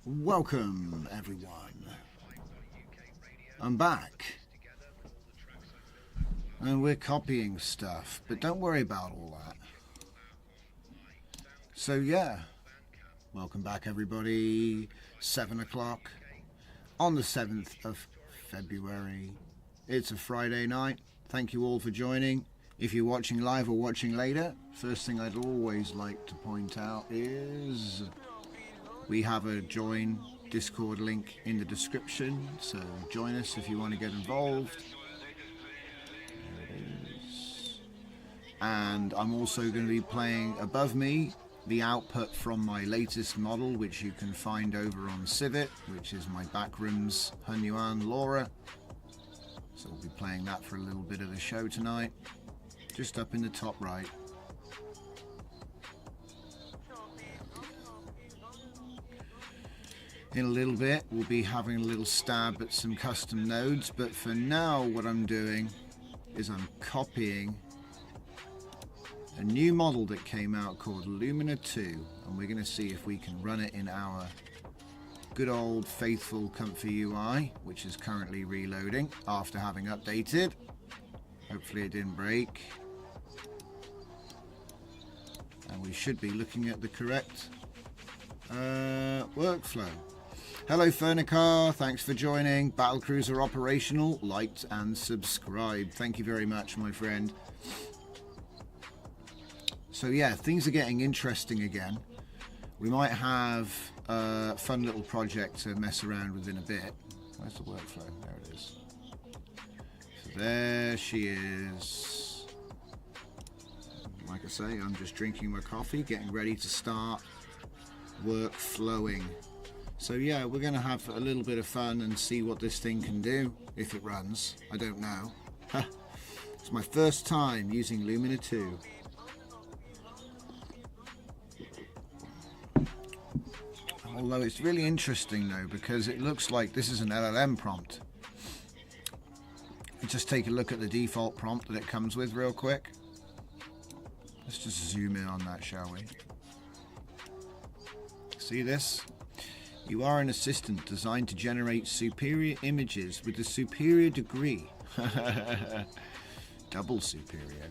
Welcome, everyone. I'm back. And we're copying stuff, but don't worry about all that. So yeah, welcome back, everybody. 7 o'clock on the 7th of February. It's a Friday night. Thank you all for joining. If you're watching live or watching later, first thing I'd always like to point out is we have a join Discord link in the description, so join us if you want to get involved. There it is. And I'm also going to be playing above me the output from my latest model, which you can find over on Civet, which is my backrooms Hunyuan Laura. So we'll be playing that for a little bit of the show tonight, just up in the top right. In a little bit we'll be having a little stab at some custom nodes, but for now what I'm doing is I'm copying a new model that came out called Lumina 2, and we're going to see if we can run it in our good old faithful ComfyUI, which is currently reloading after having updated. Hopefully it didn't break, and we should be looking at the correct workflow. Hello Fernicar, thanks for joining. Battlecruiser operational, liked and subscribed. Thank you very much, my friend. So yeah, things are getting interesting again. We might have a fun little project to mess around with in a bit. Where's the workflow? There it is. So there she is. Like I say, I'm just drinking my coffee, getting ready to start work flowing. So yeah, we're going to have a little bit of fun and see what this thing can do, if it runs. I don't know. It's my first time using Lumina 2. Although it's really interesting though, because it looks like this is an LLM prompt. Let's just take a look at the default prompt that it comes with real quick. Let's just zoom in on that, shall we? See this? You are an assistant designed to generate superior images with a superior degree, double superior,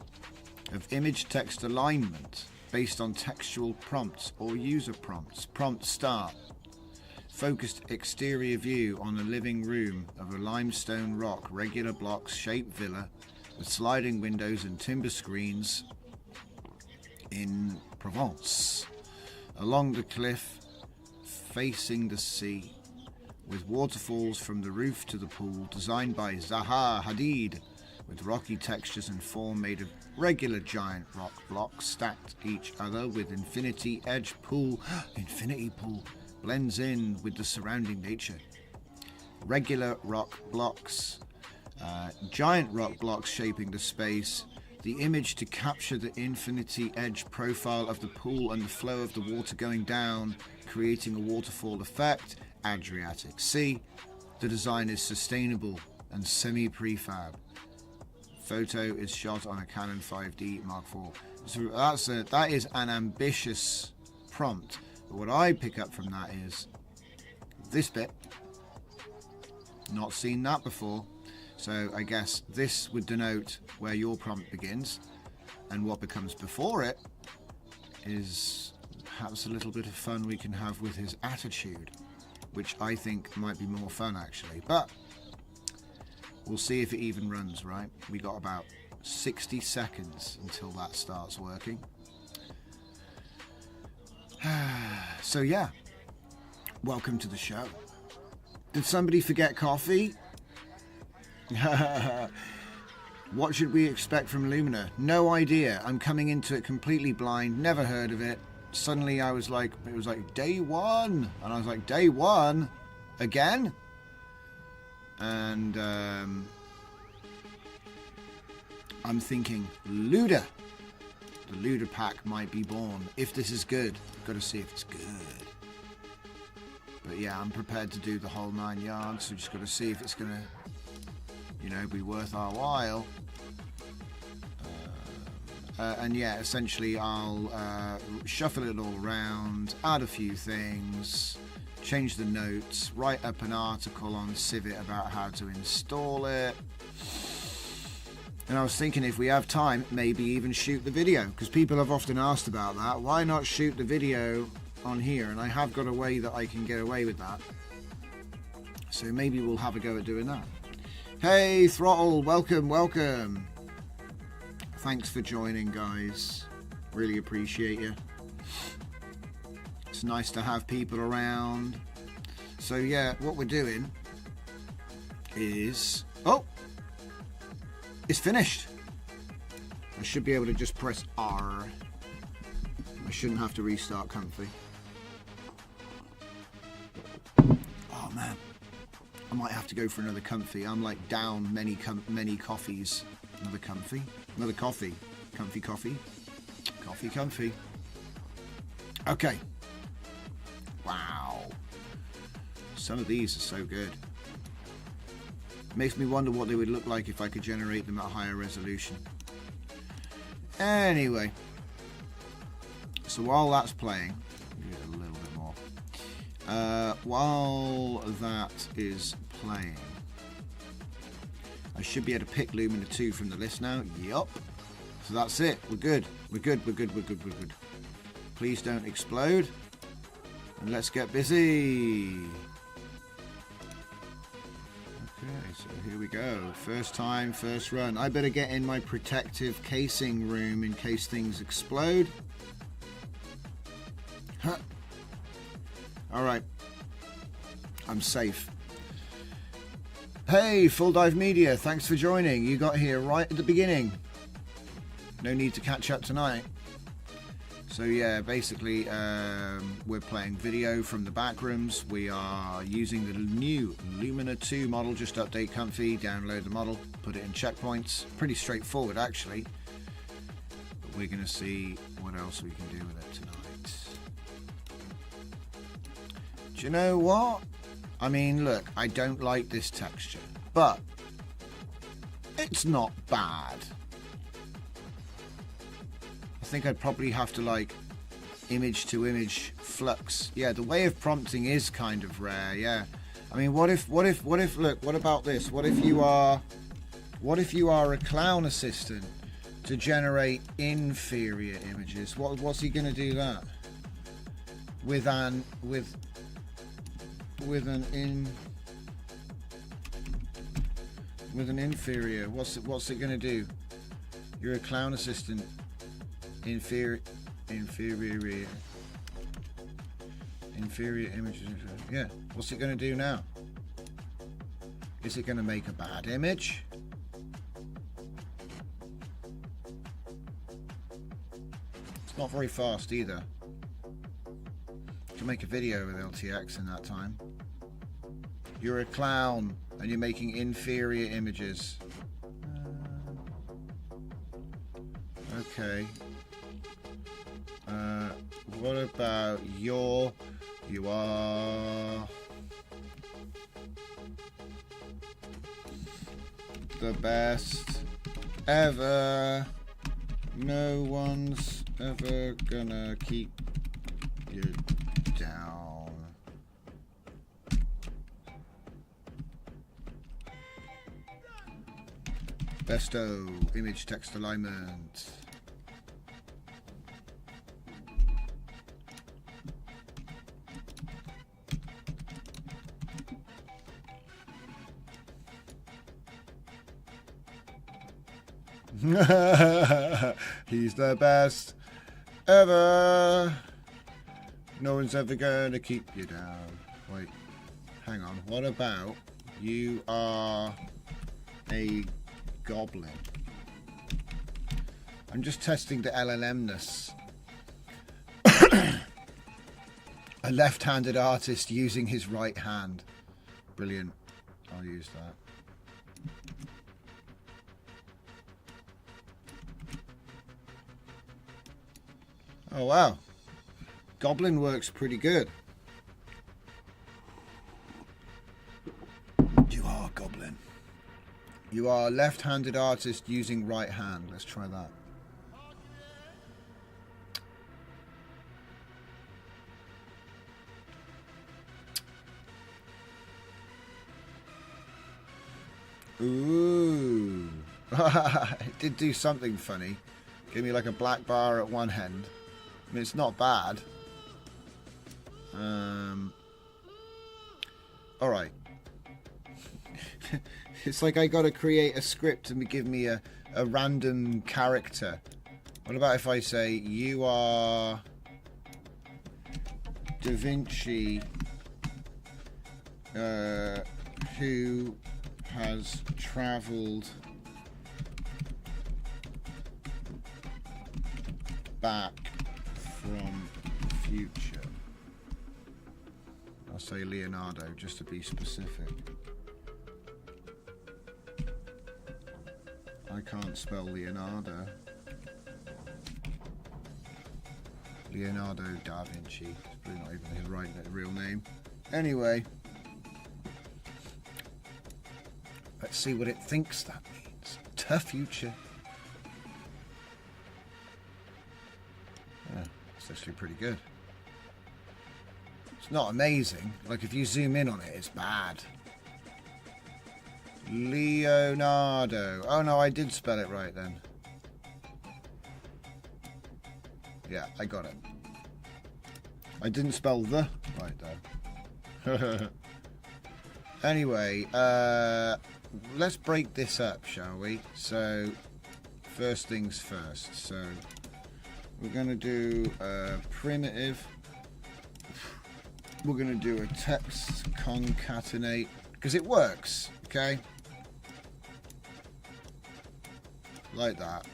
of image text alignment based on textual prompts or user prompts. Prompt start. Focused exterior view on a living room of a limestone rock regular blocks shaped villa with sliding windows and timber screens in Provence. Along the cliff facing the sea, with waterfalls from the roof to the pool, designed by Zaha Hadid, with rocky textures and form made of regular giant rock blocks stacked each other with infinity edge pool. Infinity pool blends in with the surrounding nature. Regular rock blocks, giant rock blocks shaping the space. The image to capture the infinity edge profile of the pool and the flow of the water going down, creating a waterfall effect. Adriatic Sea. The design is sustainable and semi-prefab. Photo is shot on a Canon 5D Mark IV. So that is an ambitious prompt. But what I pick up from that is this bit. Not seen that before. So I guess this would denote where your prompt begins, and what becomes before it is perhaps a little bit of fun we can have with his attitude, which I think might be more fun actually. But we'll see if it even runs, right? We got about 60 seconds until that starts working. So yeah, welcome to the show. Did somebody forget coffee? What should we expect from Lumina? No idea. I'm coming into it completely blind, never heard of it. Suddenly I was like, it was like day one, and I was like, day one? Again? And I'm thinking, Luda. The Luda pack might be born. If this is good, I've got to see if it's good. But yeah, I'm prepared to do the whole 9 yards, so just got to see if it's going to, you know, be worth our while. And yeah, essentially I'll shuffle it all around, add a few things, change the notes, write up an article on Civit about how to install it. And I was thinking, if we have time, maybe even shoot the video, because people have often asked about that. Why not shoot the video on here? And I have got a way that I can get away with that. So maybe we'll have a go at doing that. Hey, Throttle, welcome, welcome. Thanks for joining, guys. Really appreciate you. It's nice to have people around. So yeah, what we're doing is... Oh! It's finished. I should be able to just press R. I shouldn't have to restart Comfy. Oh man, I might have to go for another Comfy. I'm like down many coffees. Another Comfy, another coffee. Comfy coffee. Coffee Comfy. Okay. Wow. Some of these are so good. Makes me wonder what they would look like if I could generate them at higher resolution. Anyway, so while that's playing, a little bit more. While that is playing, I should be able to pick Lumina 2 from the list now. Yup. So that's it. We're good. We're good. We're good. We're good. We're good. Please don't explode. And let's get busy. Okay, so here we go. First time, first run. I better get in my protective casing room in case things explode. Huh. Alright. I'm safe. Hey, Full Dive Media, thanks for joining. You got here right at the beginning. No need to catch up tonight. So yeah, basically we're playing video from the back rooms. We are using the new Lumina 2 model. Just update Comfy, download the model, put it in checkpoints. Pretty straightforward actually. But we're going to see what else we can do with it tonight. Do you know what? I mean, look, I don't like this texture, but it's not bad. I think I'd probably have to like image to image flux. Yeah, the way of prompting is kind of rare. Yeah, I mean, what if look, what about this? What if you are a clown assistant to generate inferior images? What's he going to do that with an inferior? What's it going to do? You're a clown assistant. Inferior images. Yeah, what's it going to do now? Is it going to make a bad image? It's not very fast either. You can make a video with LTX in that time. You're a clown and you're making inferior images. Okay. What about you are the best ever. No one's ever gonna keep you down. Besto image text alignment. He's the best ever. No one's ever gonna keep you down. Wait, hang on. What about you are a goblin? I'm just testing the LLM-ness. A left-handed artist using his right hand. Brilliant. I'll use that. Oh wow, Goblin works pretty good. You are Goblin. You are a left-handed artist using right hand. Let's try that. Ooh. It did do something funny. Give me like a black bar at one end. I mean, it's not bad. Alright. It's like I gotta create a script and give me a random character. What about if I say, you are Da Vinci, who has travelled back from the future. I'll say Leonardo just to be specific. I can't spell Leonardo. Leonardo da Vinci. It's probably not even his real name. Anyway, let's see what it thinks that means. To future. Yeah, it's actually pretty good. It's not amazing. Like if you zoom in on it, it's bad. Leonardo. Oh no, I did spell it right then. Yeah, I got it. I didn't spell the right though. Anyway, let's break this up, shall we? So, first things first. So, we're going to do a primitive. We're going to do a text concatenate because it works, okay? Like that.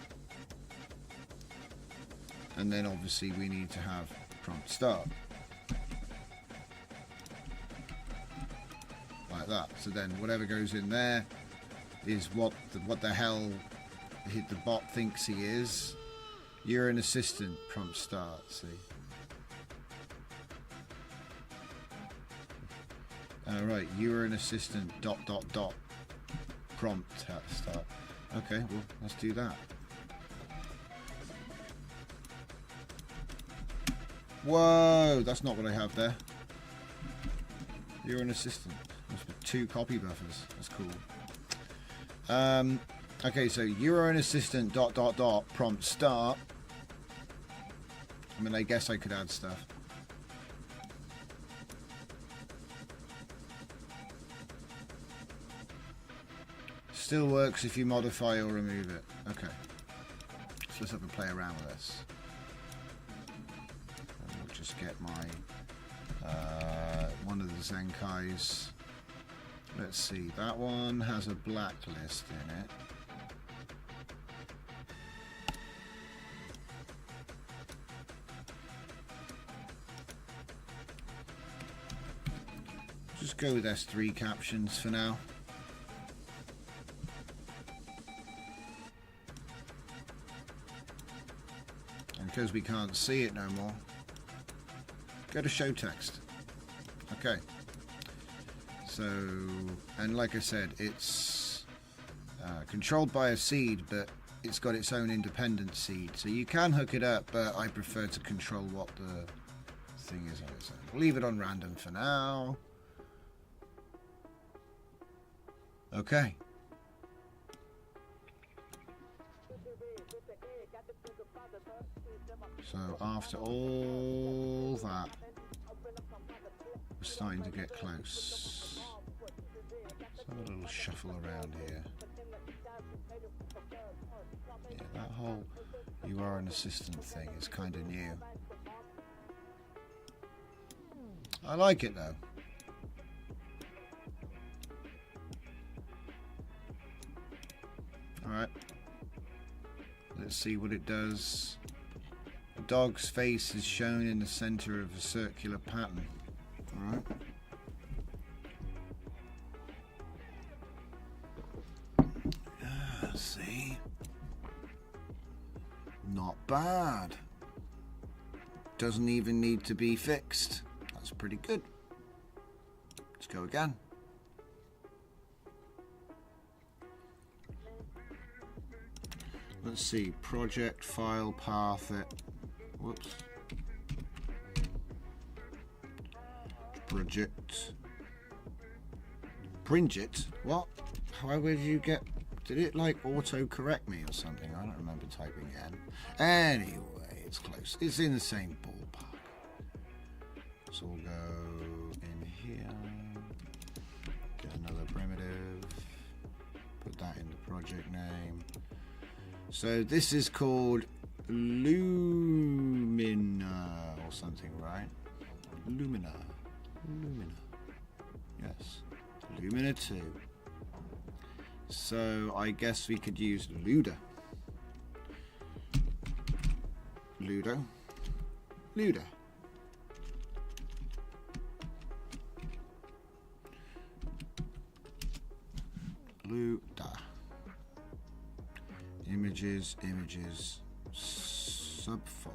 And then obviously we need to have prompt start. Like that. So then whatever goes in there is what the hell the bot thinks he is. You're an assistant, prompt start, see. Alright, you're an assistant, ... prompt start. Okay, well, let's do that. Whoa, that's not what I have there. You're an assistant. Must be 2 copy buffers. That's cool. Okay, so you're an assistant ... prompt start. I mean, I guess I could add stuff. Still works if you modify or remove it. Okay. So let's have a play around with this. And we'll just get my one of the Zenkais. Let's see. That one has a blacklist in it. Just go with S3 captions for now. Because we can't see it no more, go to show text. Okay, so, and like I said, it's controlled by a seed, but it's got its own independent seed, so you can hook it up, but I prefer to control what the thing is on its own. We'll leave it on random for now. Okay. So after all that, we're starting to get close. Let's have a little shuffle around here. Yeah, that whole you are an assistant thing is kind of new. I like it though. Alright. Let's see what it does. The dog's face is shown in the center of a circular pattern. Alright. See? Not bad. Doesn't even need to be fixed. That's pretty good. Let's go again. Let's see, project, file, path it. Whoops. Project. Bridget? What? How did you get... Did it like auto-correct me or something? I don't remember typing N. Anyway, it's close. It's in the same ballpark. So we'll go in here. Get another primitive. Put that in the project name. So this is called Lumina or something, right? Lumina. Yes. Lumina 2. So I guess we could use Luda. Luda. Luda. Luda. Images, subfolder.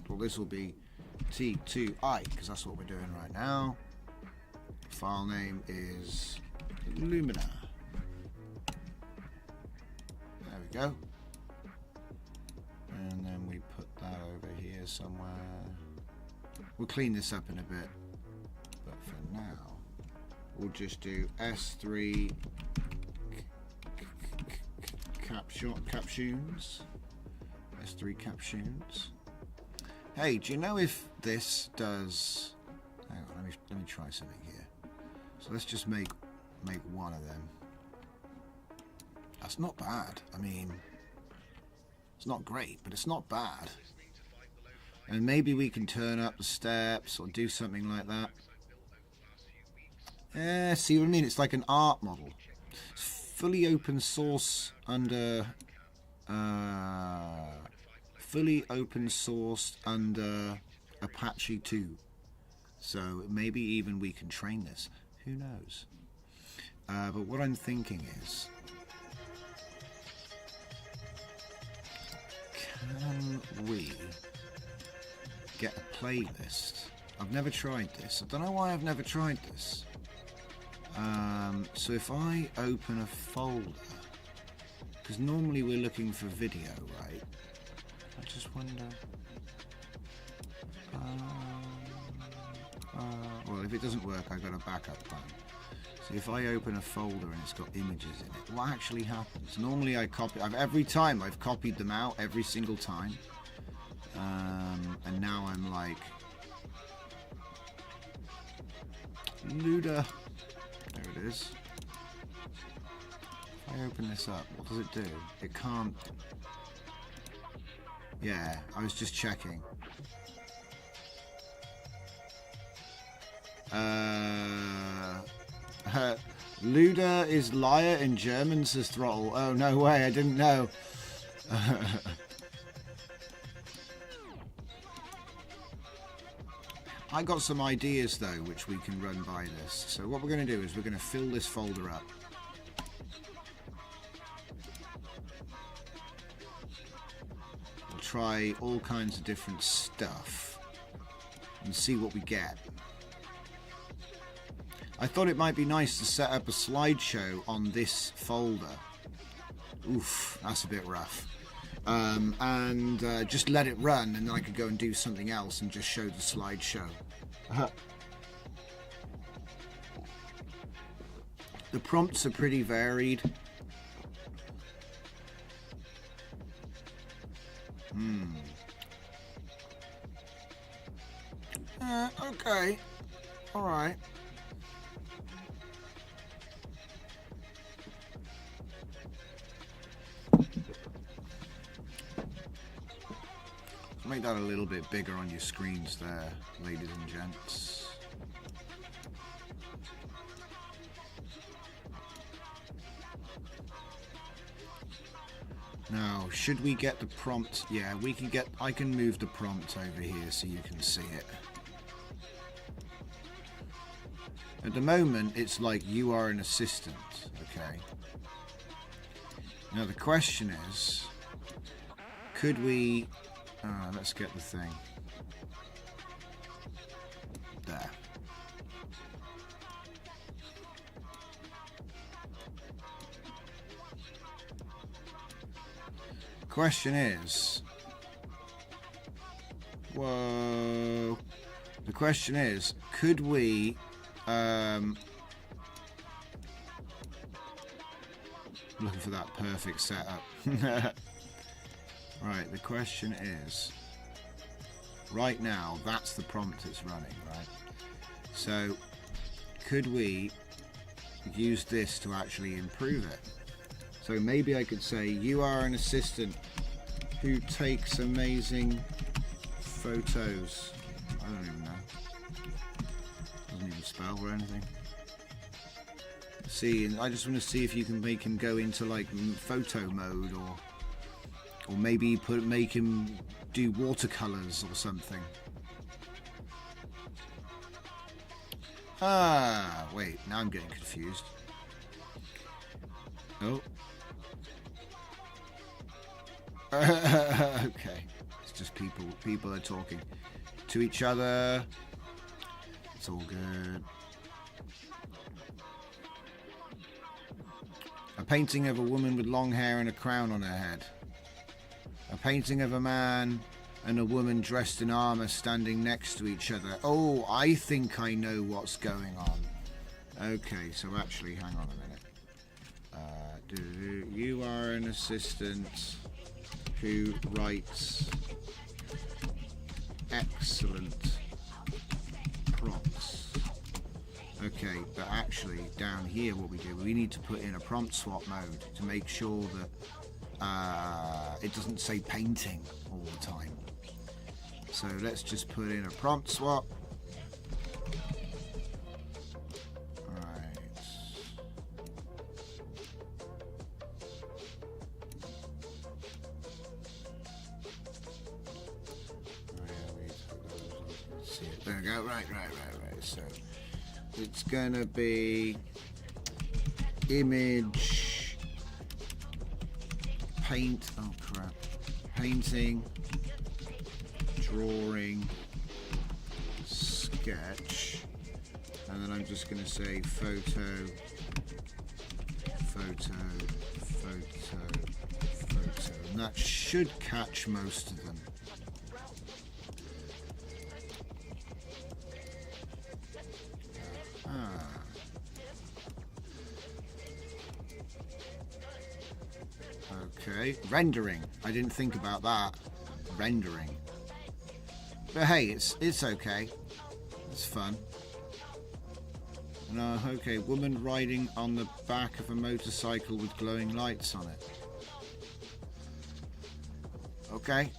Well, this will be T2I because that's what we're doing right now. File name is Lumina. There we go. And then we put that over here somewhere. We'll clean this up in a bit. But for now, we'll just do S3 captions. S3 captions. Hey, do you know if this does... Hang on, let me try something here. So let's just make one of them. That's not bad. I mean, it's not great, but it's not bad. And maybe we can turn up the steps or do something like that. Yeah, see what I mean? It's like an art model. It's fully open source under... fully open sourced under Apache 2. So maybe even we can train this. Who knows? But what I'm thinking is, can we get a playlist? I've never tried this. I don't know why I've never tried this. So if I open a folder, because normally we're looking for video, right? I just wonder... well, if it doesn't work, I've got a backup plan. So if I open a folder and it's got images in it, what actually happens? Normally I copy... every time I've copied them out, every single time. And now I'm like... Luda. There it is. If I open this up, what does it do? It can't... Yeah, I was just checking. Luda is liar in German, says Throttle. Oh, no way, I didn't know. I got some ideas, though, which we can run by this. So what we're going to do is we're going to fill this folder up. We'll try all kinds of different stuff and see what we get. I thought it might be nice to set up a slideshow on this folder. Oof, that's a bit rough. And just let it run, and then I could go and do something else and just show the slideshow. The prompts are pretty varied. Okay. All right. Make that a little bit bigger on your screens there, ladies and gents. Now, should we get the prompt? Yeah, we can get... I can move the prompt over here so you can see it. At the moment, it's like you are an assistant, okay? Now, the question is, could we... let's get the thing. There. Question is... Whoa. The question is, could we Looking for that perfect setup. Right, the question is, right now, that's the prompt it's running, right? So, could we use this to actually improve it? So maybe I could say, you are an assistant who takes amazing photos. I don't even know. Doesn't even spell or anything. See, I just want to see if you can make him go into like photo mode, or maybe make him do watercolors or something. Ah, wait, now I'm getting confused. Oh. Okay, it's just people are talking to each other. It's all good. A painting of a woman with long hair and a crown on her head. A painting of a man and a woman dressed in armor standing next to each other. Oh, I think I know what's going on. Okay, so actually, hang on a minute. You are an assistant who writes excellent prompts. Okay, but actually down here what we do, we need to put in a prompt swap mode to make sure that it doesn't say painting all the time. So let's just put in a prompt swap. There we go. Right. So it's gonna be image paint. Oh crap! Painting, drawing, sketch, and then I'm just gonna say photo, and that should catch most of them. Okay, rendering. I didn't think about that. Rendering. But hey, it's okay. It's fun. No, okay, woman riding on the back of a motorcycle with glowing lights on it. Okay.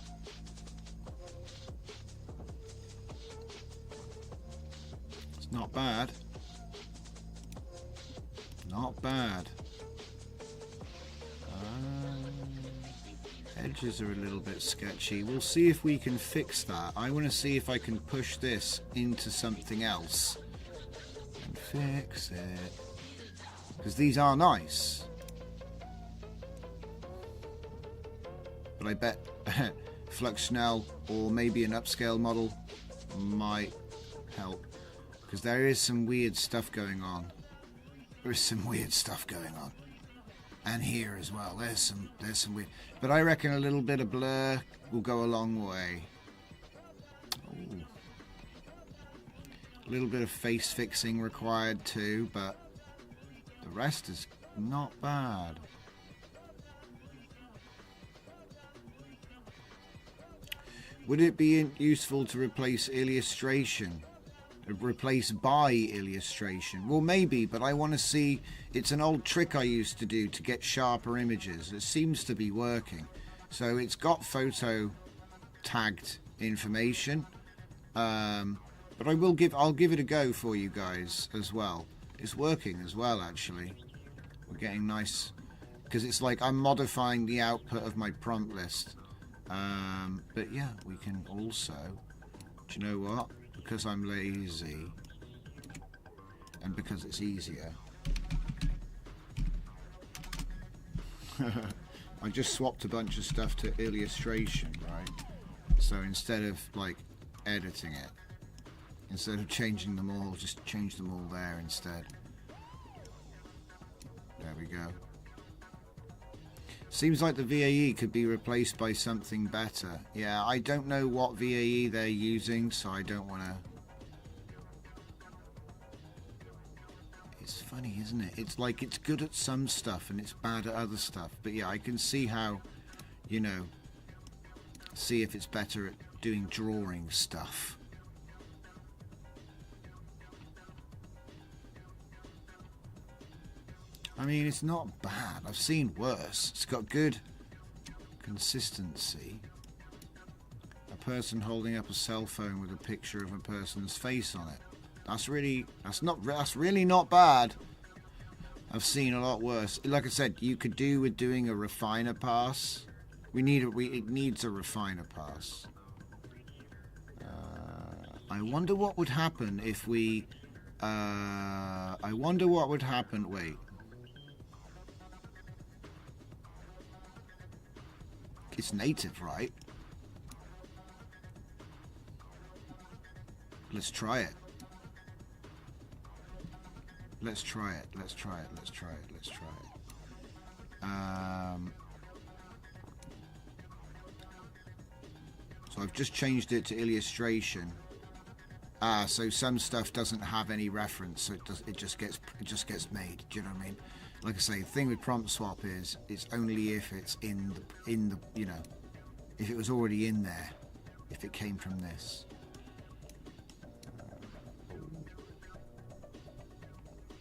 It's not bad. Not bad. Edges are a little bit sketchy. We'll see if we can fix that. I want to see if I can push this into something else and fix it. Because these are nice. But I bet Fluxnell or maybe an upscale model might help. Because there is some weird stuff going on. There is some weird stuff going on. And here as well, there's some weird, but I reckon a little bit of blur will go a long way. Ooh. A little bit of face fixing required too, but the rest is not bad. Would it be useful to replace illustration? Replace by illustration? Well, maybe, but I want to see. It's an old trick I used to do to get sharper images. It seems to be working. So it's got photo tagged information, but I'll give it a go for you guys as well. It's working as well, actually. We're getting nice, because it's like I'm modifying the output of my prompt list. But yeah, we can also, do you know what? Because I'm lazy and because it's easier, I just swapped a bunch of stuff to illustration, right? So instead of like editing it, instead of changing them all, just change them all there instead. There we go. Seems like the VAE could be replaced by something better. Yeah, I don't know what VAE they're using, so I don't want to... It's funny, isn't it? It's like it's good at some stuff and it's bad at other stuff. But yeah, I can see how, you know, see if it's better at doing drawing stuff. I mean, it's not bad. I've seen worse. It's got good consistency. A person holding up a cell phone with a picture of a person's face on it. That's really not bad. I've seen a lot worse. Like I said, you could do with doing a refiner pass. It needs a refiner pass. I wonder what would happen if we. I wonder what would happen. Wait. It's native, right? Let's try it. Let's try it. Let's try it. Let's try it. Let's try it. So I've just changed it to illustration. So some stuff doesn't have any reference, so it just gets made. Do you know what I mean? Like I say, the thing with prompt swap is it's only if it's in the you know, if it was already in there, if it came from this.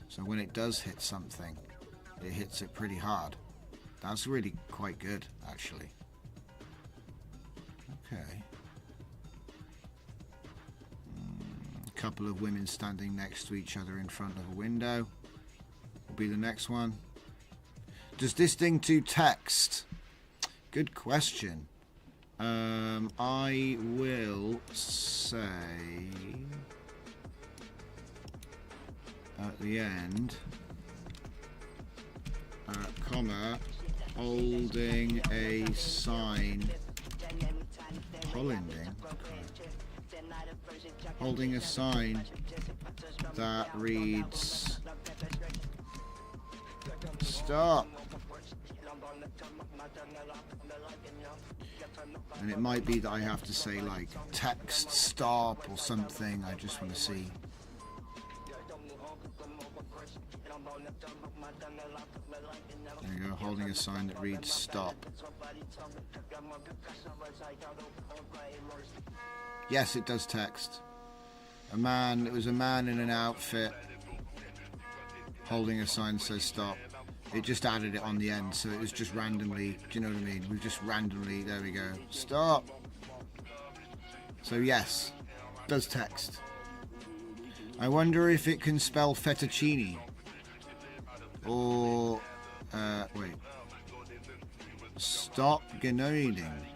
So when it does hit something, it hits it pretty hard. That's really quite good, actually. Okay. A couple of women standing next to each other in front of a window will be the next one. Does this thing do text? Good question. I will say at the end, comma, holding a sign, holding a sign that reads, stop. And it might be that I have to say like text stop or something. I just want to see. There you go, holding a sign that reads stop. Yes, it does text. It was a man in an outfit holding a sign that says stop. It just added it on the end, so it was just randomly, do you know what I mean? We've just randomly, there we go, stop. So yes, it does text. I wonder if it can spell fettuccine. Or, wait. Stop gnoiding.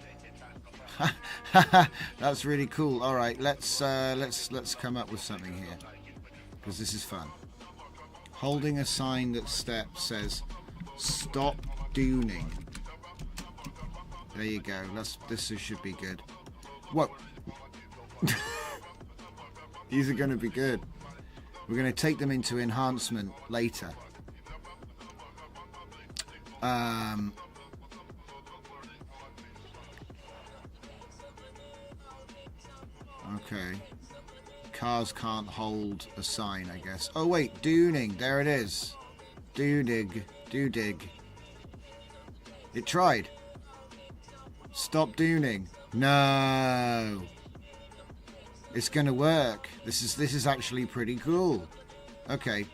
That's really cool. All right, let's come up with something here, because this is fun. Holding a sign that says stop dooning. There you go. This should be good. Whoa. These are going to be good. We're going to take them into enhancement later. Okay. Cars can't hold a sign, I guess. Oh wait, dooning. There it is. Doodig. Doodig. It tried. Stop dooning. No. It's gonna work. This is actually pretty cool. Okay.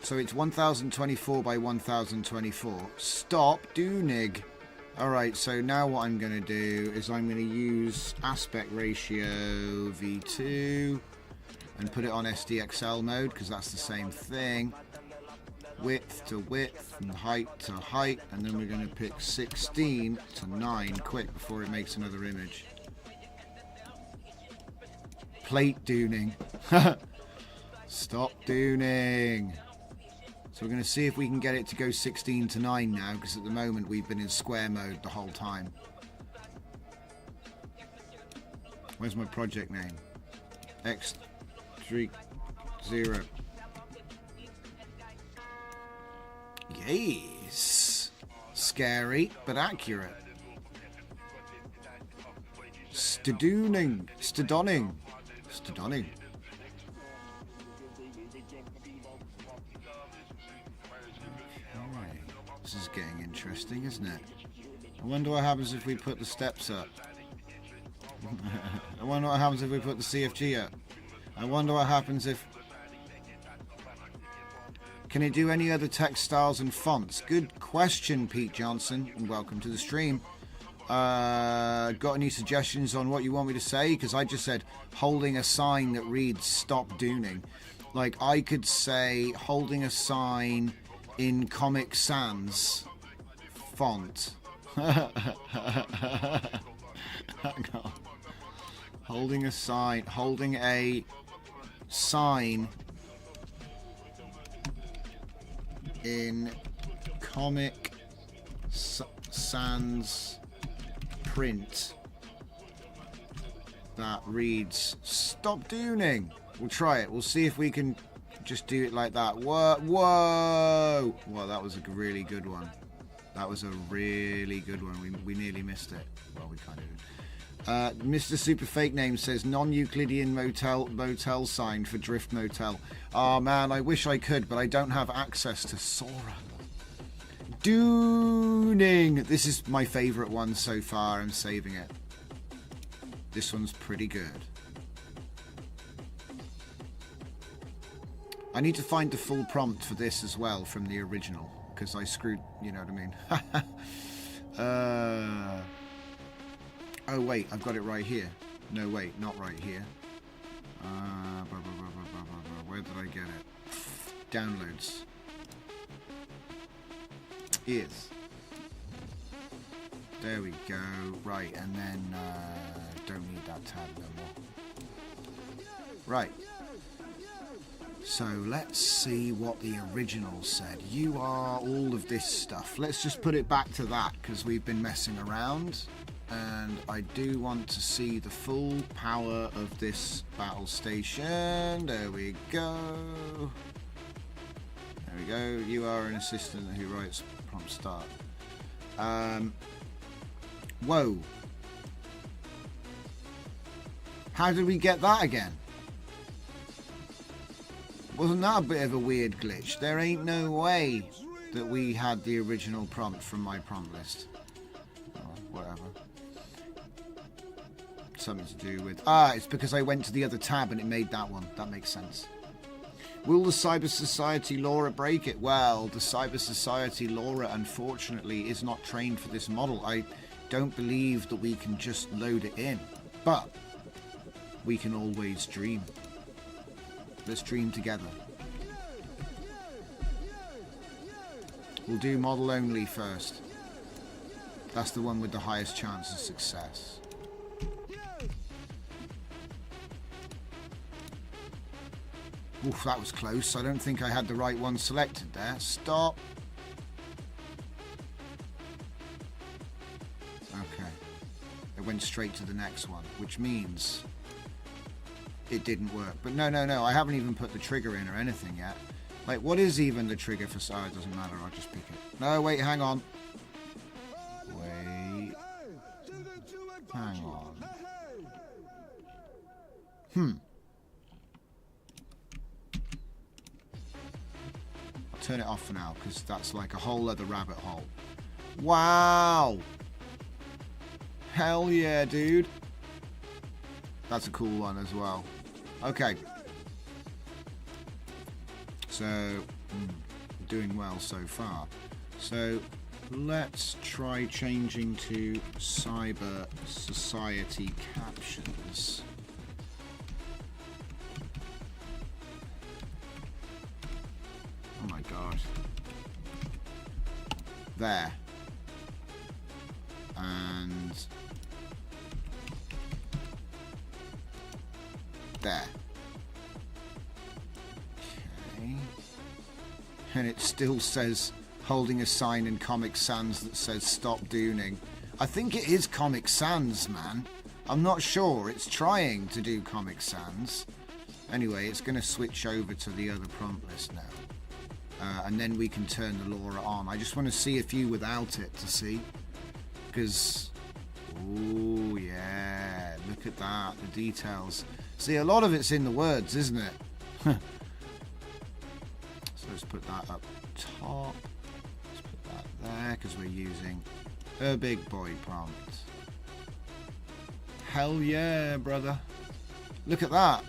So it's 1024 by 1024. Stop dooning. Alright, so now what I'm going to do is I'm going to use aspect ratio V2 and put it on SDXL mode, because that's the same thing. Width to width and height to height, and then we're going to pick 16 to 9 quick before it makes another image. Plate dooning. Stop dooning. So we're going to see if we can get it to go 16 to 9 now, because at the moment we've been in square mode the whole time. Where's my project name? X30. Yes! Scary, but accurate. Stadooning. Stadonning. Stadonning. getting interesting, isn't it? I wonder what happens if we put the steps up. I wonder what happens if we put the CFG up. I wonder what happens if... Can it do any other text styles and fonts? Good question, Pete Johnson, and welcome to the stream. Got any suggestions on what you want me to say? Because I just said holding a sign that reads "Stop Dooning." Like, I could say holding a sign in Comic Sans font. Hang on. Holding a sign in Comic Sans print that reads "Stop Dooning." We'll try it. We'll see if we can just do it like that. Whoa! Whoa! Well, that was a really good one. That was a really good one. We nearly missed it. Well, we kind of did. Mr. Super Fake Name says non-Euclidean motel sign for Drift Motel. Oh man, I wish I could, but I don't have access to Sora. Dooning. This is my favourite one so far. I'm saving it. This one's pretty good. I need to find the full prompt for this as well from the original, because I screwed, you know what I mean. Oh wait, I've got it right here. No wait, not right here. Where did I get it? Downloads. Is. There we go. Right, and then don't need that tab no more. Right. So let's see what the original said. You are all of this stuff. Let's just put it back to that because we've been messing around. And I do want to see the full power of this battle station. There we go. There we go. You are an assistant who writes prompt start. Whoa. How did we get that again? Wasn't that a bit of a weird glitch? There ain't no way that we had the original prompt from my prompt list. Oh, whatever. Something to do with... it's because I went to the other tab and it made that one. That makes sense. Will the Cyber Society Laura break it? Well, the Cyber Society Laura, unfortunately, is not trained for this model. I don't believe that we can just load it in. But we can always dream. Let's dream together. We'll do model only first. That's the one with the highest chance of success. Oof, that was close. I don't think I had the right one selected there. Stop. Okay. It went straight to the next one, which means it didn't work. But no. I haven't even put the trigger in or anything yet. Like, what is even the trigger for... Oh, it doesn't matter. I'll just pick it. No, wait, hang on. Wait. Hang on. Turn it off for now because that's like a whole other rabbit hole. Wow, hell yeah, dude, that's a cool one as well. Okay, so doing well so far. So let's try changing to Cyber Society captions. Oh my god. There. And there. Okay. And it still says holding a sign in Comic Sans that says "Stop Dooning." I think it is Comic Sans, man. I'm not sure. It's trying to do Comic Sans. Anyway, it's going to switch over to the other prompt list now. And then we can turn the LoRa on. I just want to see a few without it to see. Because, oh yeah, look at that, the details. See, a lot of it's in the words, isn't it? So let's put that up top. Let's put that there because we're using a big boy prompt. Hell yeah, brother. Look at that.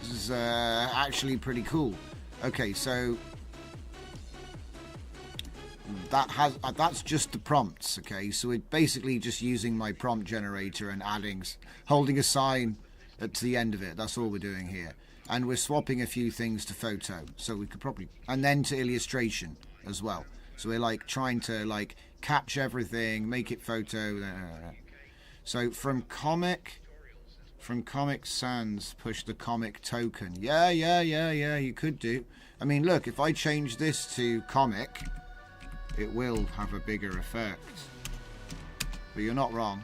This is actually pretty cool. Okay, so that's just the prompts. Okay, so we're basically just using my prompt generator and holding a sign at the end of it. That's all we're doing here, and we're swapping a few things to photo. So we could probably, and then to illustration as well. So we're like trying to like catch everything, make it photo. So from Comic Sans, push the comic token. Yeah, you could do. I mean, look, if I change this to comic, it will have a bigger effect. But you're not wrong.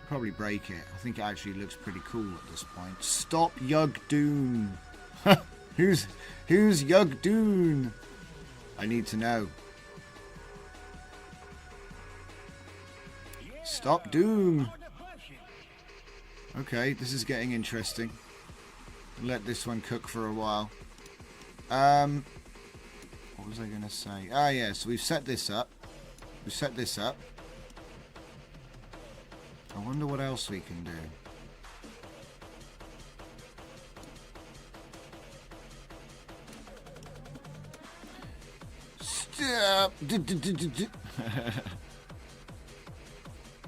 Probably break it. I think it actually looks pretty cool at this point. Stop Yugdoon. Who's Yugdoon? I need to know. Stop Doom. Okay, this is getting interesting. Let this one cook for a while. What was I going to say? Ah, yeah, so we've set this up. I wonder what else we can do. Stop.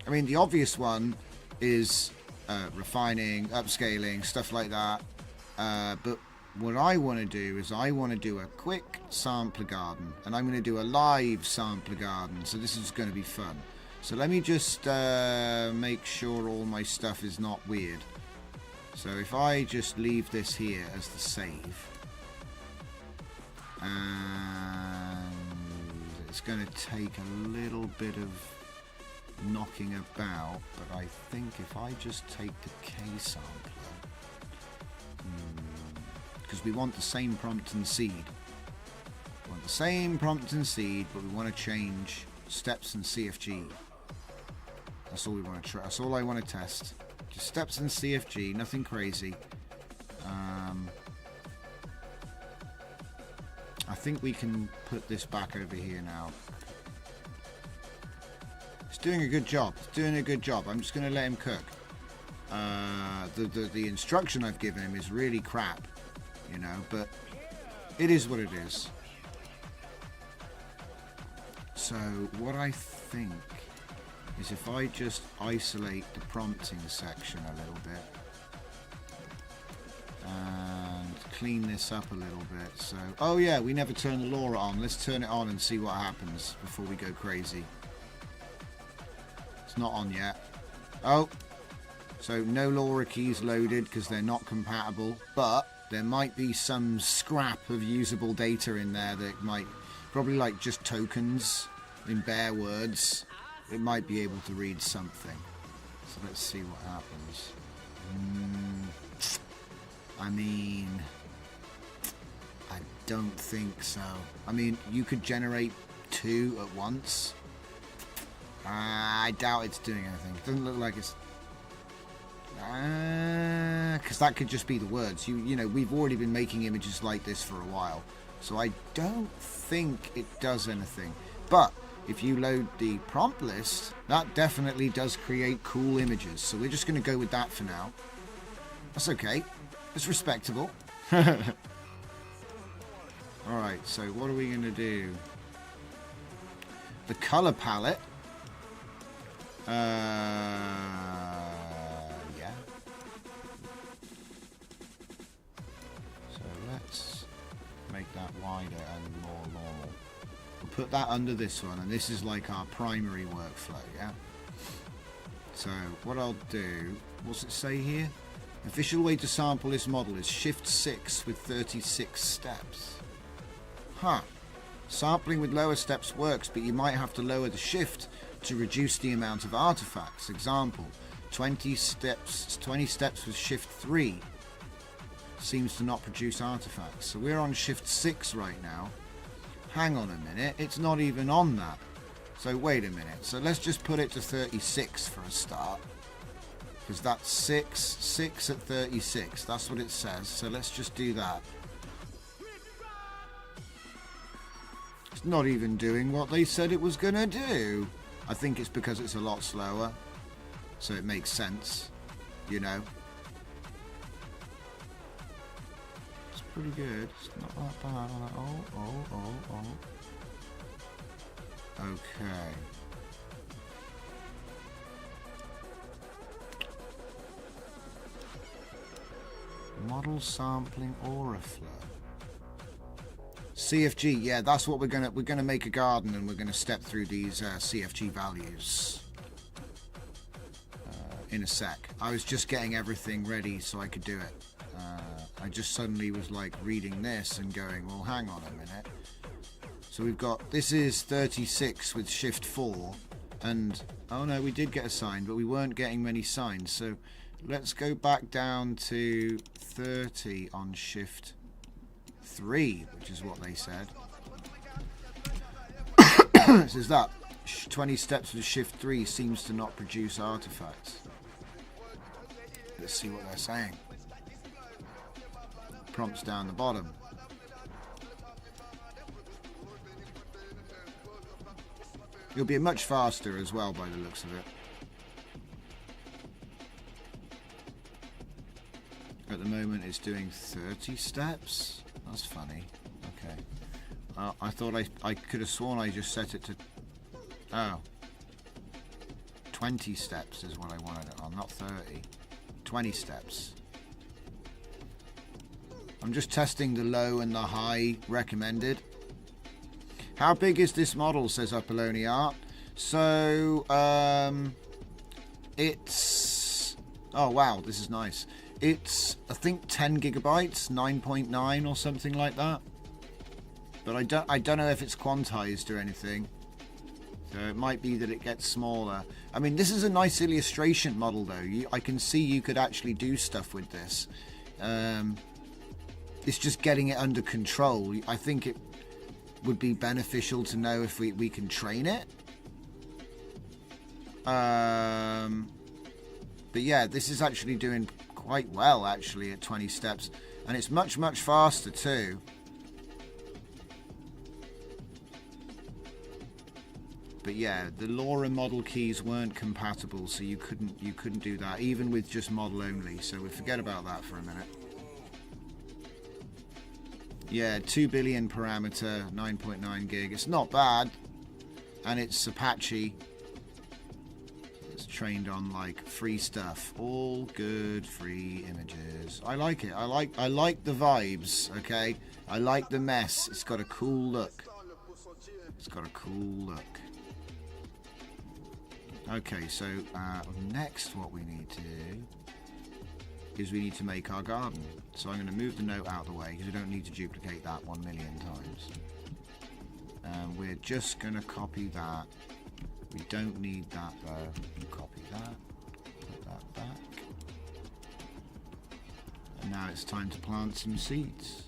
I mean, the obvious one is refining, upscaling, stuff like that. But what I want to do is I want to do a quick sampler garden, and I'm going to do a live sampler garden. So this is going to be fun. So let me just make sure all my stuff is not weird. So if I just leave this here as the save, and it's going to take a little bit of knocking about, but I think if I just take the K sampler, because we want the same prompt and seed. We want the same prompt and seed, but we want to change steps and CFG. That's all we want to try. That's all I want to test. Just steps and CFG, nothing crazy. I think we can put this back over here now. It's doing a good job. It's doing a good job. I'm just going to let him cook. The instruction I've given him is really crap, you know, but it is what it is. So what I think is if I just isolate the prompting section a little bit and clean this up a little bit. So, oh yeah, we never turn the LoRa on. Let's turn it on and see what happens before we go crazy. It's not on yet. Oh, so no LoRa keys loaded because they're not compatible, but there might be some scrap of usable data in there that might, probably like just tokens in bare words. It might be able to read something. So let's see what happens. I mean, I don't think so. I mean, you could generate 2 at once. I doubt it's doing anything. It doesn't look like it's... because that could just be the words. You know, we've already been making images like this for a while. So I don't think it does anything. But if you load the prompt list, that definitely does create cool images. So we're just going to go with that for now. That's okay. It's respectable. Alright, so what are we going to do? The color palette. Yeah. So let's make that wider and more normal. We'll put that under this one, and this is like our primary workflow, yeah? So what I'll do, what's it say here? Official way to sample this model is Shift 6 with 36 steps. Huh. Sampling with lower steps works, but you might have to lower the shift to reduce the amount of artifacts. Example, 20 steps with Shift 3 seems to not produce artifacts. So we're on Shift 6 right now. Hang on a minute, it's not even on that. So wait a minute, so let's just put it to 36 for a start. Because that's 6 at 36, that's what it says. So let's just do that. not even doing what they said it was gonna do. I think it's because it's a lot slower, so it makes sense, you know. It's pretty good. It's not that bad. Oh. Okay. Model sampling aura flow. CFG, yeah, that's what we're gonna make a garden, and we're gonna step through these CFG values in a sec. I was just getting everything ready so I could do it. I just suddenly was like reading this and going, well, hang on a minute. So we've got, this is 36 with shift 4, and oh no, we did get a sign, but we weren't getting many signs. So let's go back down to 30 on shift 3, which is what they said. It says that 20 steps with shift 3 seems to not produce artifacts. Let's see what they're saying. Prompts down the bottom. It'll be much faster as well by the looks of it. At the moment it's doing 30 steps. That's funny. Okay. I thought I could have sworn I just set it to... Oh. 20 steps is what I wanted it on, not 30. 20 steps. I'm just testing the low and the high recommended. How big is this model, says Upaloni Art. So, it's... Oh, wow, this is nice. It's, I think, 10 gigabytes, 9.9 or something like that. But I don't know if it's quantized or anything. So it might be that it gets smaller. I mean, this is a nice illustration model, though. I can see you could actually do stuff with this. It's just getting it under control. I think it would be beneficial to know if we can train it. But yeah, this is actually doing quite well, actually, at 20 steps. And it's much, much faster, too. But yeah, the LoRa model keys weren't compatible, so you couldn't do that, even with just model only. So we'll forget about that for a minute. Yeah, 2 billion parameter, 9.9 gig. It's not bad, and it's Apache. It's trained on like free stuff, all good free images. I like it. I like the vibes. Okay, I like the mess. It's got a cool look. It's got a cool look. Okay, so next what we need to do is we need to make our garden. So I'm going to move the note out of the way because we don't need to duplicate that 1 million times. And we're just going to copy that. We don't need that though. Copy that. Put that back. And now it's time to plant some seeds.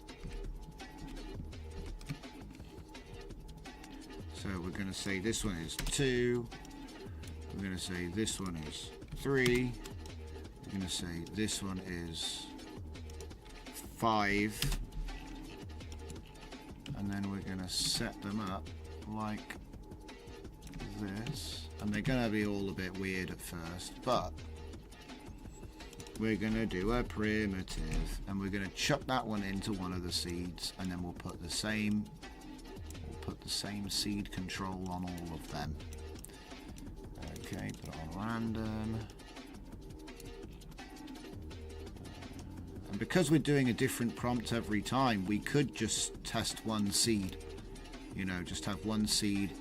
So we're going to say this one is 2. We're going to say this one is 3. We're going to say this one is 5. And then we're going to set them up like this. And they're going to be all a bit weird at first, but we're going to do a primitive, and we're going to chuck that one into one of the seeds, and then we'll put the same seed control on all of them. Okay, put it on random. And because we're doing a different prompt every time, we could just test one seed. You know, just have one seed.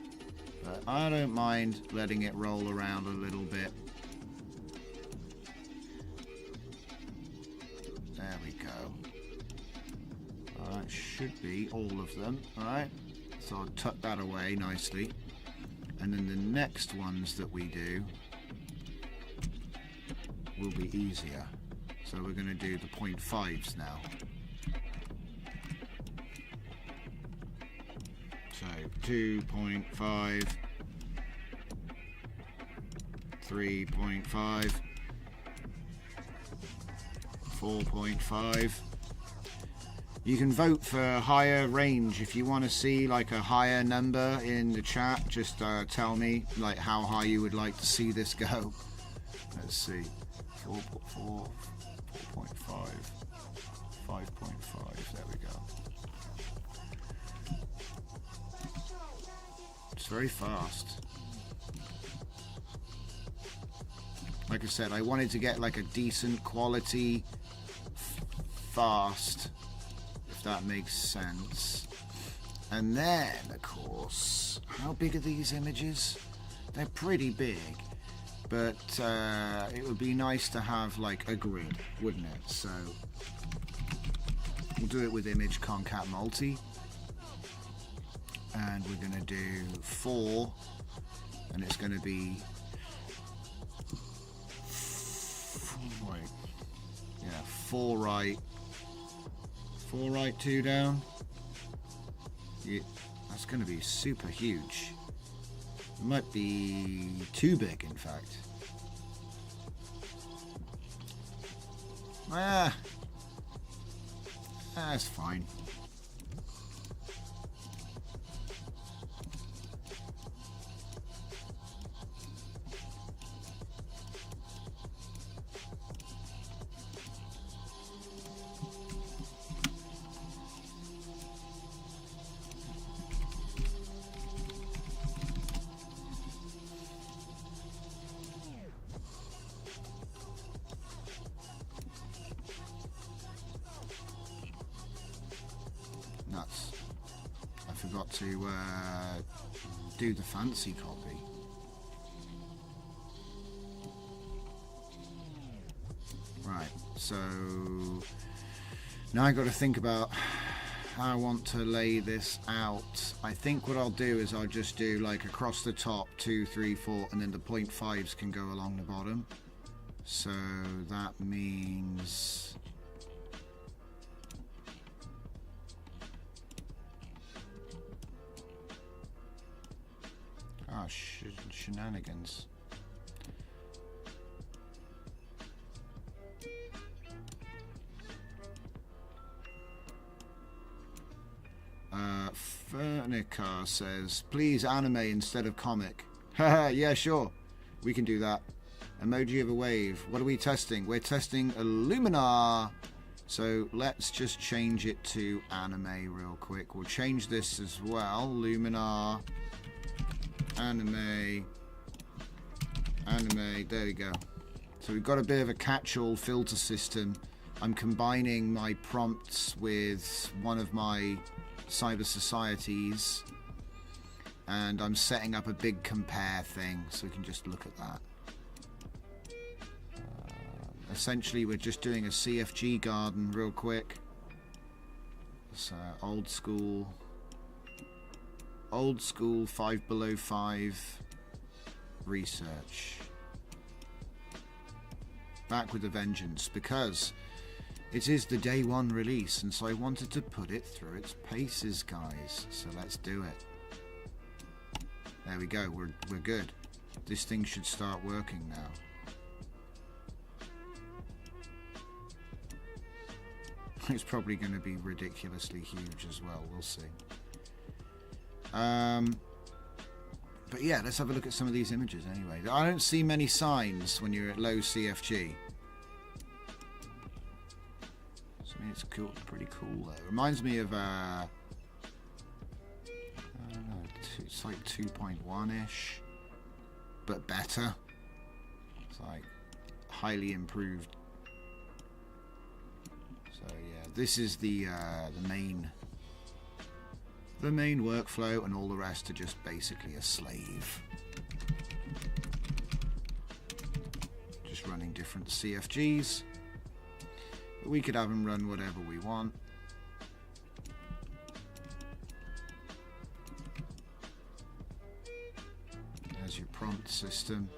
But I don't mind letting it roll around a little bit. There we go. Alright, should be all of them. Alright, so I'll tuck that away nicely. And then the next ones that we do will be easier. So we're going to do the 0.5s now. So 2.5, 3.5, 4.5. You can vote for a higher range if you want to see like a higher number in the chat. Just tell me like how high you would like to see this go. Let's see, 4.4, 4.5, 5.5. There we go. It's very fast. Like I said, I wanted to get like a decent quality fast, if that makes sense. And then, of course, how big are these images? They're pretty big, but it would be nice to have like a grid, wouldn't it? So we'll do it with image concat multi, and we're going to do 4, and it's going to be 4 right, 4 right, 2 down. Yeah, that's going to be super huge. It might be too big, in fact. That's fine. Nuts. I forgot to do the fancy copy. Right, so now I got to think about how I want to lay this out. I think what I'll do is I'll just do like across the top 2, 3, 4, and then the 0.5s can go along the bottom. So that means shenanigans. Furnica says, please anime instead of comic. Haha, yeah, sure. We can do that. Emoji of a wave. What are we testing? We're testing Illumina. So let's just change it to anime real quick. We'll change this as well. Luminar. Anime. There we go. So we've got a bit of a catch-all filter system. I'm combining my prompts with one of my cyber societies, and I'm setting up a big compare thing so we can just look at that. Essentially, we're just doing a CFG garden real quick. It's old school 5 below 5 research. Back with a vengeance, because it is the day 1 release, and so I wanted to put it through its paces, guys. So let's do it. There we go. We're good. This thing should start working now. It's probably going to be ridiculously huge as well. We'll see. But yeah, let's have a look at some of these images anyway. I don't see many signs when you're at low CFG. So I mean, it's cool, pretty cool though. Reminds me of I don't know, it's like 2.1-ish, but better. It's like highly improved. So yeah, this is the main workflow, and all the rest are just basically a slave. Just running different CFGs. But we could have them run whatever we want. There's your prompt system.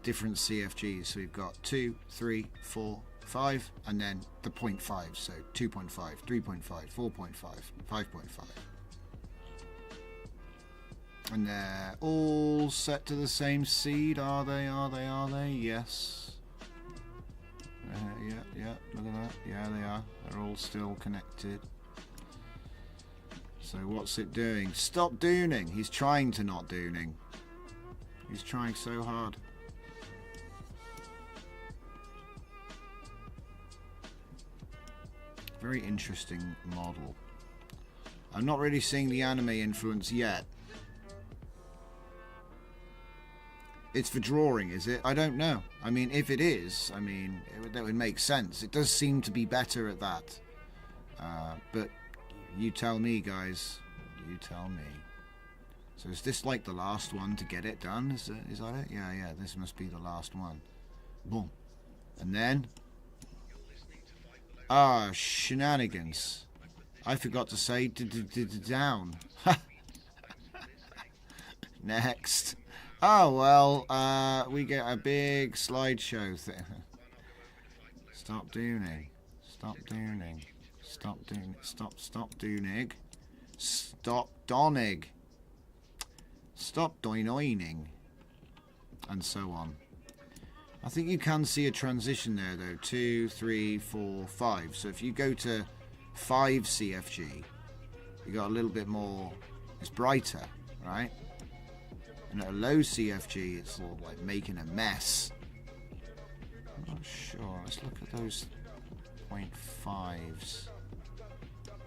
Different CFGs. So we've got 2, 3, 4, 5, and then the 0.5, so 2.5, 3.5, 4.5, 5.5. And they're all set to the same seed, are they? Yes. Yeah, look at that. Yeah, they are. They're all still connected. So what's it doing? Stop dooning. He's trying to not dooning. He's trying so hard. Very interesting model. I'm not really seeing the anime influence yet. It's for drawing, is it? I don't know. I mean, if it is, I mean, that would make sense. It does seem to be better at that. But you tell me, guys. You tell me. So is this like the last one to get it done? Is that it? Yeah, this must be the last one. Boom. And then... Ah, shenanigans. I forgot to say down. Next. Oh, well, we get a big slideshow thing. Stop dooning. Stop dooning. Stop doing. Stop dooning. Stop donning. Stop doinoining. And so on. I think you can see a transition there, though. 2, 3, 4, 5. So if you go to 5 CFG, you got a little bit more. It's brighter, right? And at a low CFG, it's all like making a mess. I'm not sure. Let's look at those 0.5s.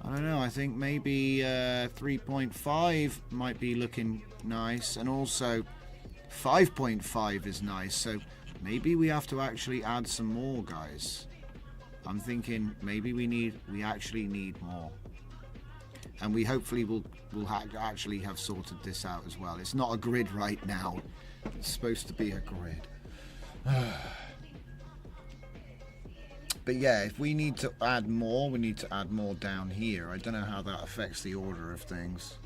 I don't know. I think maybe 3.5 might be looking nice, and also 5.5 is nice. So maybe we have to actually add some more, guys. I'm thinking maybe we actually need more. And we hopefully will actually have sorted this out as well. It's not a grid right now. It's supposed to be a grid. But yeah, if we need to add more, we need to add more down here. I don't know how that affects the order of things.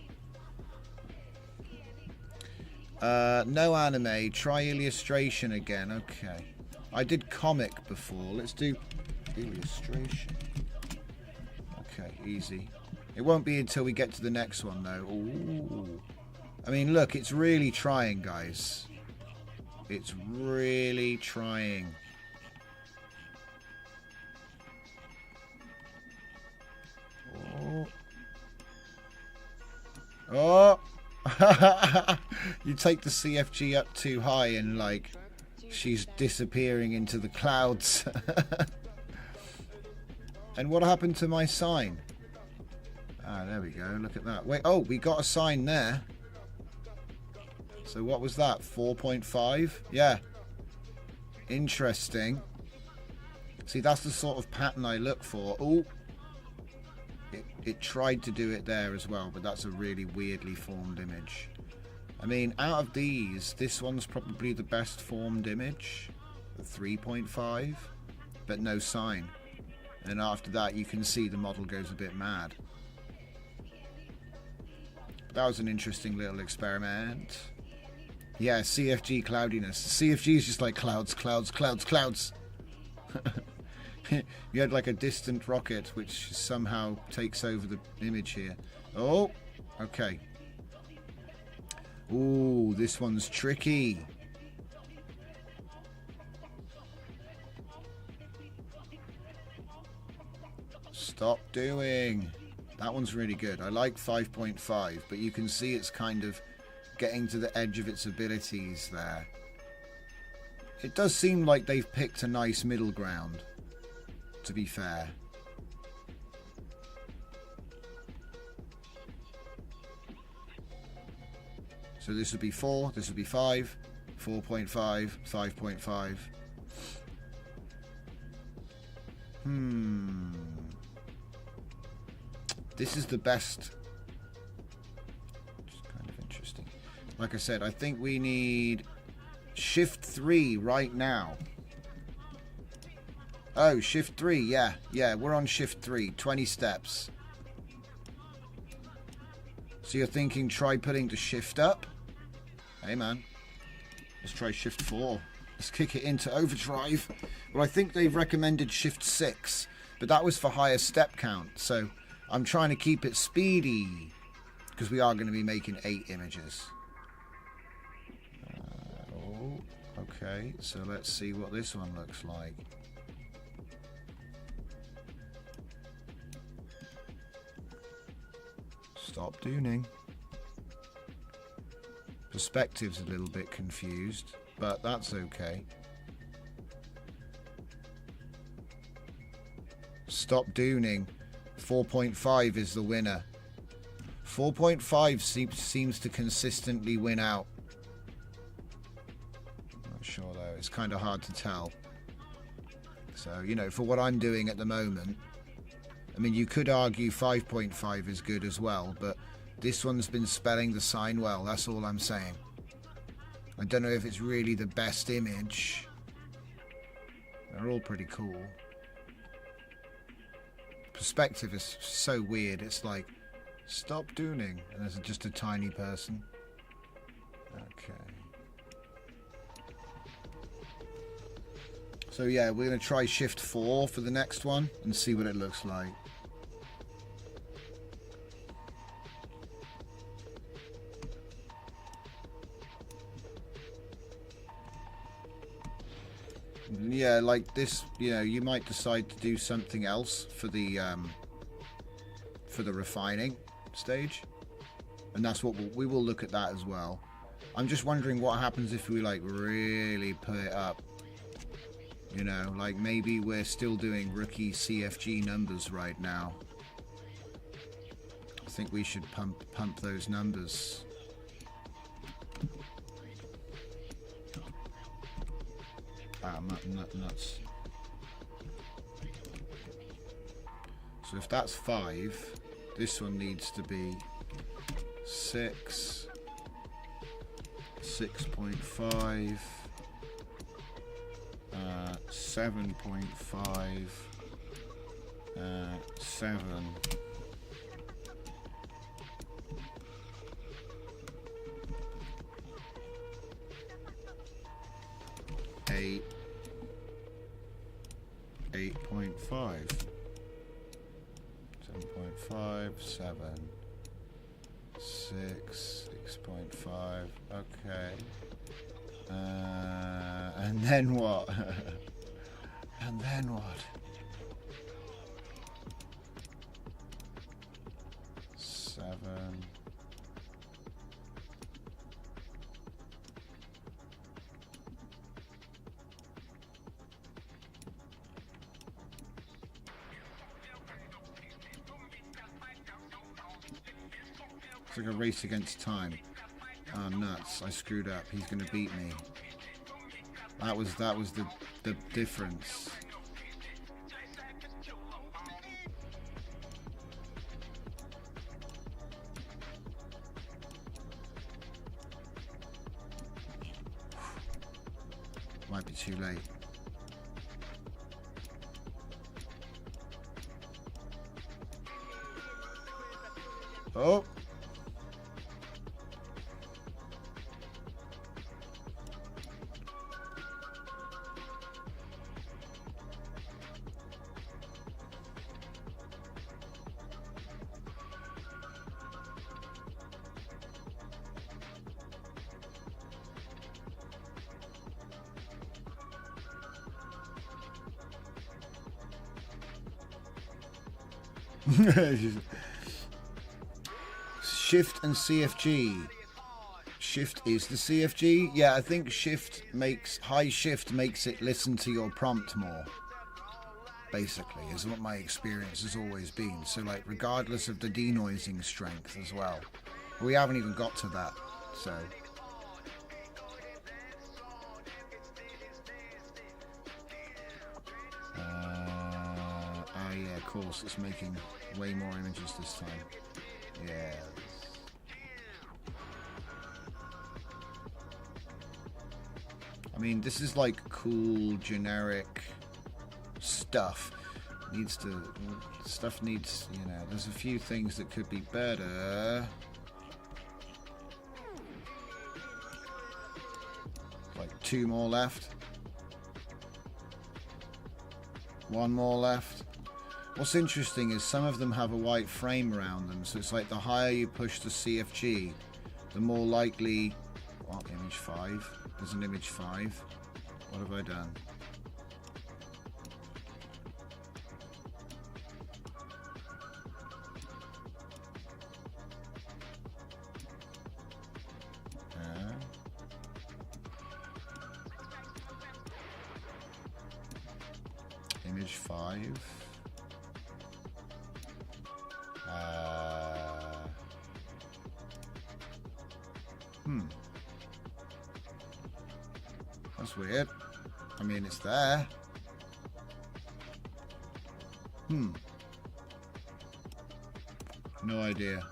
No anime. Try illustration again. Okay. I did comic before. Let's do illustration. Okay, easy. It won't be until we get to the next one, though. Ooh. I mean, look, it's really trying, guys. It's really trying. Oh. Oh. You take the CFG up too high and, like, she's disappearing into the clouds. And what happened to my sign? Ah, there we go. Look at that. Wait, oh, we got a sign there. So what was that? 4.5? Yeah. Interesting. See, that's the sort of pattern I look for. Oh. It tried to do it there as well, but that's a really weirdly formed image. I mean, out of these, this one's probably the best formed image. 3.5. But no sign. And then after that, you can see the model goes a bit mad. That was an interesting little experiment. Yeah, CFG cloudiness. CFG is just like clouds, clouds, clouds, clouds. You had like a distant rocket which somehow takes over the image here. Oh, okay. Ooh, this one's tricky. Stop doing. That one's really good. I like 5.5, but you can see it's kind of getting to the edge of its abilities there. It does seem like they've picked a nice middle ground, to be fair. So this would be 4, this would be 5, 4.5, 5.5. This is the best. Which is kind of interesting. Like I said, I think we need Shift 3 right now. Oh, Shift 3, yeah. Yeah, we're on Shift 3, 20 steps. So you're thinking try putting the Shift up? Hey, man. Let's try Shift 4. Let's kick it into overdrive. Well, I think they've recommended Shift 6, but that was for higher step count. So I'm trying to keep it speedy because we are going to be making 8 images. Oh, okay. So let's see what this one looks like. Stop dooning. Perspective's a little bit confused, but that's okay. Stop dooning. 4.5 is the winner. 4.5 seems to consistently win out. Not sure though, it's kind of hard to tell. So, you know, for what I'm doing at the moment, I mean, you could argue 5.5 is good as well, but this one's been spelling the sign well, that's all I'm saying. I don't know if it's really the best image. They're all pretty cool. Perspective is so weird, it's like, stop dooning, and there's just a tiny person. Okay. So yeah, we're going to try shift 4 for the next one and see what it looks like. Yeah, like this, you know, you might decide to do something else for the refining stage, and that's what we will look at that as well. I'm just wondering what happens if we like really put it up. You know, like maybe we're still doing rookie CFG numbers right now. I think we should pump those numbers. Ah, nuts. So if that's 5, this one needs to be 6, 6.5, 7.5, 7. 8, 8.5, 7.5, 7, 6, 6.5, okay. And then what? And then what? 7. It's like a race against time. Oh nuts, I screwed up. He's gonna beat me. That was the difference. Might be too late. Oh. Shift and CFG. Shift is the CFG. Yeah, I think high shift makes it listen to your prompt more. Basically, is what my experience has always been. So like regardless of the denoising strength as well. We haven't even got to that, so. Yeah, of course, it's making way more images this time. Yeah. I mean, this is like cool, generic stuff. Stuff needs, you know, there's a few things that could be better. Like 2 more left. 1 more left. What's interesting is some of them have a white frame around them, so it's like the higher you push the CFG, the more likely... What, image 5? There's an image 5. What have I done? Image 5. That's weird. I mean, it's there. No idea.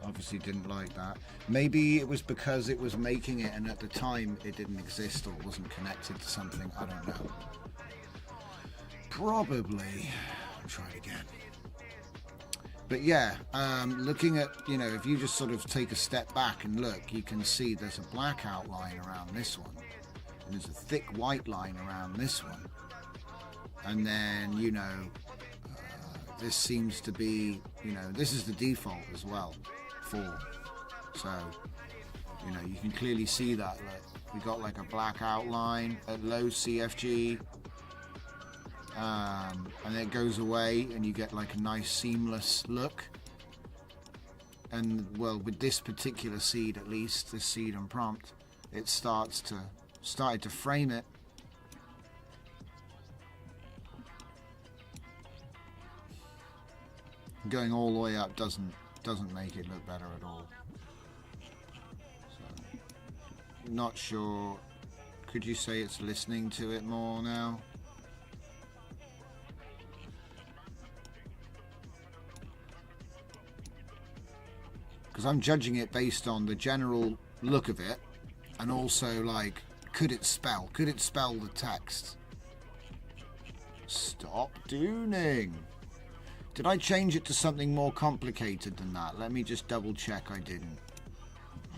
Obviously didn't like that. Maybe it was because it was making it and at the time it didn't exist or wasn't connected to something. I don't know. Probably. I'll try it again. But yeah, looking at, you know, if you just sort of take a step back and look, you can see there's a black outline around this one. And there's a thick white line around this one. And then, you know, this seems to be, you know, this is the default as well. 4. So, you know, you can clearly see that. Look, we got like a black outline at low CFG. And then it goes away and you get like a nice seamless look. And well, with this particular seed, at least this seed and prompt, it started to frame it. Going all the way up doesn't make it look better at all. So, not sure. Could you say it's listening to it more now? Because I'm judging it based on the general look of it, and also like, could it spell the text? Stop dooning. Did I change it to something more complicated than that? Let me just double check I didn't.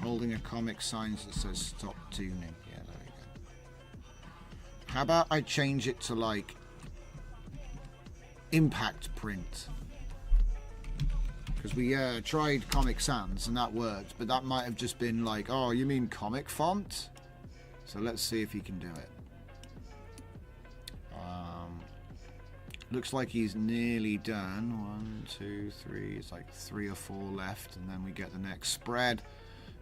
Holding a comic sign that says stop tuning. Yeah, there we go. How about I change it to like impact print? Because we tried Comic Sans and that worked, but that might have just been like, oh, you mean comic font? So let's see if he can do it. Looks like he's nearly done. 1, 2, 3. It's like 3 or 4 left, and then we get the next spread.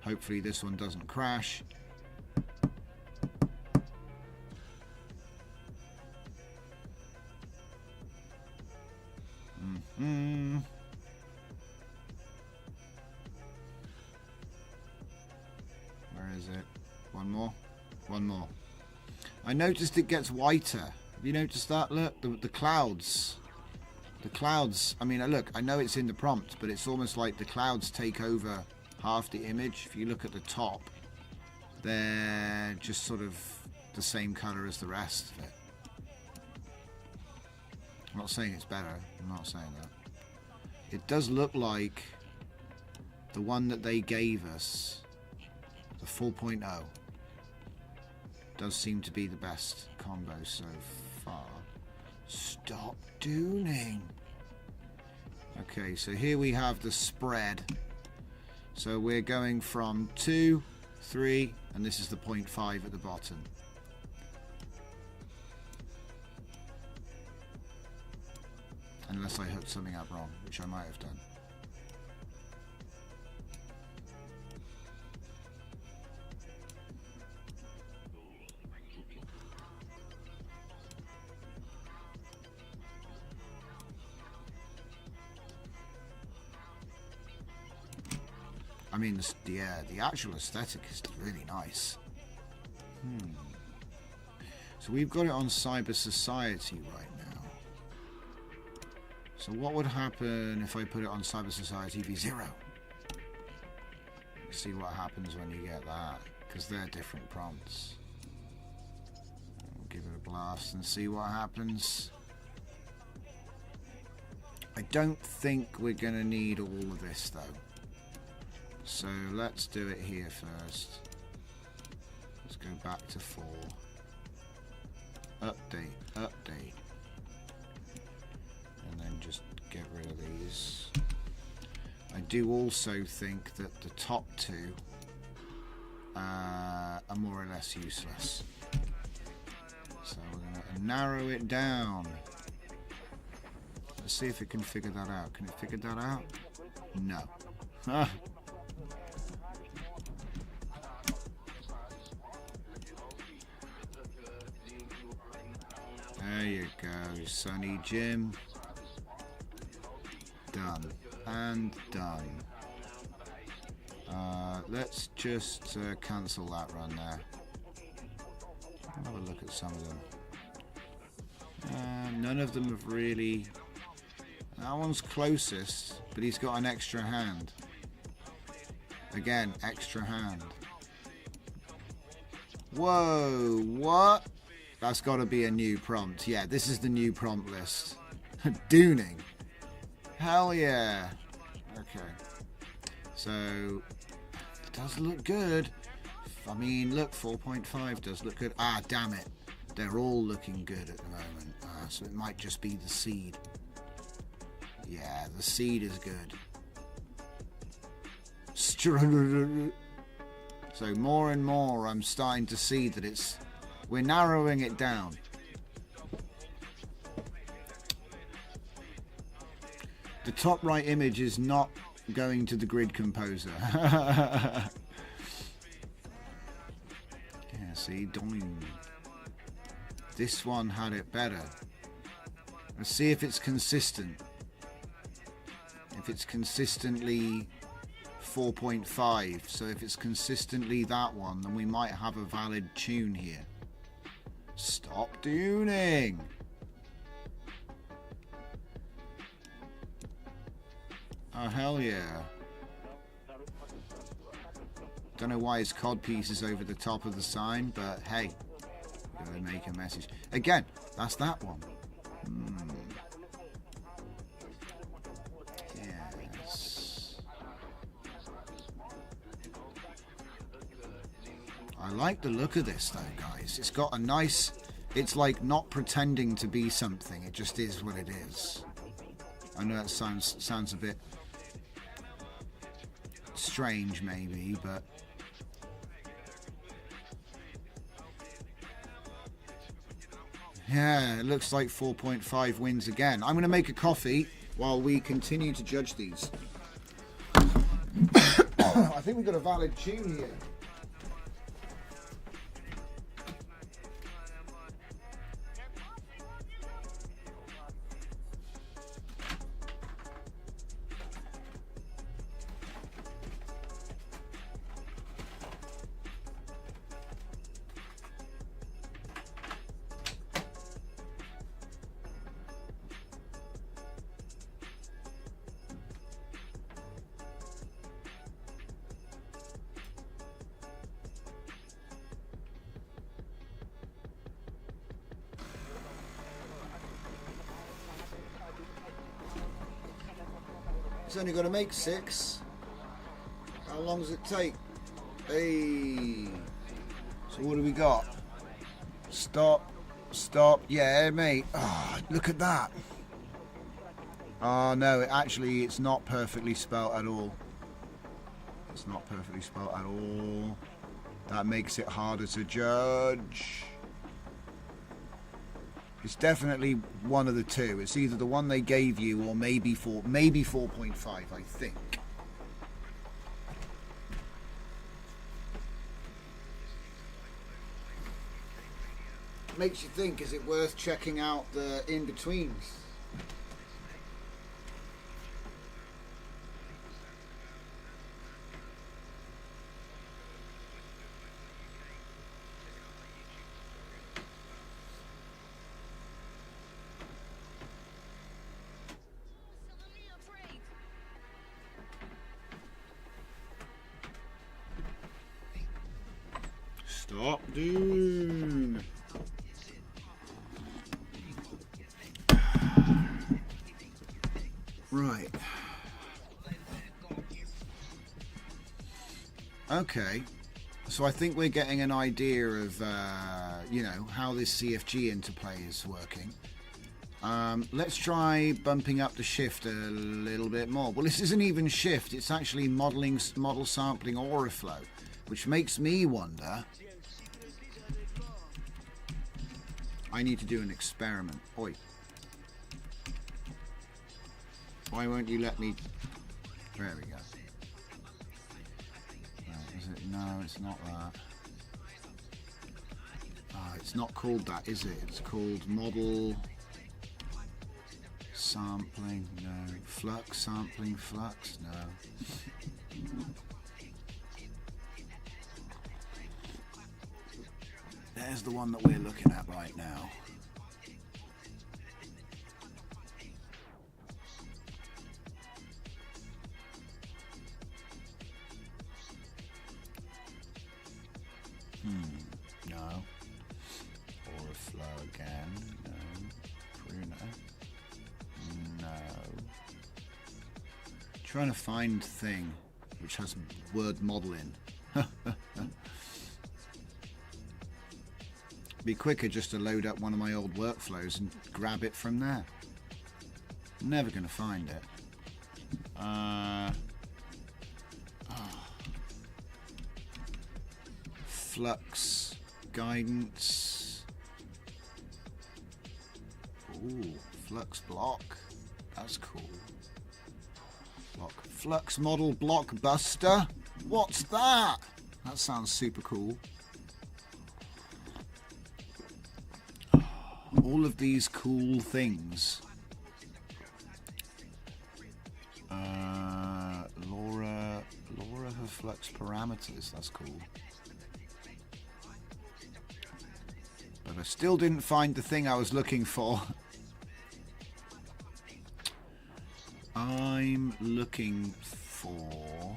Hopefully this one doesn't crash. Where is it? One more. One more. I noticed it gets whiter. Have you noticed that? Look, the clouds. The clouds. I mean, look, I know it's in the prompt, but it's almost like the clouds take over half the image. If you look at the top, they're just sort of the same color as the rest of it. I'm not saying it's better. I'm not saying that. It does look like the one that they gave us, the 4.0, does seem to be the best combo so far. Stop dooning. Okay, so here we have the spread. So we're going from 2, 3, and this is the 0.5 at the bottom. Unless I hooked something up wrong, which I might have done. I mean, the actual aesthetic is really nice. So we've got it on Cyber Society right now. So what would happen if I put it on Cyber Society v0? See what happens when you get that, because they're different prompts. We'll give it a blast and see what happens. I don't think we're going to need all of this though. So let's do it here first. Let's go back to 4. Update, update. And then just get rid of these. I do also think that the top 2 are more or less useless. So we're going to narrow it down. Let's see if it can figure that out. Can it figure that out? No. There you go, Sonny Jim. Done. And done. Let's just cancel that run there. I'll have a look at some of them. None of them have really... That one's closest, but he's got an extra hand. Again, extra hand. Whoa, what? That's got to be a new prompt. Yeah, this is the new prompt list. Dooning. Hell yeah. Okay. So, it does look good. I mean, look, 4.5 does look good. Ah, damn it. They're all looking good at the moment. So it might just be the seed. Yeah, the seed is good. So more and more I'm starting to see that we're narrowing it down. The top right image is not going to the grid composer. Yeah, see, doing. This one had it better. Let's see if it's consistent. If it's consistently 4.5, so if it's consistently that one, then we might have a valid tune here. Stop tuning. Oh, hell yeah. Don't know why his codpiece is over the top of the sign, but hey, gotta make a message. Again, that's that one. Yes. I like the look of this though, guys. It's got a nice... It's like not pretending to be something. It just is what it is. I know that sounds a bit strange maybe, but yeah, it looks like 4.5 wins again. I'm going to make a coffee while we continue to judge these. I think we've got a valid tune here. It's only got to make 6. How long does it take? Hey. So what do we got? Stop. Stop. Yeah, mate. Oh, look at that. Oh, no. It's not perfectly spelt at all. It's not perfectly spelt at all. That makes it harder to judge. It's definitely one of the two. It's either the one they gave you or maybe 4.5, I think. Makes you think, is it worth checking out the in-betweens? Stop, dude. Right. Okay. So I think we're getting an idea of, you know, how this CFG interplay is working. Let's try bumping up the shift a little bit more. Well, this isn't even shift. It's actually model sampling Auraflow, which makes me wonder. I need to do an experiment. Oi. Why won't you let me... There we go. Right, is it? No, it's not that. Oh, it's not called that, is it? It's called model sampling. No. Flux sampling. Flux. No. There's the one that we're looking at right now. No. Aura flow again. No. Pruner. No. Trying to find thing which has word model in. Be quicker just to load up one of my old workflows and grab it from there. Never gonna find it. Flux guidance. Ooh, flux block. That's cool. Block. Flux model blockbuster. What's that? That sounds super cool. All of these cool things. Laura her flux parameters. That's cool. But I still didn't find the thing I was looking for. I'm looking for...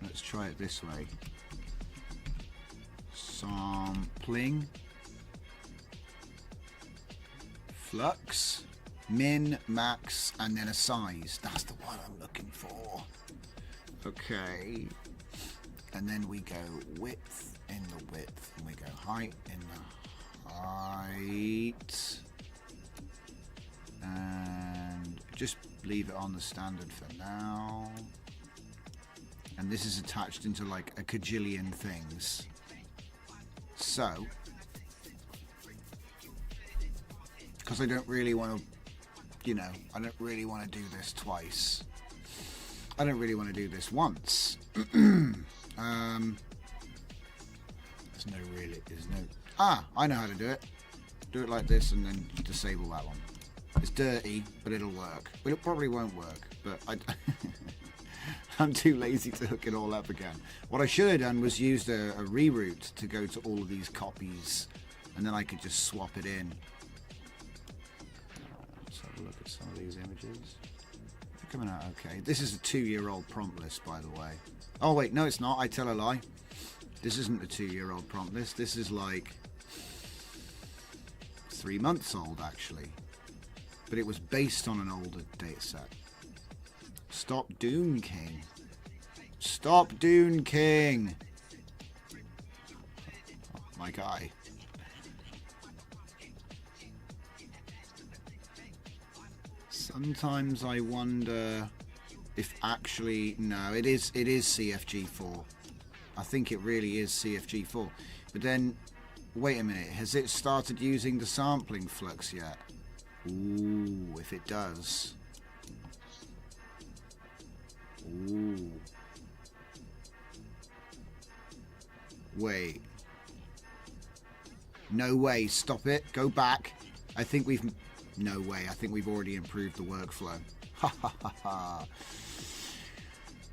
Let's try it this way. Sampling. Flux. Min, max, and then a size. That's the one I'm looking for. Okay. And then we go width in the width. And we go height in the height. And just leave it on the standard for now. And this is attached into like a cajillion things. So, because I don't really want to, you know, I don't really want to do this twice. I don't really want to do this once. There's no, I know how to do it. Do it like this and then disable that one. It's dirty, but it'll work. Well, it probably won't work, but I'm too lazy to hook it all up again. What I should have done was used a reroute to go to all of these copies, and then I could just swap it in. Let's have a look at some of these images. They're coming out okay. This is a 2-year-old prompt list, by the way. Oh wait, no it's not. I tell a lie. This isn't a 2-year-old prompt list. This is like 3 months old, actually. But it was based on an older data set. Stop Dune King. Stop Dune King. Oh, my guy. Sometimes I wonder if actually... No, it is CFG4. I think it really is CFG4. But then, wait a minute. Has it started using the sampling flux yet? Ooh, if it does. Ooh. Wait. No way. Stop it. Go back. I think we've... No way. I think we've already improved the workflow. Ha ha ha ha.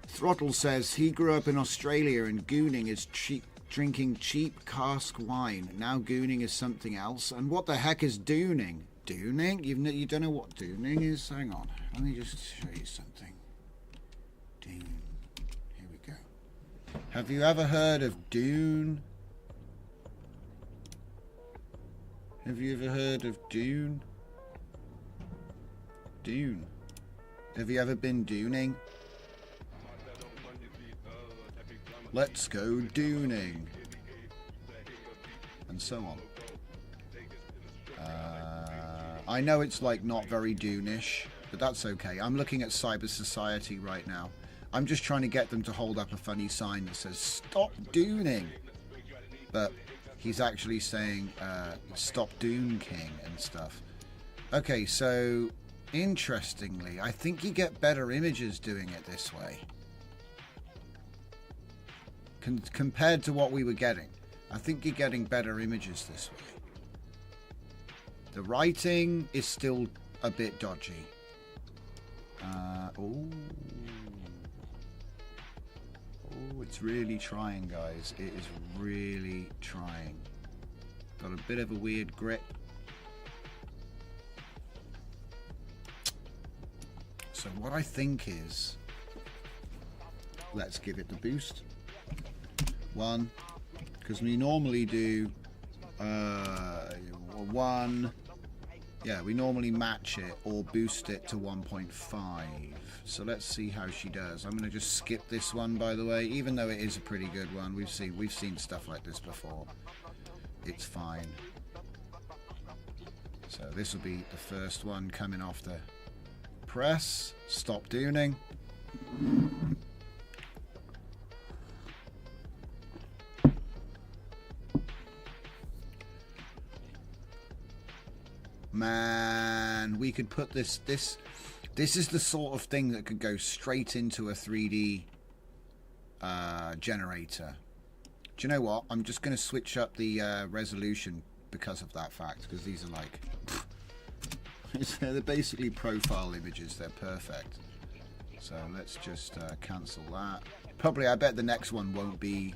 Throttle says he grew up in Australia and gooning is cheap, drinking cheap cask wine. Now gooning is something else. And what the heck is dooning? Dooning? You don't know what dooning is? Hang on. Let me just show you something. Dune. Here we go. Have you ever heard of Dune? Have you ever heard of Dune? Dune. Have you ever been dooning? Let's go dooning. And so on. I know it's like not very Dune-ish, but that's okay. I'm looking at Cyber Society right now. I'm just trying to get them to hold up a funny sign that says stop dooning. But he's actually saying stop Dune King and stuff. Okay, so interestingly, I think you get better images doing it this way. Compared to what we were getting. I think you're getting better images this way. The writing is still a bit dodgy. Oh, it's really trying, guys. It is really trying. Got a bit of a weird grip. So what I think is, let's give it the boost. 1, because we normally do 1. Yeah, we normally match it or boost it to 1.5. So let's see how she does. I'm going to just skip this one, by the way, even though it is a pretty good one. We've seen stuff like this before. It's fine. So this will be the first one coming off the press. Stop dooning. Man, we could put this is the sort of thing that could go straight into a 3D generator. Do you know what? I'm just going to switch up the resolution because of that fact, because these are like they're basically profile images. They're perfect. So let's just cancel that. Probably, I bet the next one won't be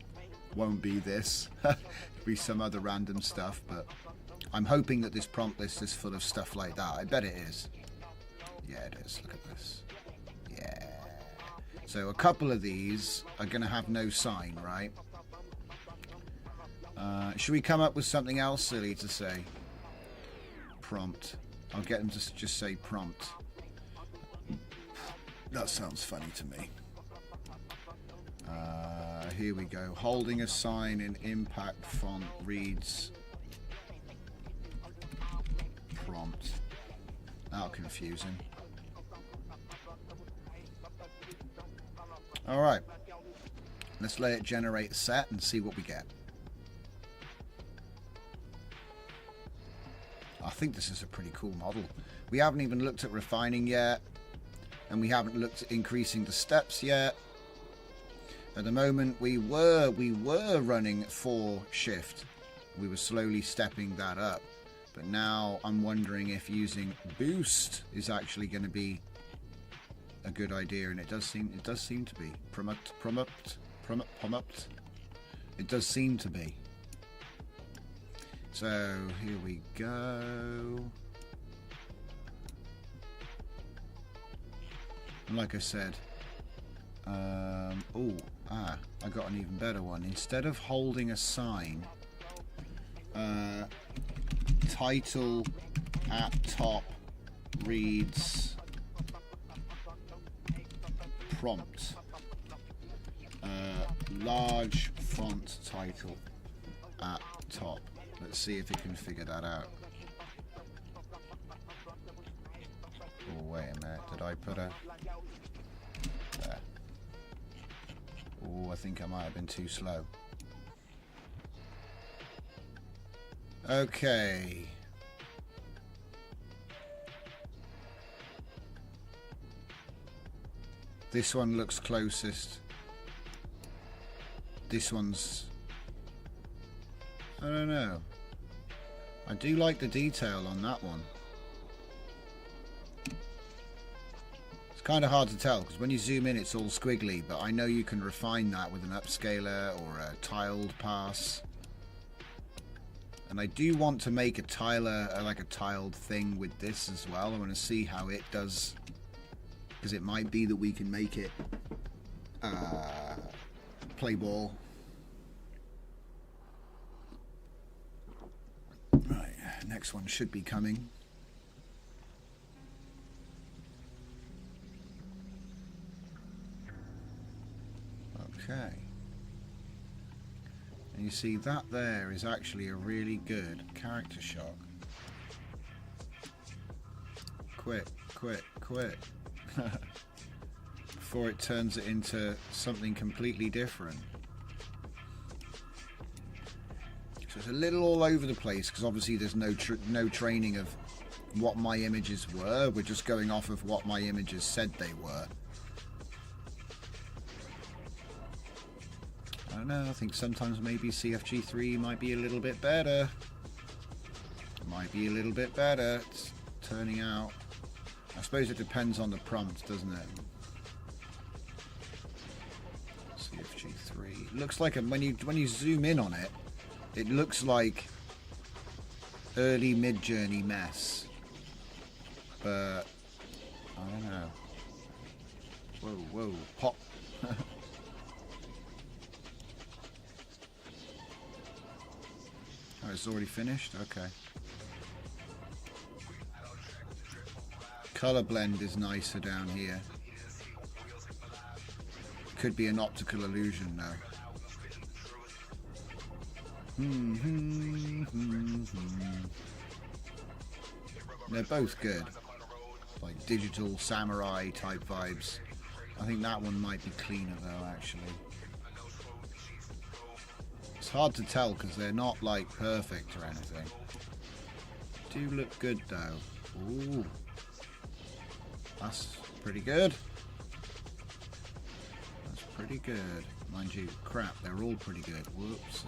this. It'll be some other random stuff, but I'm hoping that this prompt list is full of stuff like that. I bet it is. Yeah, it is. Look at this. Yeah. So a couple of these are going to have no sign, right? Should we come up with something else silly to say? Prompt. I'll get them to just say prompt. That sounds funny to me. Here we go. Holding a sign in impact font reads prompt. That'll confuse him. Alright. Let's let it generate a set and see what we get. I think this is a pretty cool model. We haven't even looked at refining yet, and we haven't looked at increasing the steps yet. At the moment, we were running 4 shift. We were slowly stepping that up, but now I'm wondering if using boost is actually going to be a good idea, and it does seem to be. Prompt. It does seem to be. So here we go. And like I said, I got an even better one. Instead of holding a sign, title at top reads prompt. Large font title at top. Let's see if it can figure that out. Oh, wait a minute. Did I put a... There. Oh, I think I might have been too slow. Okay. This one looks closest. This one's... I don't know. I do like the detail on that one. It's kind of hard to tell because when you zoom in it's all squiggly, but I know you can refine that with an upscaler or a tiled pass. And I do want to make a like a tiled thing with this as well. I want to see how it does, because it might be that we can make it play ball. Right, next one should be coming. Okay. And you see that there is actually a really good character shot. Quit. Before it turns it into something completely different. So it's a little all over the place because obviously there's no training of what my images were. We're just going off of what my images said they were. I don't know. I think sometimes maybe CFG3 might be a little bit better. Might be a little bit better. It's turning out. I suppose it depends on the prompt, doesn't it? CFG3 looks like when you zoom in on it, it looks like early mid-journey mess, but I don't know. Whoa, pop. Oh, it's already finished? Okay. Color blend is nicer down here. Could be an optical illusion though. They're both good. Like digital samurai type vibes. I think that one might be cleaner though, actually. It's hard to tell because they're not like perfect or anything. Do look good though. Ooh. That's pretty good. That's pretty good. Mind you, crap, they're all pretty good. Whoops,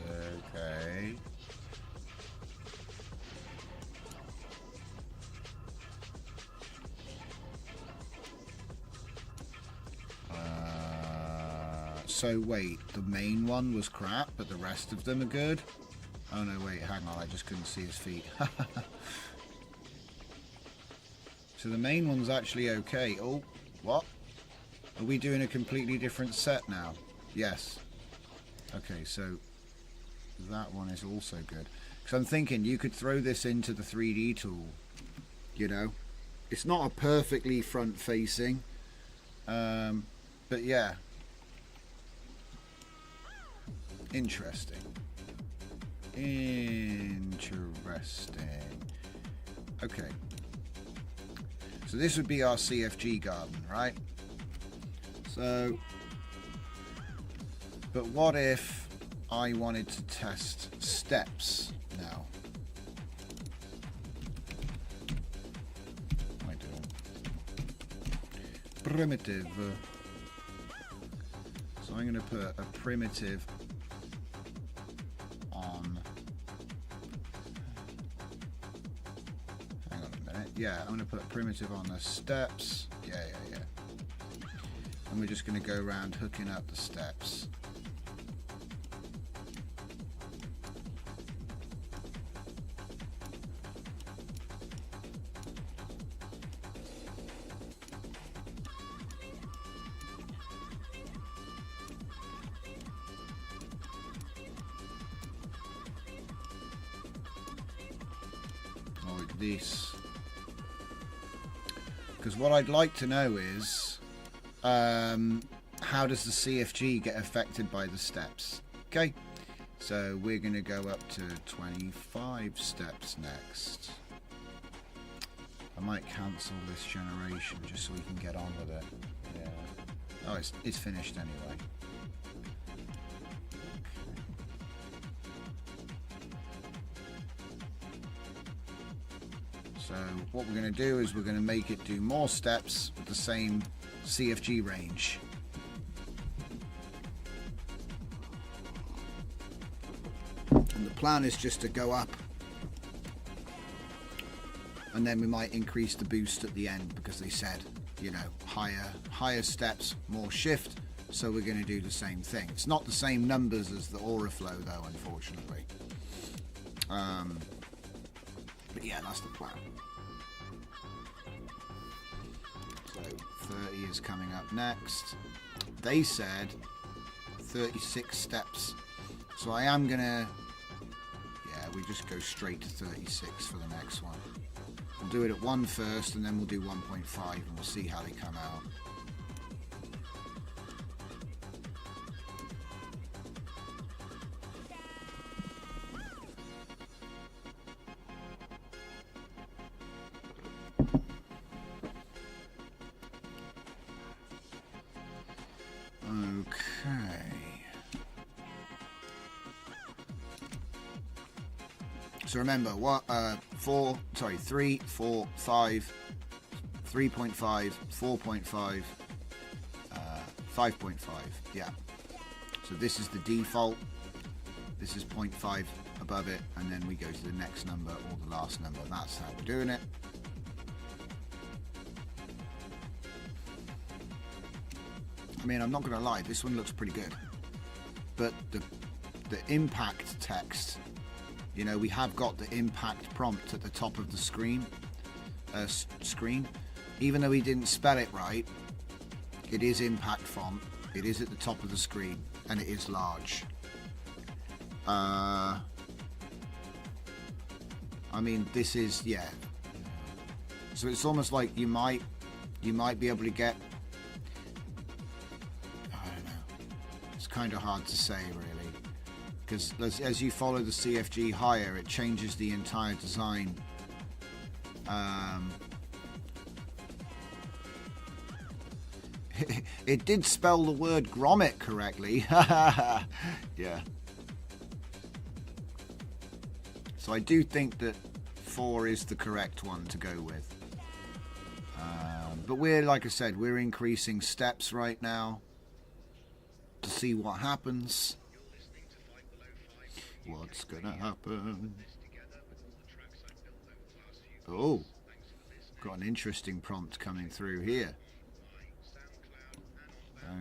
okay. So wait, the main one was crap, but the rest of them are good? Oh no, wait, hang on, I just couldn't see his feet. So the main one's actually okay. Oh, what? Are we doing a completely different set now? Yes. Okay, so that one is also good. Because I'm thinking you could throw this into the 3D tool, you know? It's not a perfectly front-facing, but yeah. Interesting. Okay. So this would be our CFG garden, right? So, but what if I wanted to test steps now? What am I doing? Primitive. So I'm going to put a primitive on. Hang on a minute. Yeah, I'm going to put a primitive on the steps. Yeah. And we're just going to go around hooking up the steps. Like this. Because what I'd like to know is how does the CFG get affected by the steps? Okay, so we're going to go up to 25 steps next. I might cancel this generation just so we can get on with it. Yeah. Oh, it's finished anyway. So what we're going to do is we're going to make it do more steps with the same CFG range. And the plan is just to go up, and then we might increase the boost at the end because they said, you know, higher steps, more shift. So we're going to do the same thing. It's not the same numbers as the Auraflow though, unfortunately. But yeah, that's the plan. So 30 is coming up next. They said 36 steps. So I am gonna, yeah, we just go straight to 36 for the next one. We'll do it at 1 first, and then we'll do 1.5, and we'll see how they come out. So remember, 3, 4, 5, 3.5, 4.5, 5.5. Yeah. So this is the default. This is 0.5 above it, and then we go to the next number or the last number. That's how we're doing it. I mean, I'm not going to lie, this one looks pretty good. But the impact text, you know, we have got the impact prompt at the top of the screen. Even though he didn't spell it right, it is impact font. It is at the top of the screen, and it is large. I mean, this is, yeah. So it's almost like you might be able to get, I don't know. It's kind of hard to say, really, because as you follow the CFG higher, it changes the entire design. It did spell the word grommet correctly. Yeah. So I do think that 4 is the correct one to go with. But we're, like I said, we're increasing steps right now to see what happens. What's gonna happen? Oh, got an interesting prompt coming through here.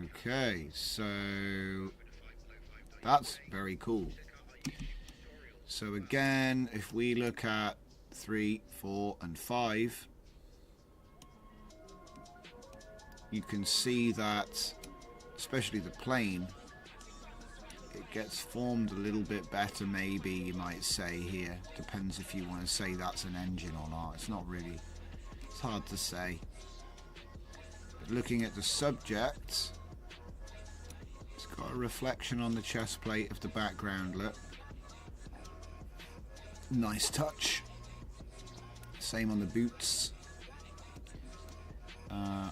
Okay, so that's very cool. So again, if we look at 3, 4, and 5, you can see that, especially the plane, it gets formed a little bit better, maybe you might say here. Depends if you want to say that's an engine or not. It's not really, it's hard to say. But looking at the subject, it's got a reflection on the chest plate of the background, look. Nice touch. Same on the boots.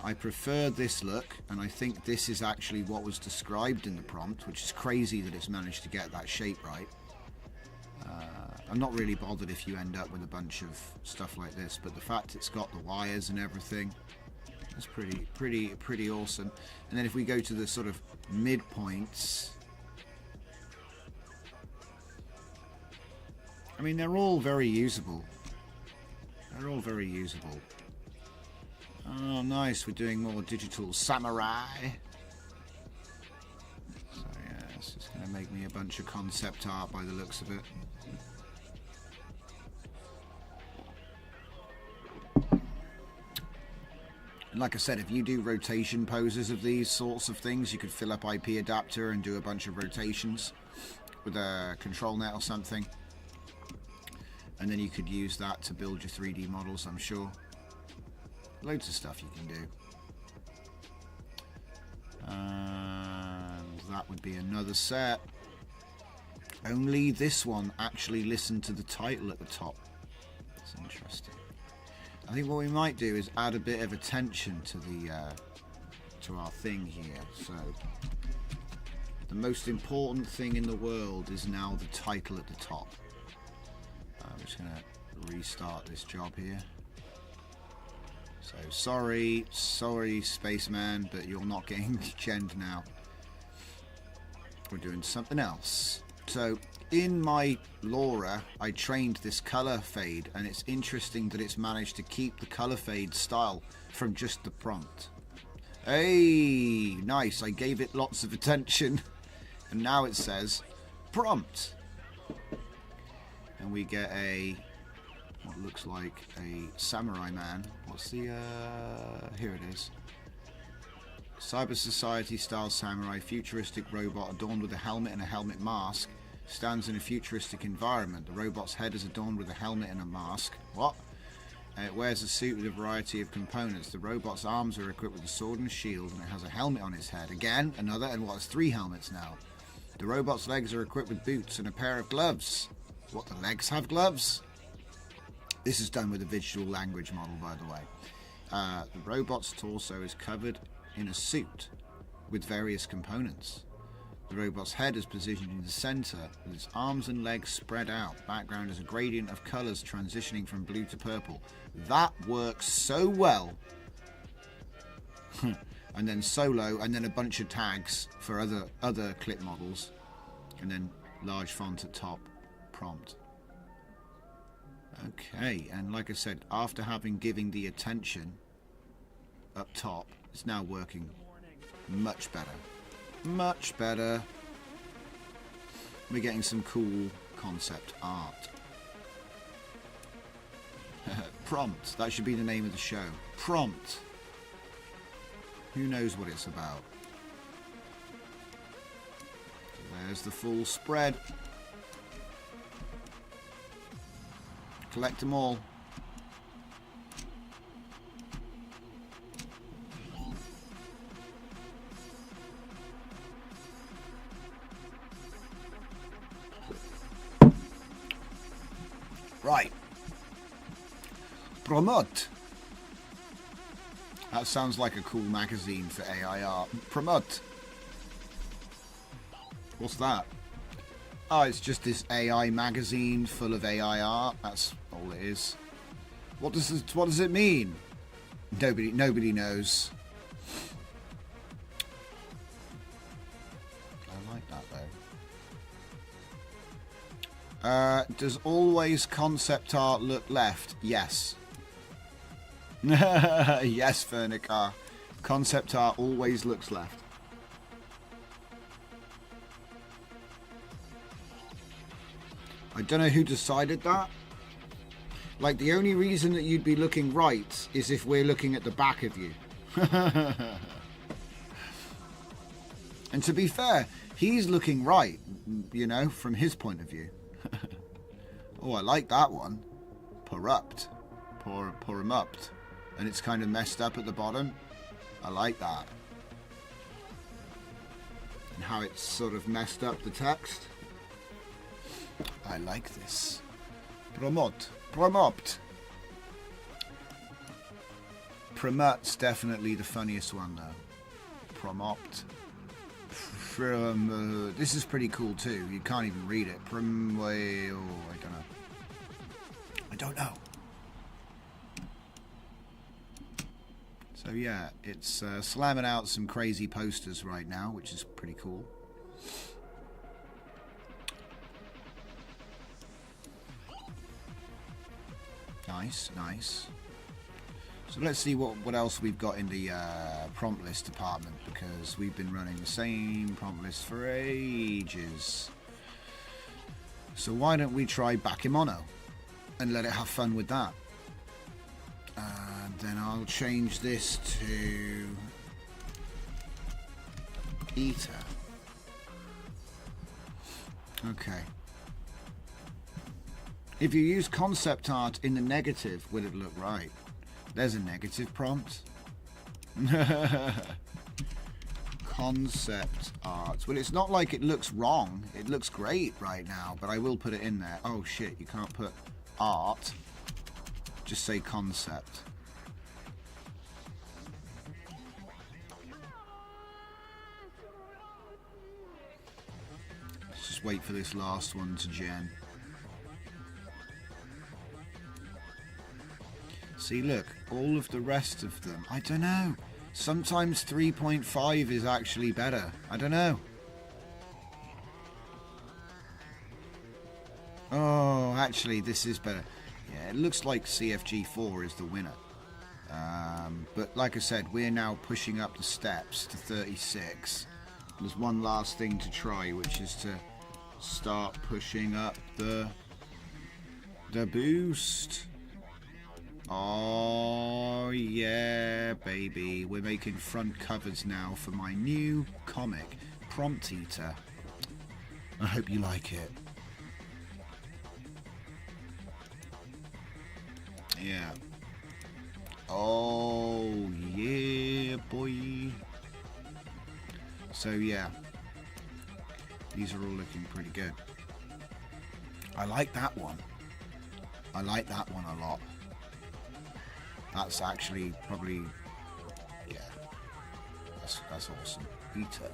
I prefer this look, and I think this is actually what was described in the prompt, which is crazy that it's managed to get that shape right. I'm not really bothered if you end up with a bunch of stuff like this, but the fact it's got the wires and everything, that's pretty awesome. And then if we go to the sort of midpoints, I mean, they're all very usable. They're all very usable. Oh, nice. We're doing more digital samurai. So, yeah, it's just going to make me a bunch of concept art by the looks of it. And like I said, if you do rotation poses of these sorts of things, you could fill up IP adapter and do a bunch of rotations with a control net or something. And then you could use that to build your 3D models, I'm sure. Loads of stuff you can do. And that would be another set. Only this one actually listened to the title at the top. That's interesting. I think what we might do is add a bit of attention to the to our thing here. So the most important thing in the world is now the title at the top. I'm just going to restart this job here. So sorry spaceman, but you're not getting genned now. We're doing something else. So in my LoRa, I trained this color fade, and it's interesting that it's managed to keep the color fade style from just the prompt. Hey, nice. I gave it lots of attention, and now it says prompt. And we get a, what looks like a samurai man. What's the, here it is. Cyber Society style samurai, futuristic robot adorned with a helmet and a helmet mask, stands in a futuristic environment. The robot's head is adorned with a helmet and a mask. What? It wears a suit with a variety of components. The robot's arms are equipped with a sword and a shield, and it has a helmet on its head. Again, another, and what, it's 3 helmets now. The robot's legs are equipped with boots and a pair of gloves. What, the legs have gloves? This is done with a visual language model, by the way. The robot's torso is covered in a suit with various components. The robot's head is positioned in the center with its arms and legs spread out. Background is a gradient of colors transitioning from blue to purple. That works so well. and then solo, and then a bunch of tags for other clip models, and then large font at top, prompt. Okay, and like I said, after having given the attention up top, it's now working much better. Much better. We're getting some cool concept art. Prompt. That should be the name of the show. Prompt. Who knows what it's about? So there's the full spread. Collect them all. Right. Promote. That sounds like a cool magazine for AI art. Promote. What's that? Oh, it's just this AI magazine full of AI art. That's all it is. What does it mean? Nobody knows. I like that though. Does always concept art look left? Yes. Yes, Fernicar. Concept art always looks left. I don't know who decided that. Like, the only reason that you'd be looking right is if we're looking at the back of you. And to be fair, he's looking right, you know, from his point of view. Oh, I like that one. Corrupt. Corrupt. And it's kind of messed up at the bottom. I like that. And how it's sort of messed up the text. I like this. Promote. Promote's definitely the funniest one though. Promote. This is pretty cool too. You can't even read it. Oh, I don't know. So yeah, it's slamming out some crazy posters right now, which is pretty cool. Nice. So let's see what else we've got in the prompt list department, because we've been running the same prompt list for ages. So why don't we try Bakemono and let it have fun with that? And then I'll change this to Eater. Okay. If you use concept art in the negative, will it look right? There's a negative prompt. Concept art. Well, it's not like it looks wrong. It looks great right now, but I will put it in there. Oh shit, you can't put art. Just say concept. Let's just wait for this last one to gen. See, look, all of the rest of them, I don't know. Sometimes 3.5 is actually better. I don't know. Oh, actually, this is better. Yeah, it looks like CFG4 is the winner. But like I said, we're now pushing up the steps to 36. There's one last thing to try, which is to start pushing up the boost. Oh yeah, baby, we're making front covers now for my new comic, Prompt Eater. I hope you like it. Yeah. Oh yeah, boy. So yeah, these are all looking pretty good. I like that one. I like that one a lot. That's actually probably, yeah, that's awesome. Eater,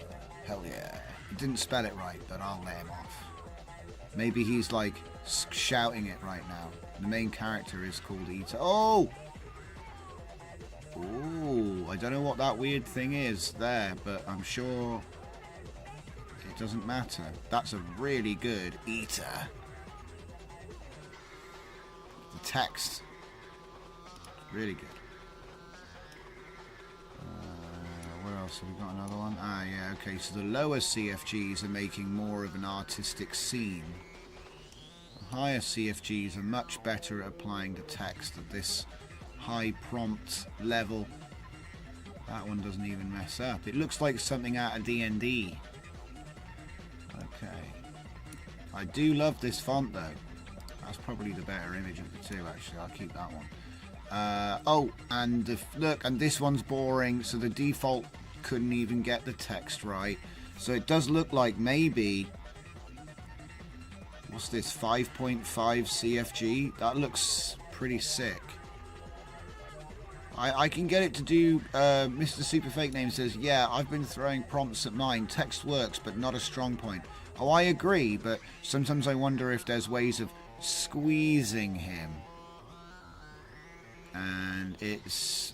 hell yeah. He didn't spell it right, but I'll let him off. Maybe he's like shouting it right now. The main character is called Eater. Oh, I don't know what that weird thing is there, but I'm sure it doesn't matter. That's a really good eater. The text, really good. Where else have we got another one? Ah, yeah, okay. So the lower CFGs are making more of an artistic scene. The higher CFGs are much better at applying the text at this high prompt level. That one doesn't even mess up. It looks like something out of D&D. Okay. I do love this font though. That's probably the better image of the two, actually. I'll keep that one. Oh, and look, and this one's boring, so the default couldn't even get the text right. So it does look like maybe, what's this, 5.5 CFG? That looks pretty sick. I can get it to do, Mr. Superfake says, yeah, I've been throwing prompts at mine. Text works, but not a strong point. Oh, I agree, but sometimes I wonder if there's ways of squeezing him. And it's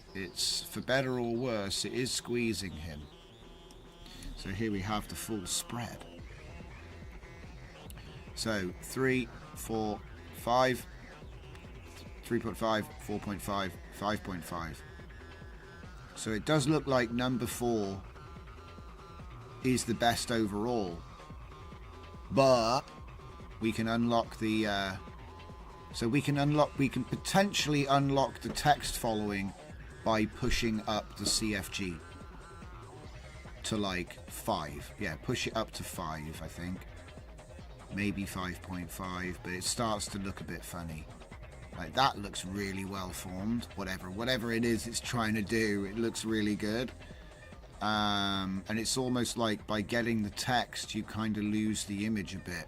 for better or worse, it is squeezing him. So here we have the full spread. So 3, 4, 5, 3.5, 4.5, 5.5. So it does look like number 4 is the best overall. But we can unlock the we can potentially unlock the text following by pushing up the CFG to like 5. Yeah, push it up to 5, I think. Maybe 5.5, but it starts to look a bit funny. Like, that looks really well formed. Whatever it is it's trying to do, it looks really good. And it's almost like by getting the text, you kind of lose the image a bit.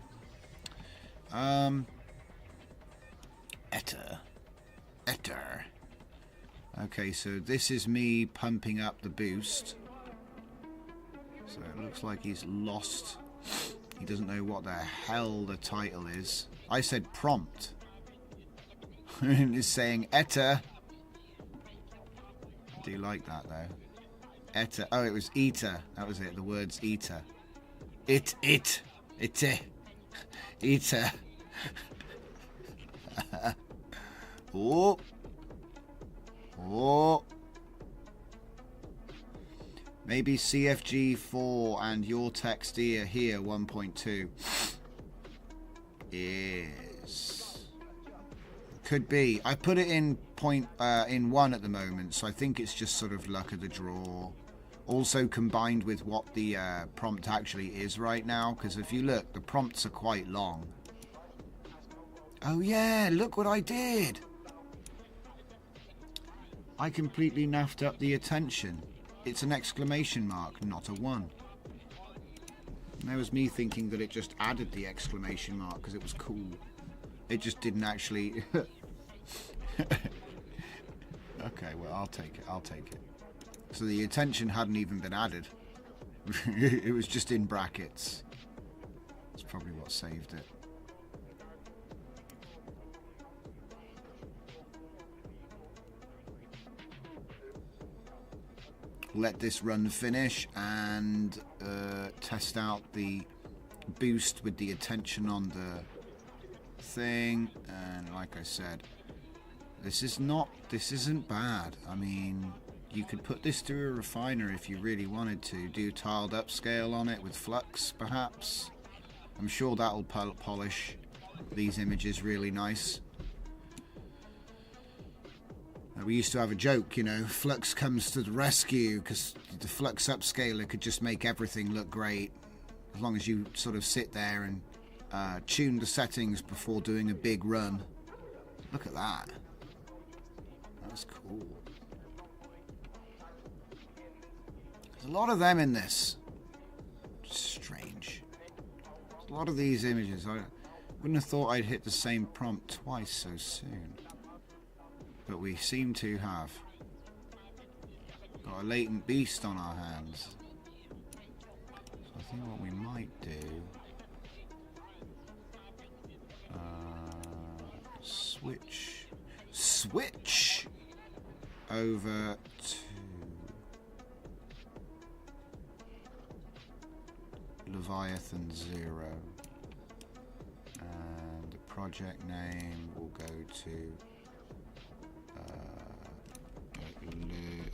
Etter. Okay, so this is me pumping up the boost. So it looks like he's lost. He doesn't know what the hell the title is. I said prompt. It's saying Etter. I do like that though. Etter. Oh, it was eater. That was it. The words eater. It. Eater. Oh. Maybe CFG 4 and your text here 1.2 is, could be. I put it in 1 at the moment, so I think it's just sort of luck of the draw. Also combined with what the prompt actually is right now, because if you look, the prompts are quite long. Oh yeah, look what I did. I completely naffed up the attention. It's an exclamation mark, not a 1. And that was me thinking that it just added the exclamation mark because it was cool. It just didn't actually... Okay, well, I'll take it. So the attention hadn't even been added. It was just in brackets. That's probably what saved it. Let this run finish and test out the boost with the attention on the thing. And like I said, this isn't bad. I mean, you could put this through a refiner if you really wanted to. Do tiled upscale on it with flux, perhaps. I'm sure that'll polish these images really nice. We used to have a joke, you know, Flux comes to the rescue, because the Flux upscaler could just make everything look great as long as you sort of sit there and tune the settings before doing a big run. Look at that. That's cool. There's a lot of them in this. Strange. There's a lot of these images. I wouldn't have thought I'd hit the same prompt twice so soon. But we seem to have got a latent beast on our hands. So I think what we might do, switch over to Leviathan 0. And the project name will go to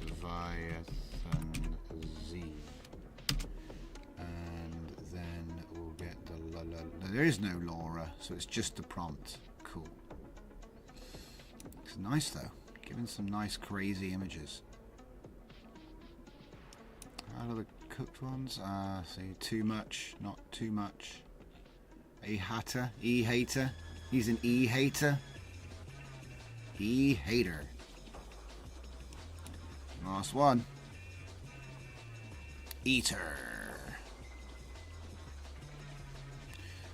Leviathan Z. And then we'll get the there is no Laura, so it's just the prompt. Cool. It's nice though, giving some nice crazy images. How are the cooked ones? See, too much, not too much. E-hater, E-hater. He's an E-hater. E-hater. Last one. Eater.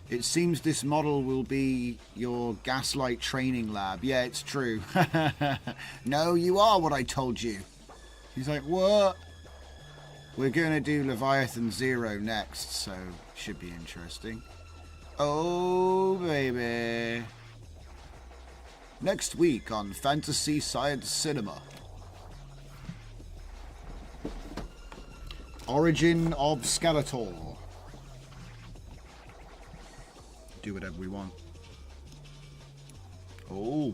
It seems this model will be your gaslight training lab. Yeah, it's true. No, you are what I told you. He's like, what? We're going to do Leviathan 0 next, so should be interesting. Oh, baby. Next week on Fantasy Science Cinema. Origin of Skeletor. Do whatever we want. Oh.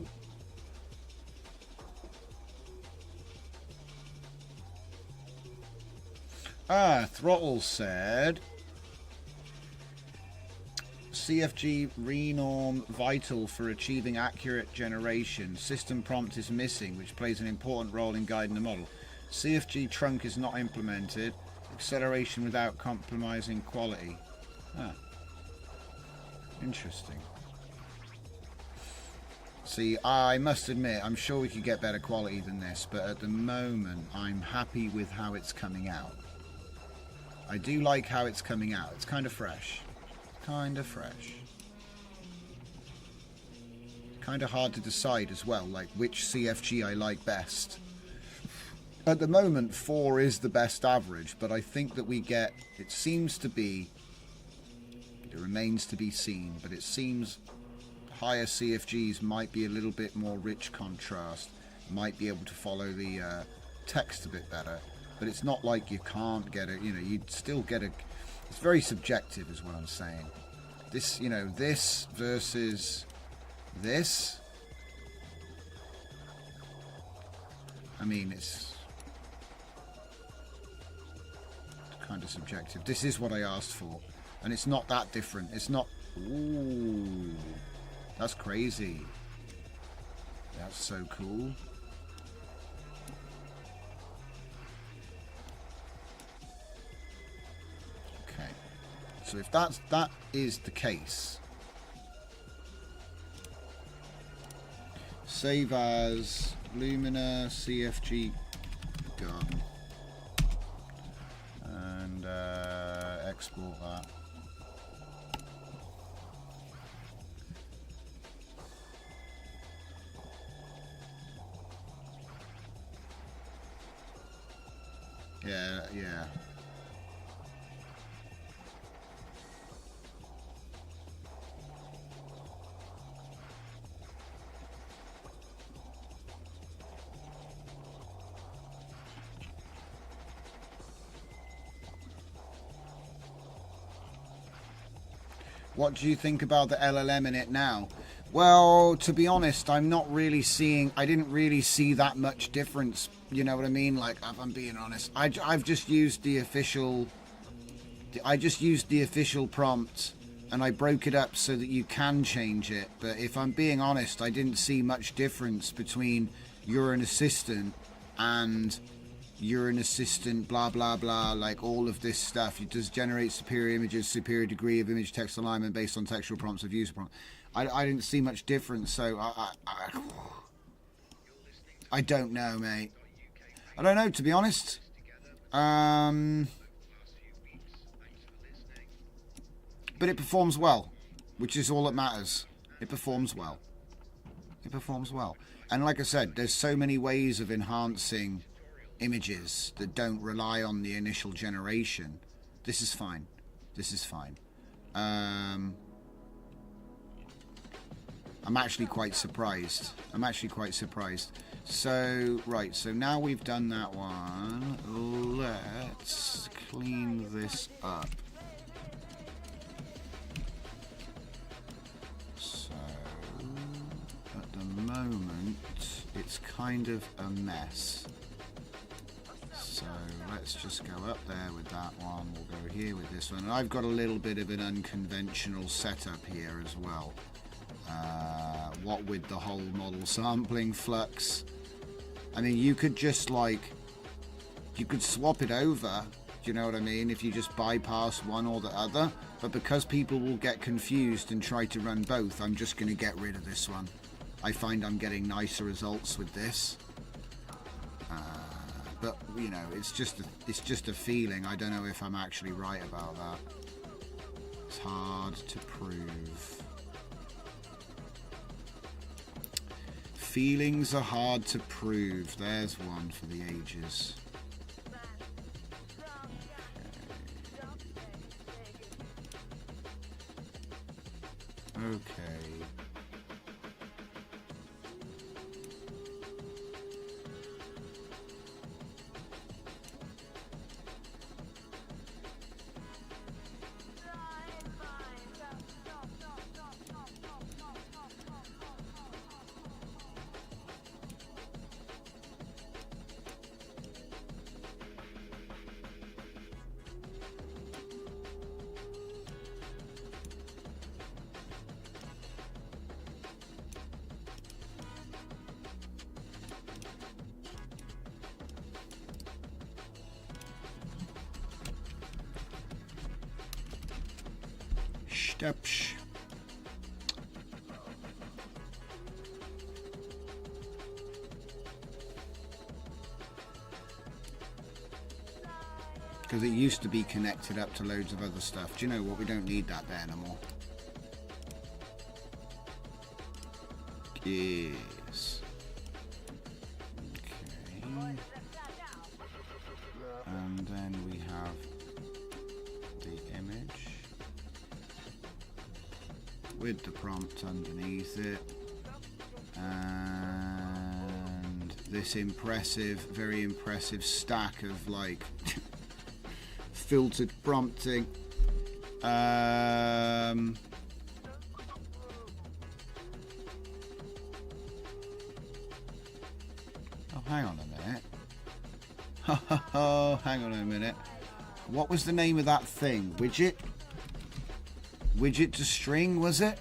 Throttle said CFG renorm vital for achieving accurate generation. System prompt is missing, which plays an important role in guiding the model. CFG trunk is not implemented. Acceleration without compromising quality. Interesting. See, I must admit, I'm sure we could get better quality than this, but at the moment, I'm happy with how it's coming out. I do like how it's coming out. It's kind of fresh. Kind of fresh. Kind of hard to decide as well, like which CFG I like best. At the moment, 4 is the best average, but I think that we get, it seems to be, it remains to be seen, but it seems higher CFGs might be a little bit more rich contrast, might be able to follow the text a bit better, but it's not like you can't get it, you know, you'd still get a, it's very subjective is what I'm saying. This, you know, this versus this, I mean, it's kind of subjective. This is what I asked for, and it's not that different. It's not. Ooh, that's crazy. That's so cool. Okay, so if that is the case, save as Lumina CFG gun. And export that. Yeah. What do you think about the LLM in it now? Well, to be honest, I'm not really seeing, I didn't really see that much difference. You know what I mean? Like, if I'm being honest, I've just used the official, prompt, and I broke it up so that you can change it. But if I'm being honest, I didn't see much difference between you're an assistant and you're an assistant, blah, blah, blah, like all of this stuff. It does generate superior images, superior degree of image text alignment based on textual prompts of user prompt. I didn't see much difference, so I don't know, mate. I don't know, to be honest. But it performs well, which is all that matters. It performs well. It performs well. And like I said, there's so many ways of enhancing images that don't rely on the initial generation. This is fine. This is fine. I'm actually quite surprised. So, right, so now we've done that one. Let's clean this up. it's kind of a mess. So let's just go up there with that one. We'll go here with this one. And I've got a little bit of an unconventional setup here as well. What with the whole model sampling flux. I mean, you could just like, you could swap it over, do you know what I mean, if you just bypass one or the other. But because people will get confused and try to run both, I'm just going to get rid of this one. I find I'm getting nicer results with this. But, you know, it's just a feeling. I don't know if I'm actually right about that. It's hard to prove. Feelings are hard to prove. There's one for the ages. Okay. Steps. Because it used to be connected up to loads of other stuff. Do you know what? We don't need that there anymore. Yes. Okay. And then we have the image with the prompt underneath it, and this impressive, very impressive stack of like filtered prompting. Oh, hang on a minute. Oh, hang on a minute. What was the name of that thing? Widget? Widget to string, was it?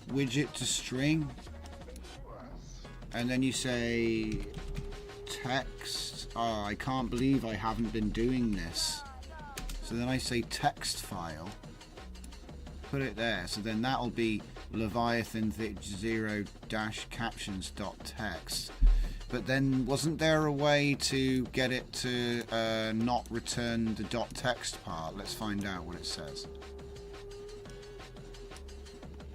Widget to string. And then you say text. Oh, I can't believe I haven't been doing this. So then I say text file. Put it there. So then that'll be Leviathan 0-captions.txt. But then wasn't there a way to get it to not return the .text part? Let's find out what it says.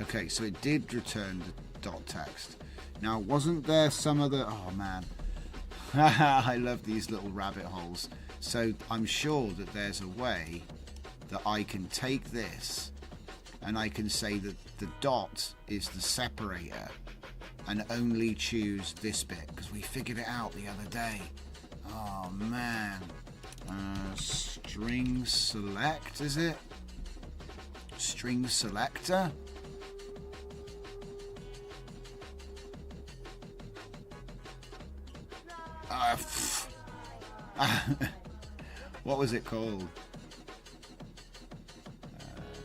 Okay, so it did return the .text. Now, wasn't there some other... Oh, man. I love these little rabbit holes. So I'm sure that there's a way that I can take this and I can say that the dot is the separator and only choose this bit, because we figured it out the other day. Oh man. String select, is it? String selector? What was it called?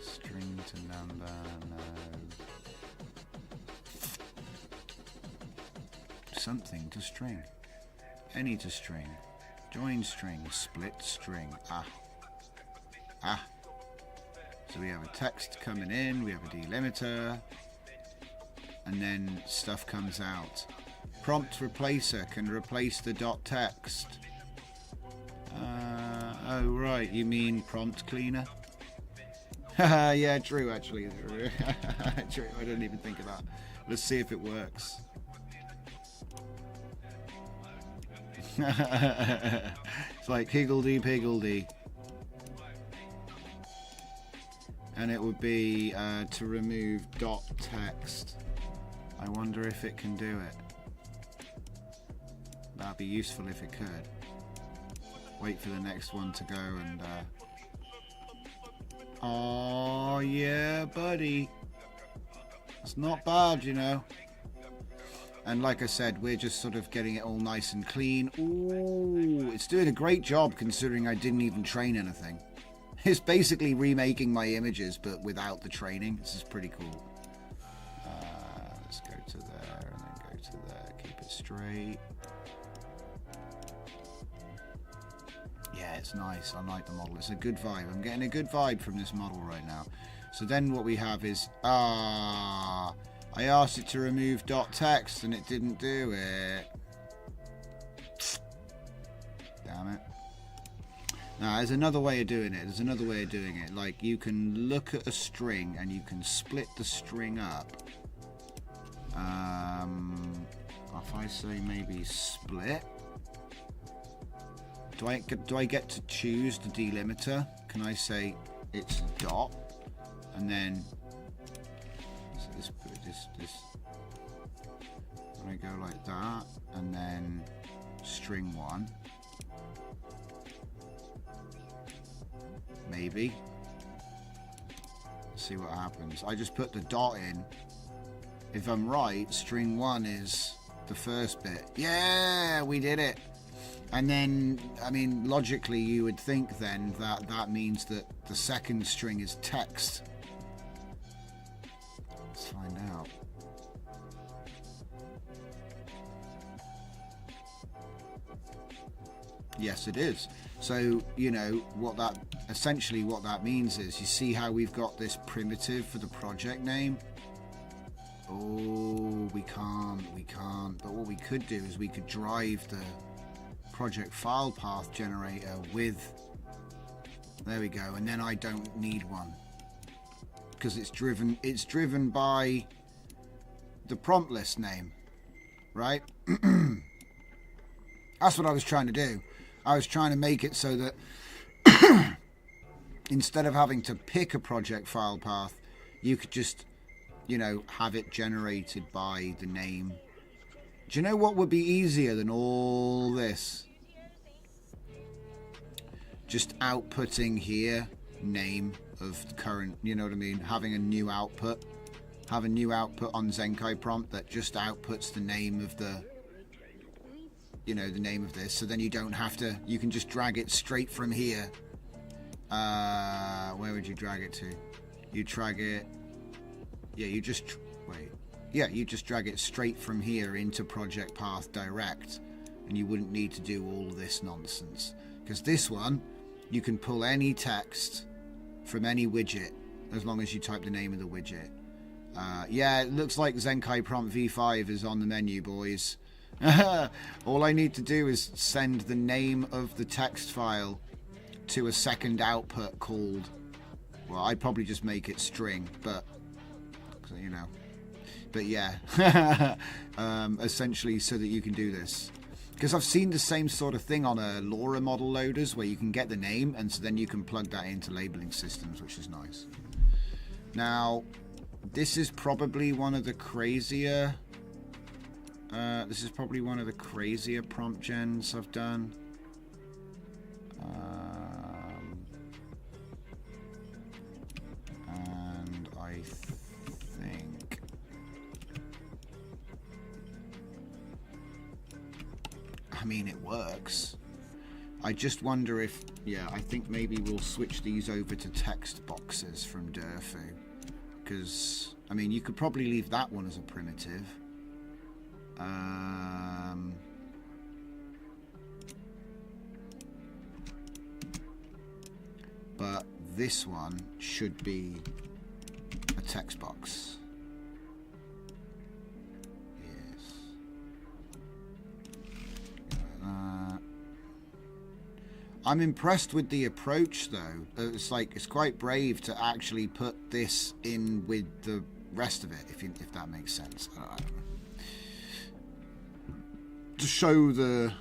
String to number, no. Something to string. Any to string. Join string. Split string. So we have a text coming in, we have a delimiter, and then stuff comes out. Prompt replacer can replace the .text. Oh right, you mean prompt cleaner? Yeah, true actually. True, I didn't even think of that. Let's see if it works. It's like higgledy-piggledy. And it would be to remove .text. I wonder if it can do it. That'd be useful if it could. Wait for the next one to go and... Oh yeah, buddy. It's not bad, you know. And like I said, we're just sort of getting it all nice and clean. Ooh, it's doing a great job considering I didn't even train anything. It's basically remaking my images, but without the training. This is pretty cool. Let's go to there and then go to there. Keep it straight. Yeah, it's nice. I like the model. It's a good vibe. I'm getting a good vibe from this model right now. So then what we have is, I asked it to remove .text and it didn't do it. Damn it. Now, there's another way of doing it. There's another way of doing it. Like, you can look at a string and you can split the string up. If I say maybe split, do I get to choose the delimiter? Can I say it's dot and then so this when I go like that and then string 1, maybe see what happens. I just put the dot in. If I'm right, string 1 is the first bit. Yeah, we did it. And then, I mean, logically you would think then that that means that the second string is text. Let's find out. Yes, it is. So, you know, what that essentially what that means is, you see how we've got this primitive for the project name? Oh, we can't. But what we could do is we could drive the project file path generator with, there we go, and then I don't need one because it's driven by the prompt list name, right? That's what I was trying to do. I was trying to make it so that instead of having to pick a project file path, you could just, you know, have it generated by the name. Do you know what would be easier than all this? Just outputting here, name of current, you know what I mean? Having a new output. Have a new output on Zenkai prompt that just outputs the name of the, you know, the name of this. So then you don't have to, you can just drag it straight from here. Where would you drag it to? You drag it, yeah, you just, wait. Yeah, you just drag it straight from here into project path direct. And you wouldn't need to do all this nonsense. Because this one, you can pull any text from any widget as long as you type the name of the widget. Yeah, it looks like Zenkai Prompt V5 is on the menu, boys. All I need to do is send the name of the text file to a second output called, well, I'd probably just make it string, but, you know. But yeah, essentially so that you can do this. Because I've seen the same sort of thing on a LoRa model loaders where you can get the name and so then you can plug that into labeling systems, which is nice. Now, this is probably one of the crazier prompt gens I've done. And I think it works. I just wonder if, yeah, I think maybe we'll switch these over to text boxes from Durfu. Because, I mean, you could probably leave that one as a primitive. But this one should be a text box. I'm impressed with the approach, though. It's like, it's quite brave to actually put this in with the rest of it, if that makes sense. I don't know. To show the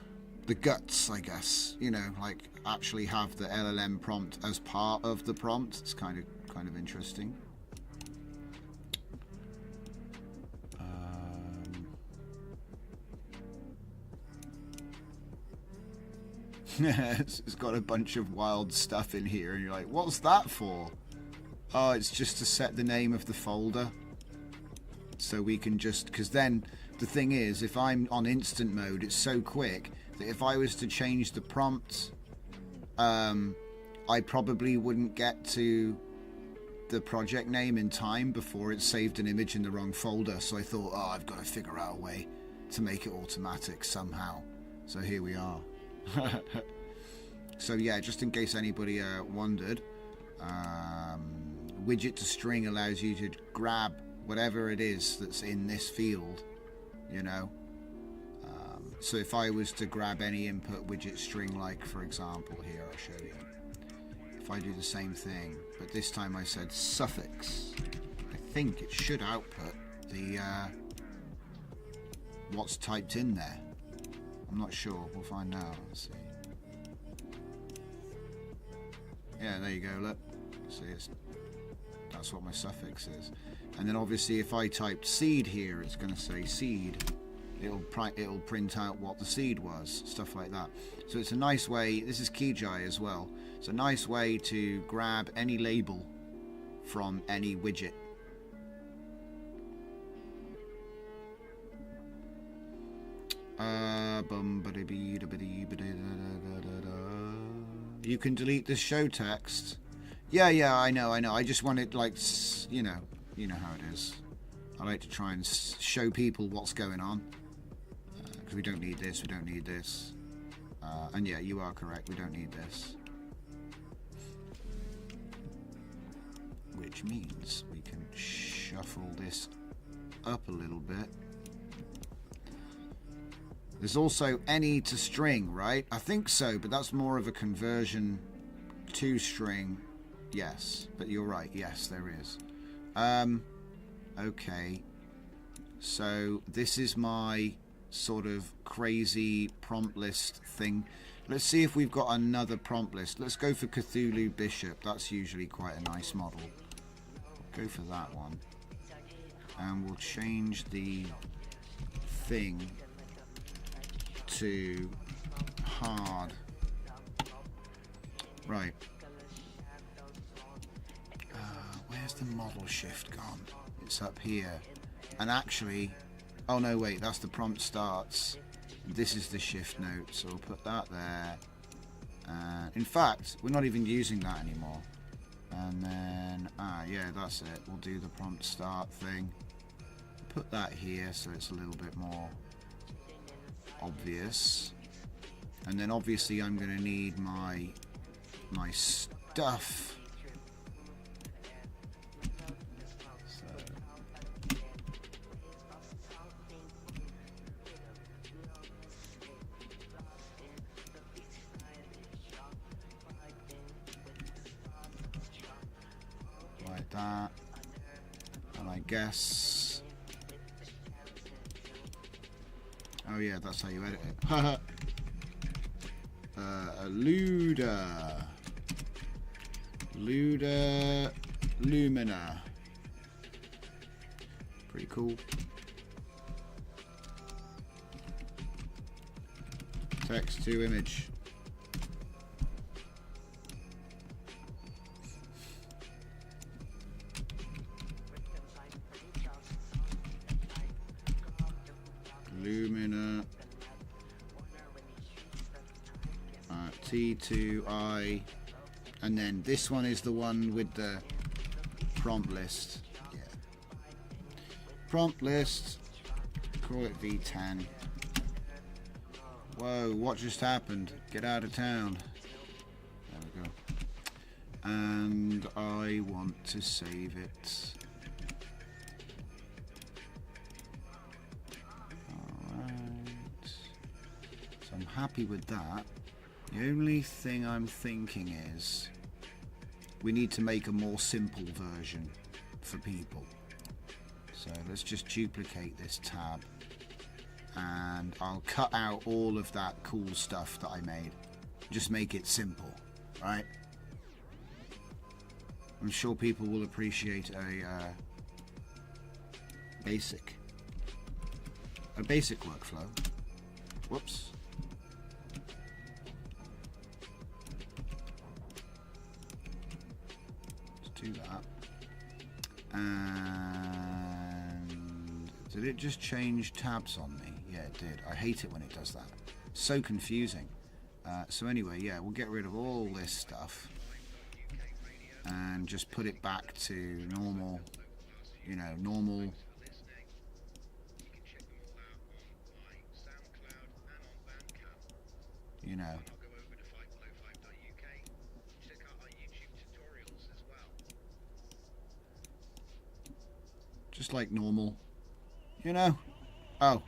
guts, I guess. You know, like actually have the LLM prompt as part of the prompt. It's kind of interesting. It's got a bunch of wild stuff in here and you're like, what's that for? Oh, it's just to set the name of the folder. So we can just, because then the thing is, if I'm on instant mode, it's so quick that if I was to change the prompt, I probably wouldn't get to the project name in time before it saved an image in the wrong folder. So I thought, oh, I've got to figure out a way to make it automatic somehow. So here we are. So yeah, just in case anybody wondered, widget to string allows you to grab whatever it is that's in this field, you know. So if I was to grab any input widget string, like for example here, I'll show you. If I do the same thing, but this time I said suffix, I think it should output the what's typed in there. I'm not sure. We'll find out. Let's see. Yeah, there you go. Look, see, that's what my suffix is. And then obviously, if I typed seed here, it's going to say seed. It'll print out what the seed was, stuff like that. So it's a nice way. This is Kijai as well. It's a nice way to grab any label from any widget. You can delete the show text. Yeah, I know. I just wanted, like, you know how it is. I like to try and show people what's going on. Because we don't need this, we don't need this. And yeah, you are correct, we don't need this. Which means we can shuffle this up a little bit. There's also any to string, right? I think so, but that's more of a conversion to string. Yes, but you're right, yes, there is. Okay. So this is my sort of crazy prompt list thing. Let's see if we've got another prompt list. Let's go for Cthulhu Bishop. That's usually quite a nice model. Go for that one. And we'll change the thing to hard. Right. Where's the model shift gone? It's up here. And actually, oh no, wait, that's the prompt starts. This is the shift note, so we'll put that there. In fact, we're not even using that anymore. And then, yeah, that's it. We'll do the prompt start thing. Put that here so it's a little bit more obvious. And then obviously I'm going to need my stuff. That, and I guess, oh yeah, that's how you edit it. Luda Lumina, pretty cool. Text to image. Lumina T2I, and then this one is the one with the prompt list. Yeah, prompt list, call it V10. Whoa, what just happened? Get out of town. There we go. And I want to save it. I'm happy with that. The only thing I'm thinking is we need to make a more simple version for people. So let's just duplicate this tab and I'll cut out all of that cool stuff that I made. Just make it simple, right? I'm sure people will appreciate a basic workflow. Whoops. Do that, and Did it just change tabs on me? Yeah, it did. I hate it when it does that. So confusing. So anyway, yeah, we'll get rid of all this stuff and just put it back to normal, you know, normal. You know. Just like normal. You know? Oh.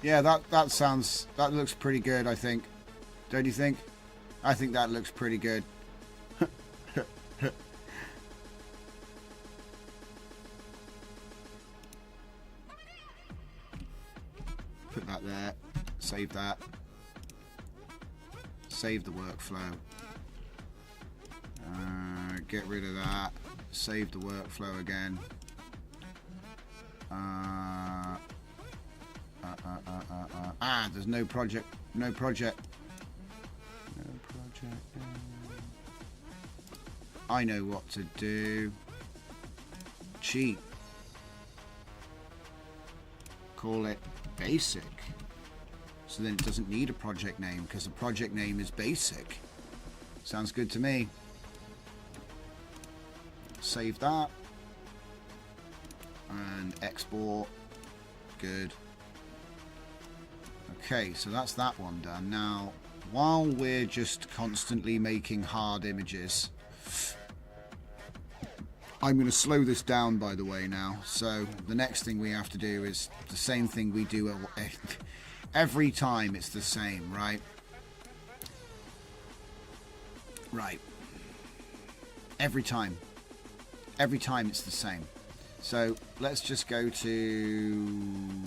Yeah, that looks pretty good, I think. Don't you think? I think that looks pretty good. Put that there. Save that. Save the workflow. Get rid of that. Save the workflow again. There's no project. No project. No project. I know what to do. Cheat. Call it basic. So then it doesn't need a project name because the project name is basic. Sounds good to me. Save that. And export. Good. Okay, so that's that one done. Now, while we're just constantly making hard images, I'm going to slow this down, by the way, now. So the next thing we have to do is the same thing we do every time. It's the same, right? Right. Every time. Every time it's the same. So let's just go to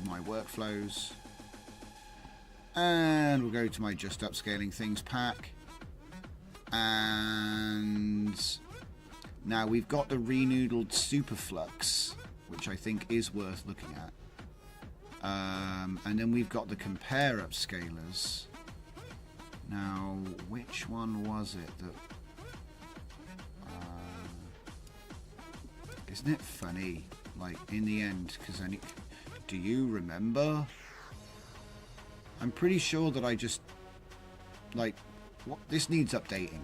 my workflows. And we'll go to my just upscaling things pack. And now we've got the renoodled superflux, which I think is worth looking at. And then we've got the compare upscalers. Now, which one was it that... isn't it funny? Like, in the end, because do you remember? I'm pretty sure that I just... Like, what? This needs updating.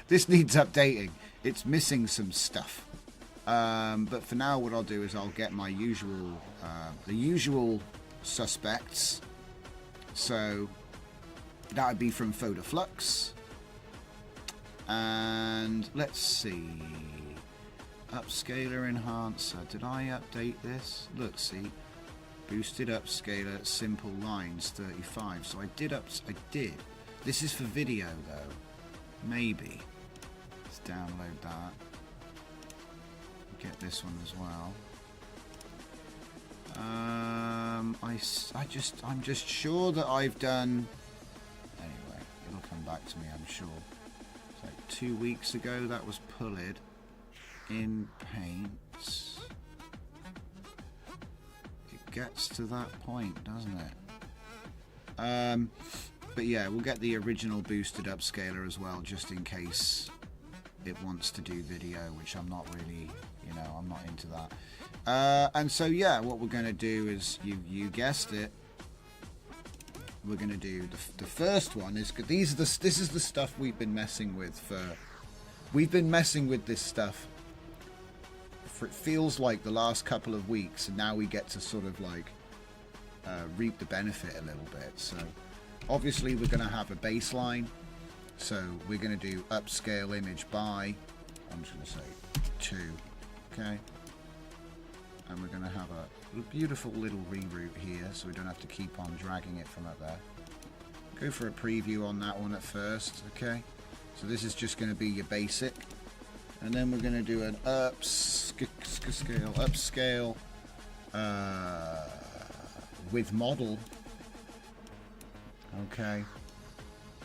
This needs updating. It's missing some stuff. But for now, what I'll do is I'll get my usual... the usual suspects. So, that would be from Photoflux. And let's see... Upscaler enhancer. Did I update this? Look, see. Boosted upscaler, simple lines, 35. So I did I did. This is for video though. Maybe. Let's download that. Get this one as well. I'm just sure that I've done. Anyway, it'll come back to me, I'm sure. It's like 2 weeks ago that was pulled in Paint. It gets to that point, doesn't it? But yeah, we'll get the original boosted upscaler as well, just in case it wants to do video, which I'm not really, you know, I'm not into that. And so yeah, what we're going to do is, you guessed it, we're going to do the first one is this is the stuff we've been messing with we've been messing with this stuff for, it feels like, the last couple of weeks, and now we get to sort of like reap the benefit a little bit. So obviously we're going to have a baseline, so we're going to do upscale image by, I'm just going to say 2, okay, and we're going to have a beautiful little reroute here, so we don't have to keep on dragging it from up there. Go for a preview on that one at first, okay. So this is just going to be your basic. And then we're going to do an upscale with model. Okay.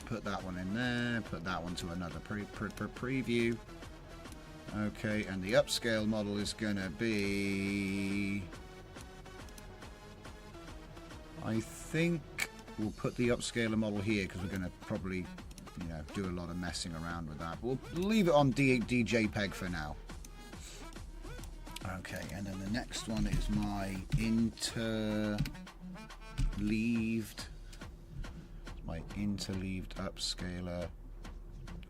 Put that one in there. Put that one to another preview. Okay, and the upscale model is going to be... I think we'll put the upscaler model here because we're going to probably, you know, do a lot of messing around with that. We'll leave it on DJPEG for now. Okay, and then the next one is my interleaved upscaler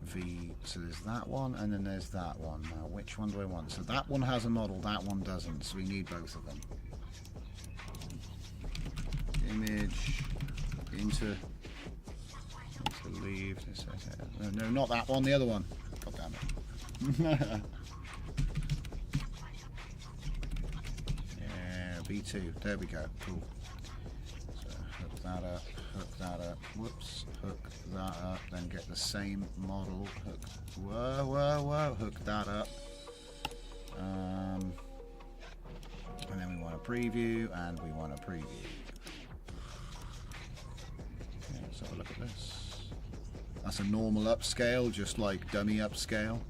V. So there's that one, and then there's that one. Now, which one do I want? So that one has a model, that one doesn't. So we need both of them. Image, interleaved. No, not that one. The other one. God damn it. Yeah, V2. There we go. Cool. So hook that up. Hook that up. Whoops. Hook that up. Then get the same model. Hook. Whoa. Hook that up. And then we want a preview, and we want a preview. Okay, let's have a look at this. That's a normal upscale, just like dummy upscale.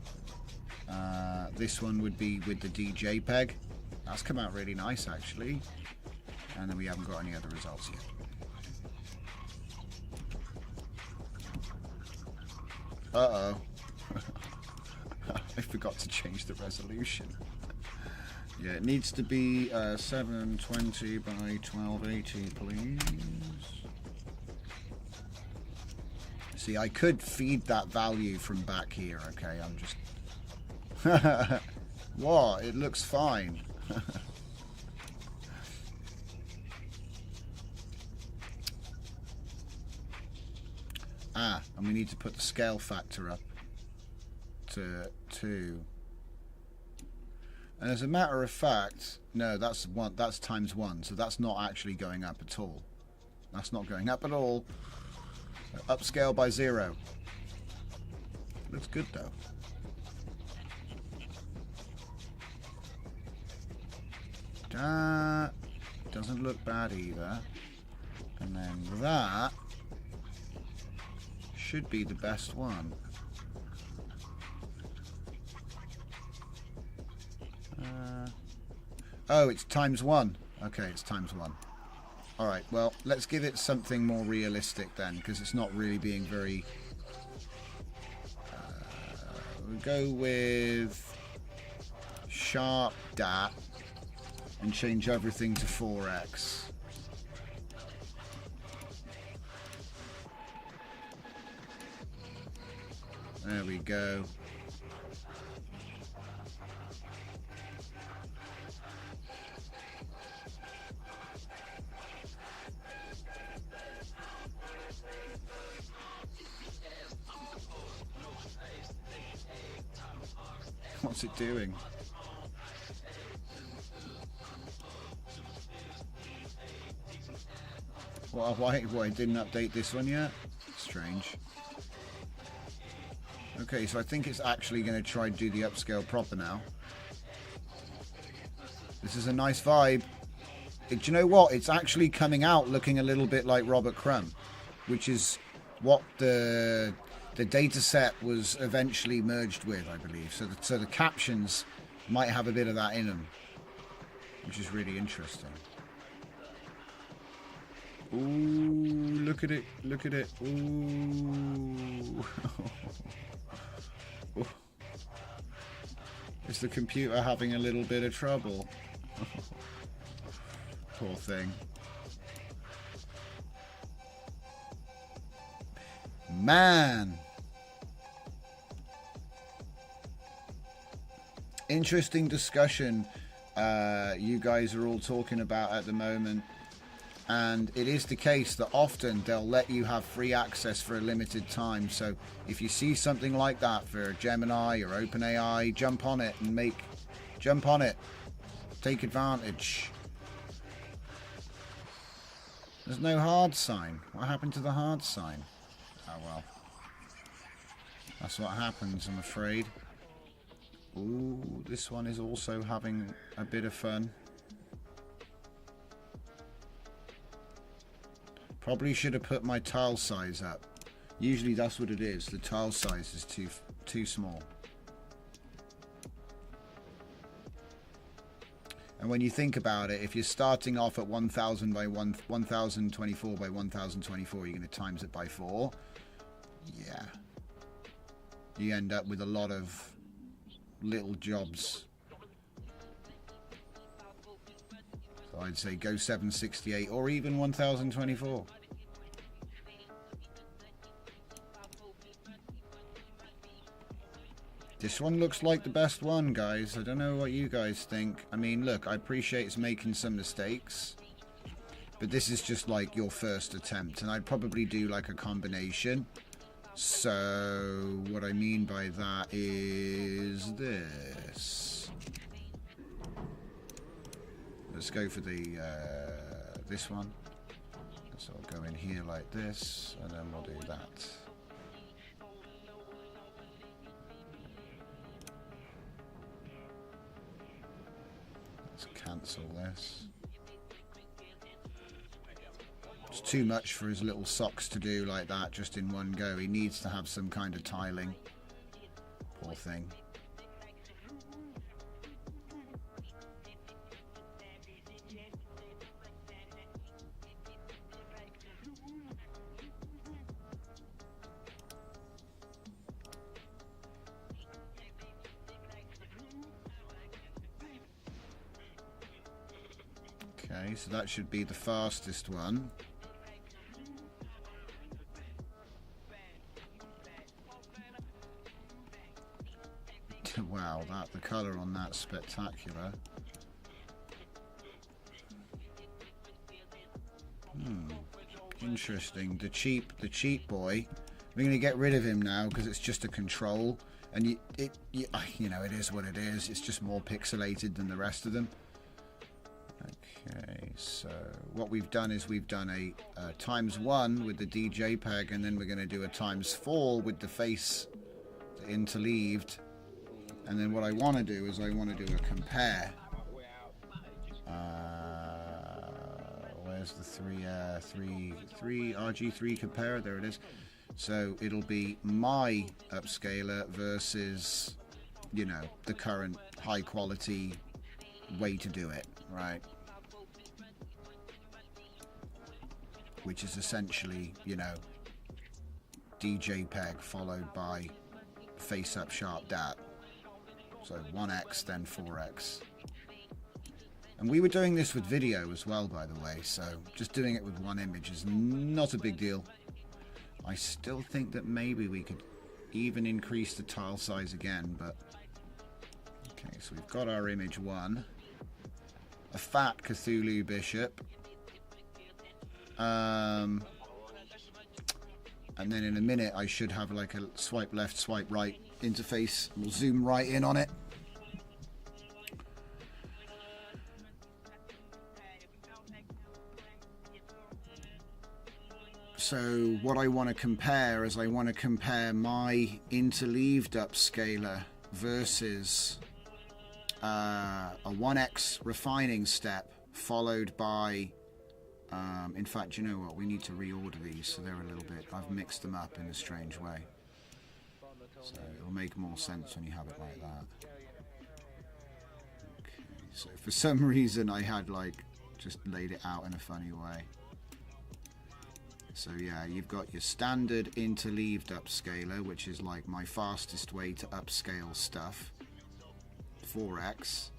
This one would be with the DJPEG. That's come out really nice, actually. And then we haven't got any other results yet. Uh-oh. I forgot to change the resolution. Yeah, it needs to be 720 by 1280, please. See, I could feed that value from back here, okay? I'm just... What? It looks fine. And we need to put the scale factor up to 2. And as a matter of fact, no, that's times 1, so that's not actually going up at all. That's not going up at all. So upscale by 0. Looks good though. That doesn't look bad either. And then that should be the best one. Oh, it's times 1. Okay, it's times 1. Alright, well, let's give it something more realistic then, because it's not really being very... we'll go with sharp dat and change everything to 4x. There we go. What's it doing? Why didn't update this one yet? Strange. Okay, so I think it's actually going to try to do the upscale proper now. This is a nice vibe. Do you know what? It's actually coming out looking a little bit like Robert Crumb, which is what the data set was eventually merged with, I believe. So the captions might have a bit of that in them, which is really interesting. Ooh, look at it, look at it. Ooh. Is the computer having a little bit of trouble? Poor thing. Man. Interesting discussion you guys are all talking about at the moment. And it is the case that often they'll let you have free access for a limited time. So if you see something like that for Gemini or OpenAI, jump on it and jump on it. Take advantage. There's no hard sign. What happened to the hard sign? Oh well. That's what happens, I'm afraid. Ooh, this one is also having a bit of fun. Probably should have put my tile size up. Usually that's what it is. The tile size is too small. And when you think about it, if you're starting off at 1000 by 1024 by 1024, you're going to times it by 4. Yeah. You end up with a lot of little jobs. So I'd say go 768 or even 1024. This one looks like the best one, guys. I don't know what you guys think. I mean, look, I appreciate it's making some mistakes, but this is just like your first attempt, and I'd probably do like a combination. So what I mean by that is this. Let's go for the this one. So I'll go in here like this, and then we'll do that. Let's cancel this. It's too much for his little socks to do like that just in one go. He needs to have some kind of tiling. Poor thing. Okay, so that should be the fastest one. Wow, the colour on that's spectacular. Interesting. The cheap boy. We're going to get rid of him now because it's just a control, and you know, it is what it is. It's just more pixelated than the rest of them. Okay, so what we've done is we've done a ×1 with the DJPEG, and then we're going to do a ×4 with the face interleaved. And then what I want to do is I want to do a compare. Where's the three RG3 compare? There it is. So it'll be my upscaler versus, you know, the current high quality way to do it, right? Which is essentially, you know, DJPEG followed by face up sharp dat. So 1x, then 4x. And we were doing this with video as well, by the way, so just doing it with one image is not a big deal. I still think that maybe we could even increase the tile size again, but... Okay, so we've got our image 1. A fat Cthulhu bishop. And then in a minute I should have like a swipe left, swipe right interface. We'll zoom right in on it. So what I want to compare is I want to compare my interleaved upscaler versus a 1x refining step followed by in fact, you know what, we need to reorder these so they're a little bit, I've mixed them up in a strange way. So it'll make more sense when you have it like that. Okay, so for some reason I had like just laid it out in a funny way. So yeah, you've got your standard interleaved upscaler, which is like my fastest way to upscale stuff. 4x.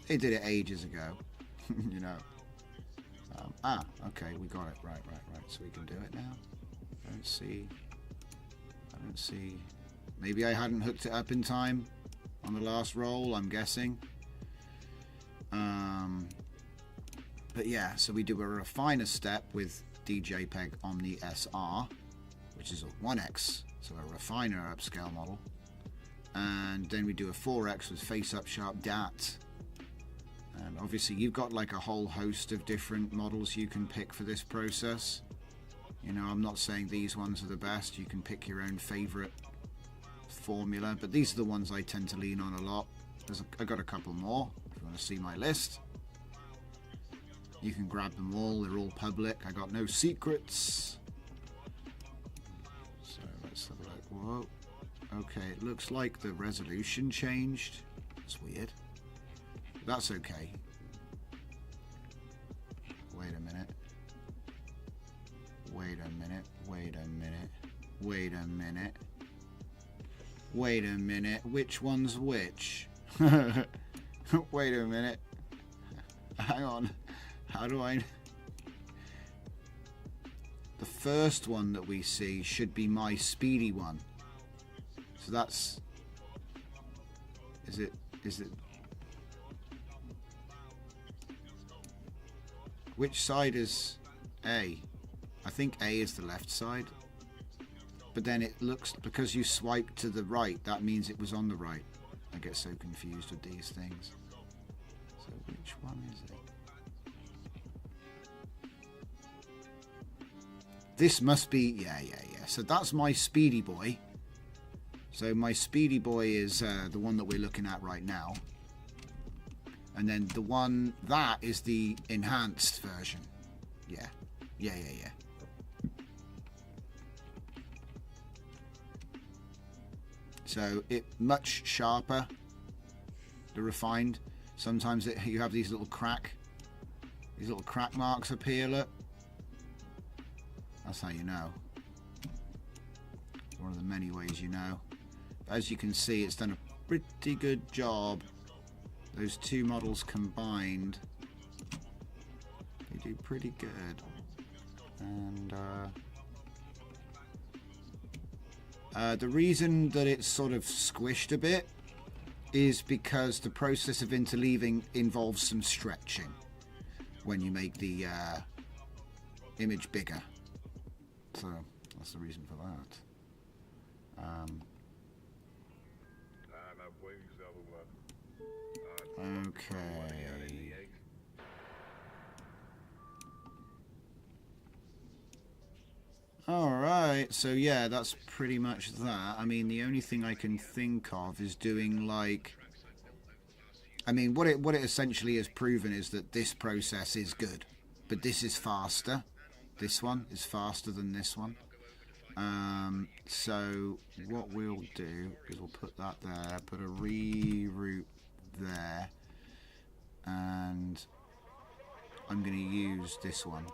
They did it ages ago, you know. Okay, we got it. Right. So we can do it now. I don't see. Maybe I hadn't hooked it up in time on the last roll, I'm guessing. But yeah, so we do a refiner step with DJPEG Omni SR, which is a 1x, so a refiner upscale model. And then we do a 4x with face up sharp dat. And obviously you've got like a whole host of different models you can pick for this process. You know, I'm not saying these ones are the best. You can pick your own favorite formula, but these are the ones I tend to lean on a lot. I got a couple more. If you want to see my list, you can grab them all. They're all public. I got no secrets. So let's have a look. Whoa. Okay, it looks like the resolution changed. It's weird. But that's okay. Wait a minute. Wait a minute. Wait a minute. Wait a minute. Wait a minute. Which one's which? Wait a minute. Hang on. How do I... The first one that we see should be my speedy one. So that's... Is it... Which side is A? I think A is the left side. But then it looks... Because you swipe to the right, that means it was on the right. I get so confused with these things. So which one is it? This must be... Yeah. So that's my speedy boy. So my speedy boy is the one that we're looking at right now. And then the one... That is the enhanced version. Yeah. So it much sharper. The refined. Sometimes you have these little crack marks up here, look. That's how you know. One of the many ways you know. As you can see, it's done a pretty good job. Those two models combined, they do pretty good. And the reason that it's sort of squished a bit is because the process of interleaving involves some stretching when you make the image bigger. So that's the reason for that. Okay. Alright, so yeah, that's pretty much that. I mean, the only thing I can think of is doing like... I mean, what it essentially has proven is that this process is good, but this is faster. This one is faster than this one. So what we'll do is we'll put that there, put a reroute there, and I'm going to use this one,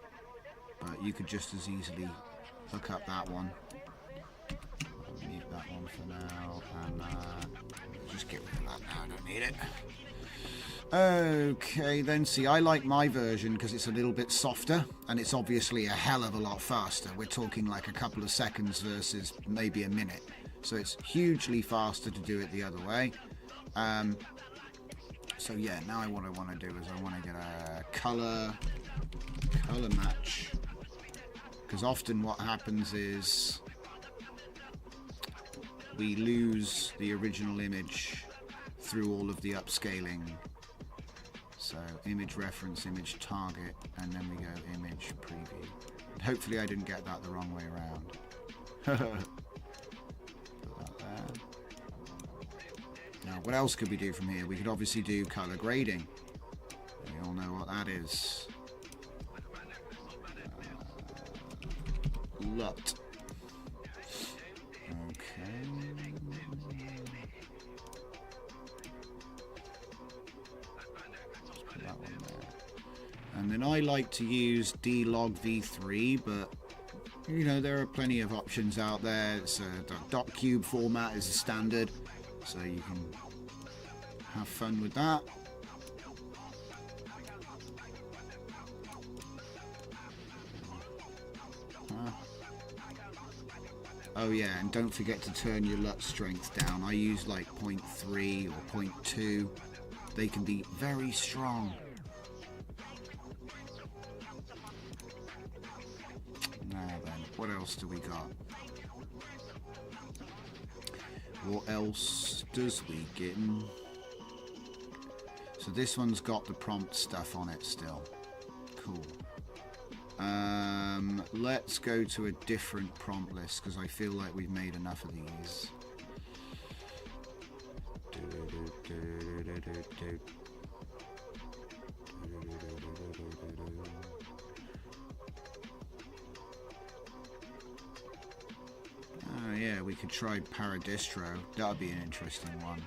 but you could just as easily hook up that one. I'll mute that one for now, and just get rid of that now, I don't need it. Okay, then see, I like my version because it's a little bit softer and it's obviously a hell of a lot faster. We're talking like a couple of seconds versus maybe a minute. So it's hugely faster to do it the other way. So yeah, now what I want to do is I want to get a color match, because often what happens is we lose the original image through all of the upscaling. So image reference, image target, and then we go image preview. Hopefully I didn't get that the wrong way around. Put that there. Now what else could we do from here? We could obviously do color grading. We all know what that is. LUT. Okay. And then I like to use dlog v3, but you know, there are plenty of options out there. It's a .cube format is a standard, so you can have fun with that. Oh yeah, and don't forget to turn your LUT strength down. I use like 0.3 or 0.2. They can be very strong. Now then, what else do we got? What else does we get? So this one's got the prompt stuff on it still. Cool. Let's go to a different prompt list because I feel like we've made enough of these. Oh yeah, we could try Paradistro. That would be an interesting one.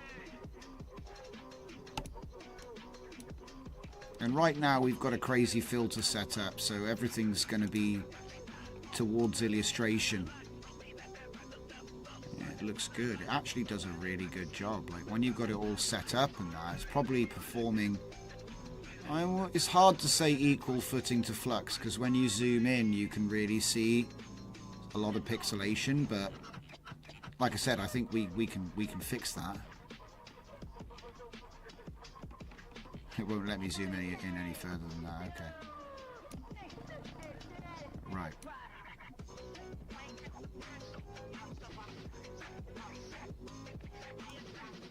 And right now we've got a crazy filter set up, so everything's going to be towards illustration. Yeah, it looks good. It actually does a really good job. Like when you've got it all set up and that, it's probably performing... it's hard to say equal footing to Flux, because when you zoom in you can really see a lot of pixelation, but like I said, I think we can fix that. It won't let me zoom in any further than that. Okay. Right.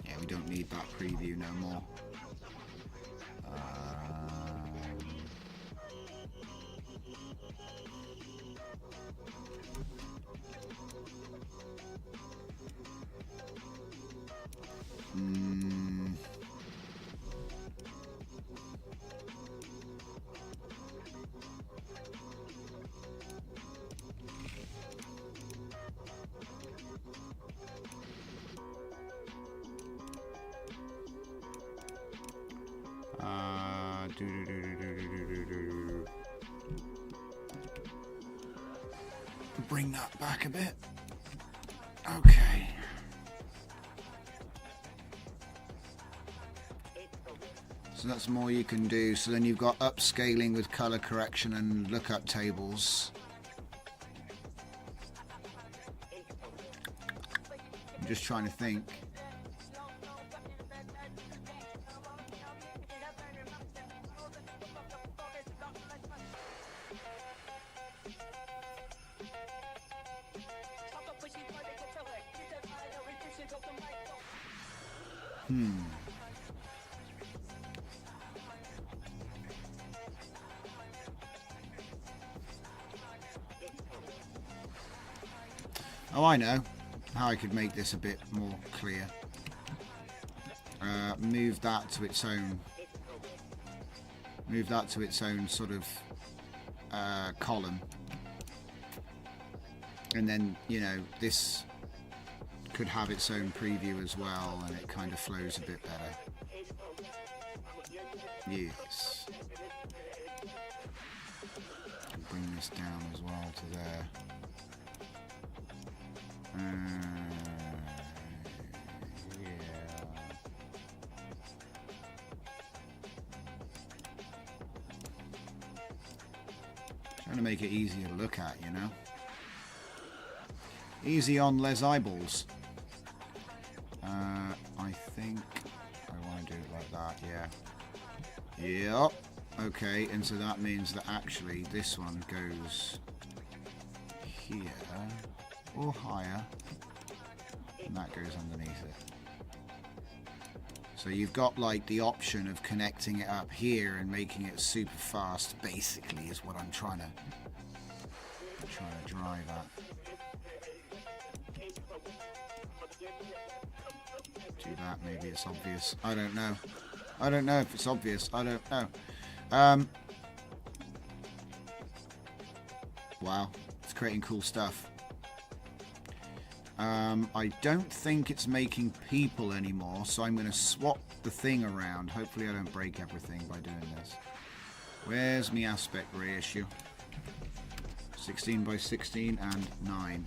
Yeah, we don't need that preview no more. Bring that back a bit. Okay. So that's more you can do. So then you've got upscaling with color correction and lookup tables. I'm just trying to think. Oh, I know how I could make this a bit more clear. Move that to its own. Move that to its own sort of column, and then this could have its own preview as well, and it kind of flows a bit better. Yes. Bring this down as well to there. Yeah. Trying to make it easier to look at, Easy on les eyeballs. I think I want to do it like that, yeah. Yep. Okay, and so that means that actually this one goes here or higher, and that goes underneath it. So you've got like the option of connecting it up here and making it super fast, basically, is what I'm trying to drive at. Do that, maybe it's obvious. I don't know. I don't know if it's obvious. I don't know. Wow, it's creating cool stuff. I don't think it's making people anymore, so I'm going to swap the thing around. Hopefully I don't break everything by doing this. Where's my aspect ratio? 16 by 16 and 9.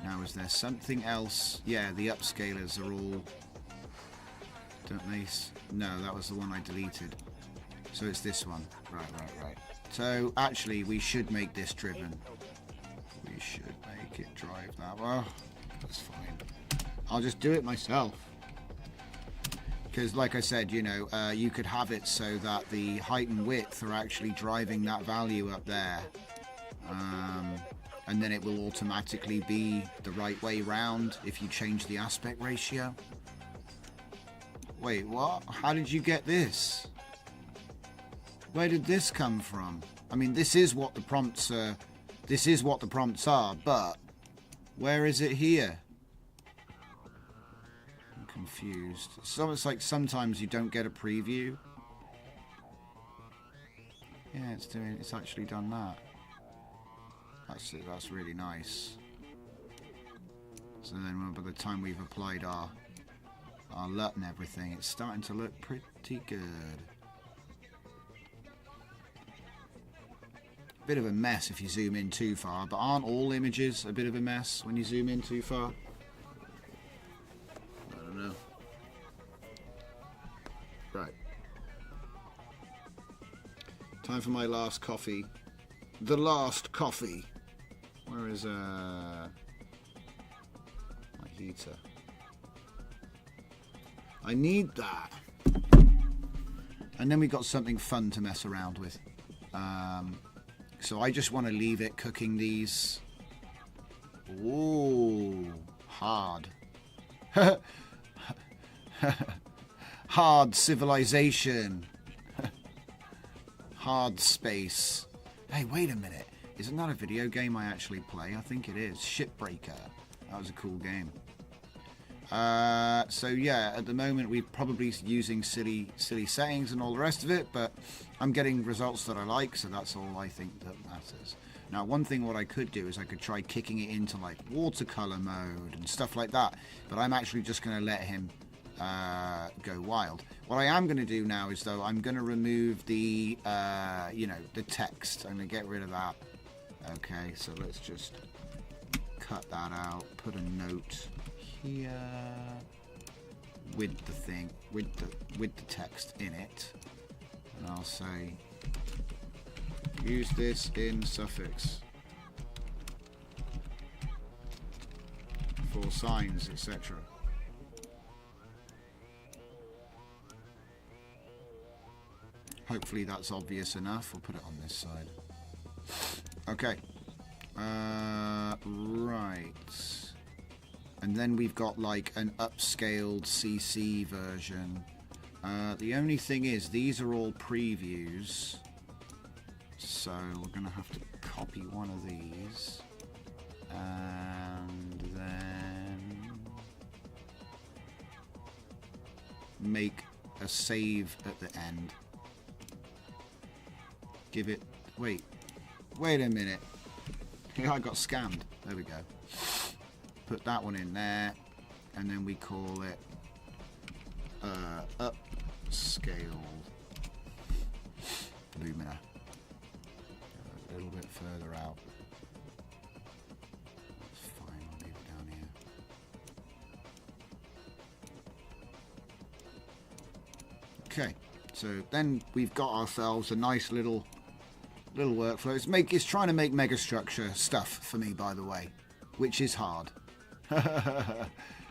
Now, is there something else? Yeah, the upscalers are all... Don't they? No, that was the one I deleted. So it's this one. Right. So, actually, we should make this driven. We should make it drive that. Well, that's fine. I'll just do it myself. Because, like I said, you could have it so that the height and width are actually driving that value up there. And then it will automatically be the right way round if you change the aspect ratio. Wait, what? How did you get this? Where did this come from? I mean, this is what the prompts are. This is what the prompts are, but where is it here? I'm confused. It's almost like sometimes you don't get a preview. Yeah, it's actually done that. That's really nice. So then by the time we've applied our LUT and everything, it's starting to look pretty good. Bit of a mess if you zoom in too far, but aren't all images a bit of a mess when you zoom in too far? I don't know. Right. Time for my last coffee. The last coffee. Where is my heater? I need that. And then we got something fun to mess around with. So I just want to leave it cooking these. Ooh, hard. Hard civilization. Hard space. Hey, wait a minute. Isn't that a video game I actually play? I think it is. Shipbreaker. That was a cool game. So yeah, at the moment we're probably using silly settings and all the rest of it, but I'm getting results that I like, so that's all I think that matters. Now, one thing what I could do is I could try kicking it into like watercolor mode and stuff like that, but I'm actually just going to let him go wild. What I am going to do now is, though, I'm going to remove the the text. I'm going to get rid of that. Okay, so let's just cut that out, put a note here with the thing, with the text in it, and I'll say use this in suffix for signs, etc. Hopefully that's obvious enough. We'll put it on this side. Okay. Right. And then we've got like an upscaled CC version. The only thing is, these are all previews. So we're going to have to copy one of these. And then make a save at the end. Give it... Wait a minute. I got scammed. There we go. Put that one in there, and then we call it upscaled Lumina. A little bit further out. That's fine, I'll leave it down here. Okay, so then we've got ourselves a nice little workflow. It's trying to make megastructure stuff for me, by the way, which is hard.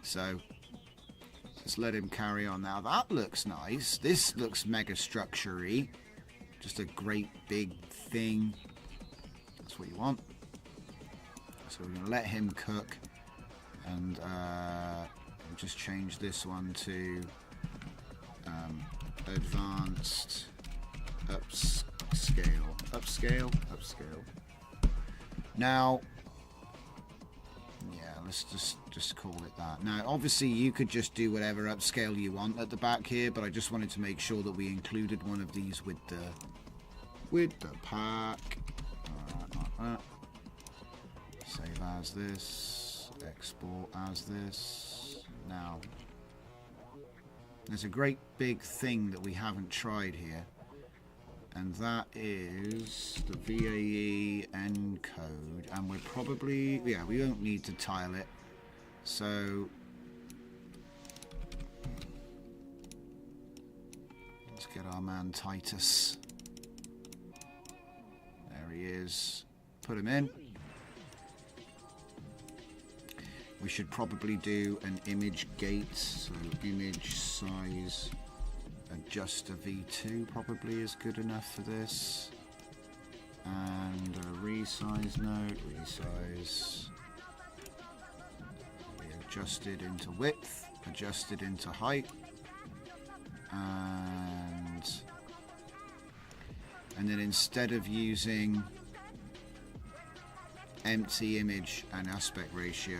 So just let him carry on. Now that looks nice. This looks mega structure-y. Just a great big thing. That's what you want. So we're going to let him cook, and we'll just change this one to advanced upscale. Now, yeah, let's just call it that. Now, obviously, you could just do whatever upscale you want at the back here, but I just wanted to make sure that we included one of these with the pack. Like that. Save as this. Export as this. Now, there's a great big thing that we haven't tried here, and that is the VAE encode, and we're probably, yeah, we won't need to tile it, so let's get our man Titus. There he is. Put him in. We should probably do an image gate, so image size adjuster V2 probably is good enough for this, and a resize node, resize, we adjusted into width, adjusted into height, and then instead of using empty image and aspect ratio,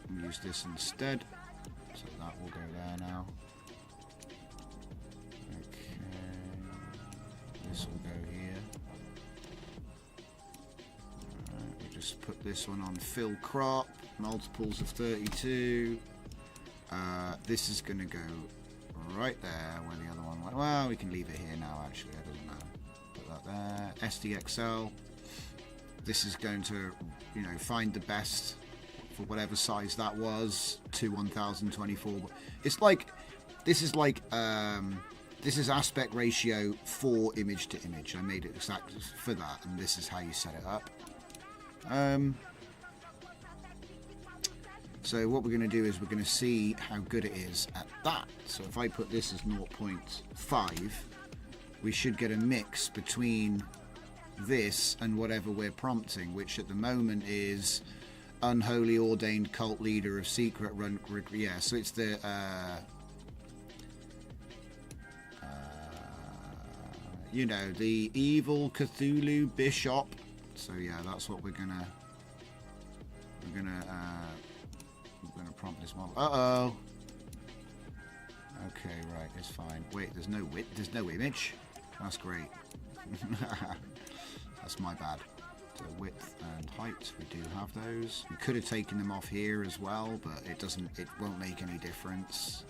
We'll use this instead. So that will go there now. Okay. This will go here. Alright, we just put this one on fill crop. Multiples of 32. This is going to go right there where the other one went. Well, we can leave it here now, actually. It doesn't matter. Put that there. SDXL. This is going to, you know, find the best for whatever size that was to 1024. It's like, this is like, this is aspect ratio for image to image. I made it exactly for that, and this is how you set it up. So what we're going to do is we're going to see how good it is at that. So if I put this as 0.5, we should get a mix between this and whatever we're prompting, which at the moment is unholy ordained cult leader of secret run. Yeah, so it's the you know, the evil Cthulhu bishop. So yeah, that's what we're gonna prompt this model. Uh-oh. Okay, right, it's fine. Wait, there's no image. That's great. That's my bad. So width and height, we do have those. We could have taken them off here as well, but it won't make any difference.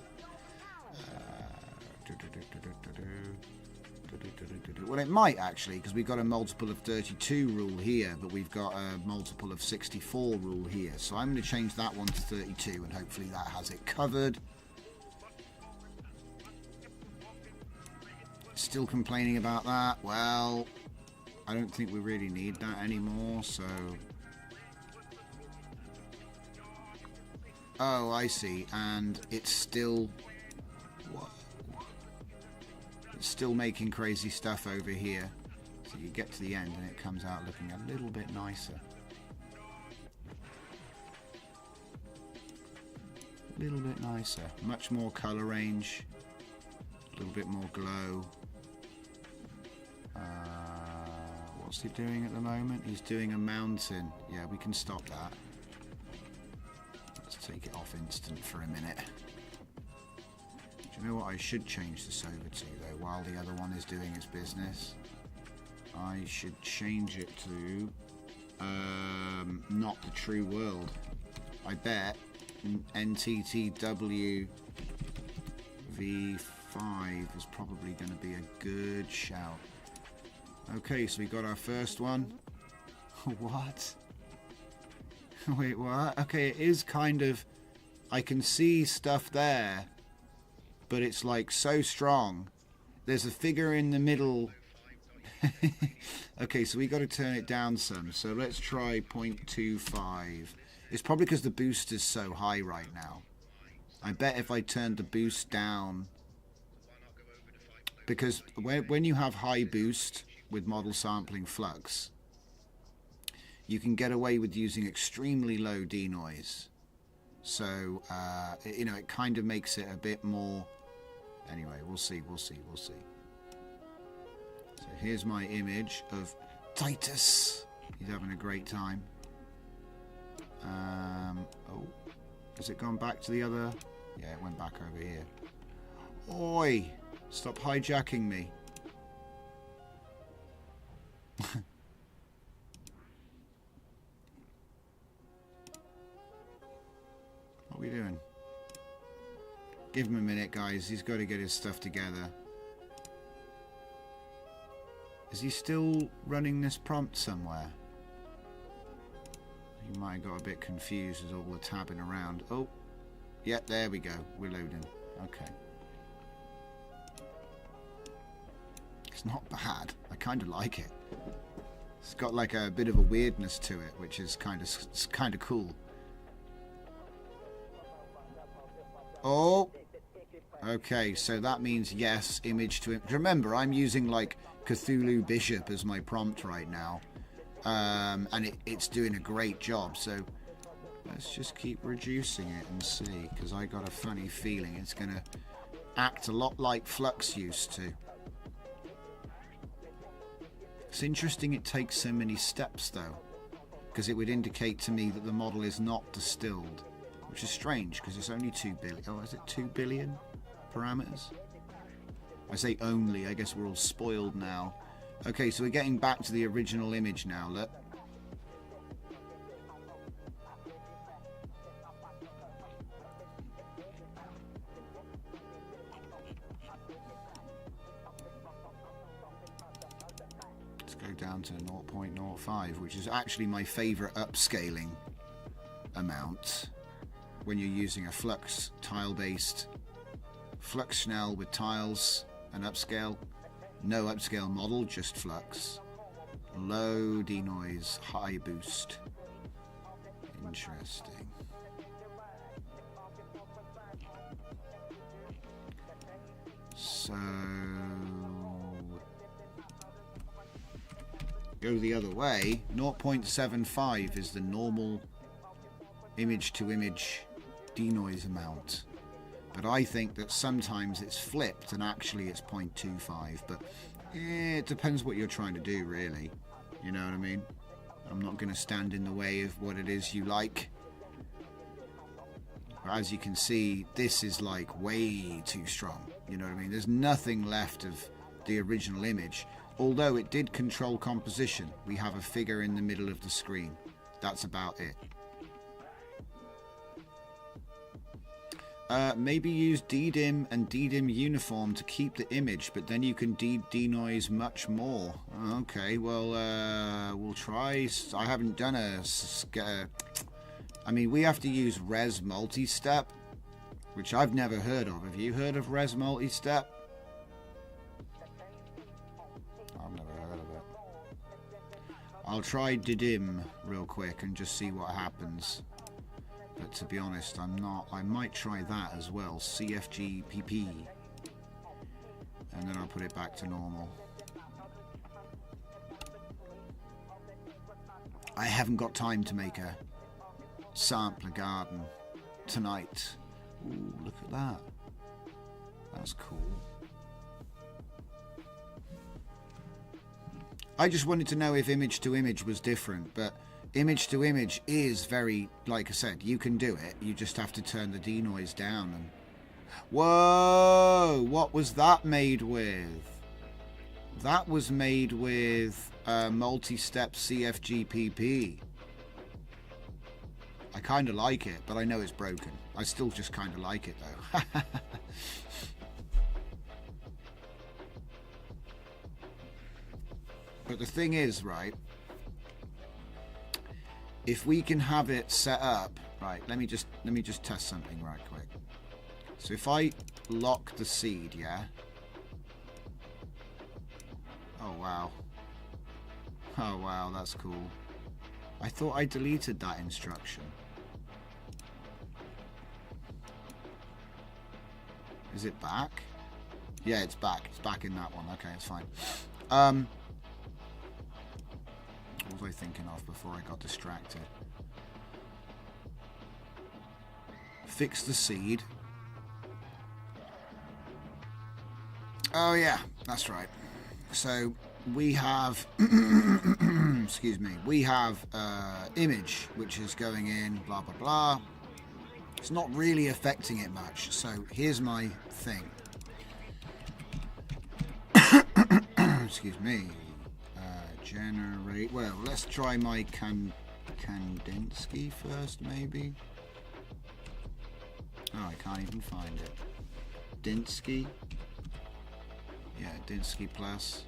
Well, it might actually, because we've got a multiple of 32 rule here, but we've got a multiple of 64 rule here. So I'm going to change that one to 32, and hopefully that has it covered. Still complaining about that? Well, I don't think we really need that anymore, so... Oh, I see, and it's still... What? It's still making crazy stuff over here. So you get to the end and it comes out looking a little bit nicer. A little bit nicer. Much more colour range. A little bit more glow. What's he doing at the moment? He's doing a mountain. Yeah, we can stop that. Let's take it off instant for a minute. Do you know what I should change this over to, though, while the other one is doing its business? I should change it to not the true world. I bet NTTW V5 is probably going to be a good shout. Okay, so we got our first one. What? Wait, what? Okay, it is kind of... I can see stuff there, but it's like so strong. There's a figure in the middle. Okay, so we got to turn it down some. So let's try 0.25. It's probably because the boost is so high right now. I bet if I turned the boost down... Because when you have high boost with model sampling flux, you can get away with using extremely low denoise. So, you know, it kind of makes it a bit more... Anyway, we'll see. So here's my image of Titus. He's having a great time. Oh, has it gone back to the other? Yeah, it went back over here. Oi! Stop hijacking me. What are we doing? Give him a minute, guys. He's got to get his stuff together. Is he still running this prompt somewhere? He might have got a bit confused as all the tabbing around. Oh, yeah, there we go. We're loading. Okay. It's not bad. I kind of like it. It's got like a bit of a weirdness to it, which is kind of cool. Oh, okay. So that means yes, image to image. Remember, I'm using like Cthulhu Bishop as my prompt right now, and it's doing a great job. So let's just keep reducing it and see, because I got a funny feeling it's gonna act a lot like Flux used to. It's interesting it takes so many steps though, because it would indicate to me that the model is not distilled, which which is strange because it's only 2 billion. Oh, is it 2 billion parameters? I say only, I guess we're all spoiled now. Okay, so we're getting back to the original image now, look. Let's go down to 0.05, which is actually my favorite upscaling amount when you're using a Flux tile-based Flux Schnell with tiles and upscale. No upscale model, just Flux. Low denoise, high boost. Interesting. So go the other way. 0.75 is the normal image to image denoise amount. But I think that sometimes it's flipped and actually it's 0.25. But it depends what you're trying to do, really. You know what I mean? I'm not going to stand in the way of what it is you like. But as you can see, this is like way too strong. You know what I mean? There's nothing left of the original image. Although it did control composition. We have a figure in the middle of the screen. That's about it. Maybe use DDIM and DDIM uniform to keep the image, but then you can denoise much more. Okay, well, we'll try. I haven't done I mean, we have to use res multi-step, which I've never heard of. Have you heard of res multi-step? I've never heard of it. I'll try DDIM real quick and just see what happens. But to be honest, I'm not. I might try that as well. CFGPP. And then I'll put it back to normal. I haven't got time to make a sampler garden tonight. Ooh, look at that. That's cool. I just wanted to know if image to image was different, but image to image is very, like I said, you can do it. You just have to turn the denoise down. And whoa, what was that made with? That was made with multi-step CFGPP. I kind of like it, but I know it's broken. I still just kind of like it though. But the thing is, right, if we can have it set up, right, let me just test something right quick. So if I lock the seed, yeah. Oh wow. Oh wow, that's cool. I thought I deleted that instruction. Is it back? Yeah, it's back. It's back in that one. Okay, it's fine. What was I thinking of before I got distracted? Fix the seed. Oh yeah, that's right. So we have excuse me, we have image which is going in, blah blah blah. It's not really affecting it much. So here's my thing. Excuse me. Generate. Well, let's try my Kandinsky first, maybe. Oh, I can't even find it. Dinsky. Yeah, Dinsky plus.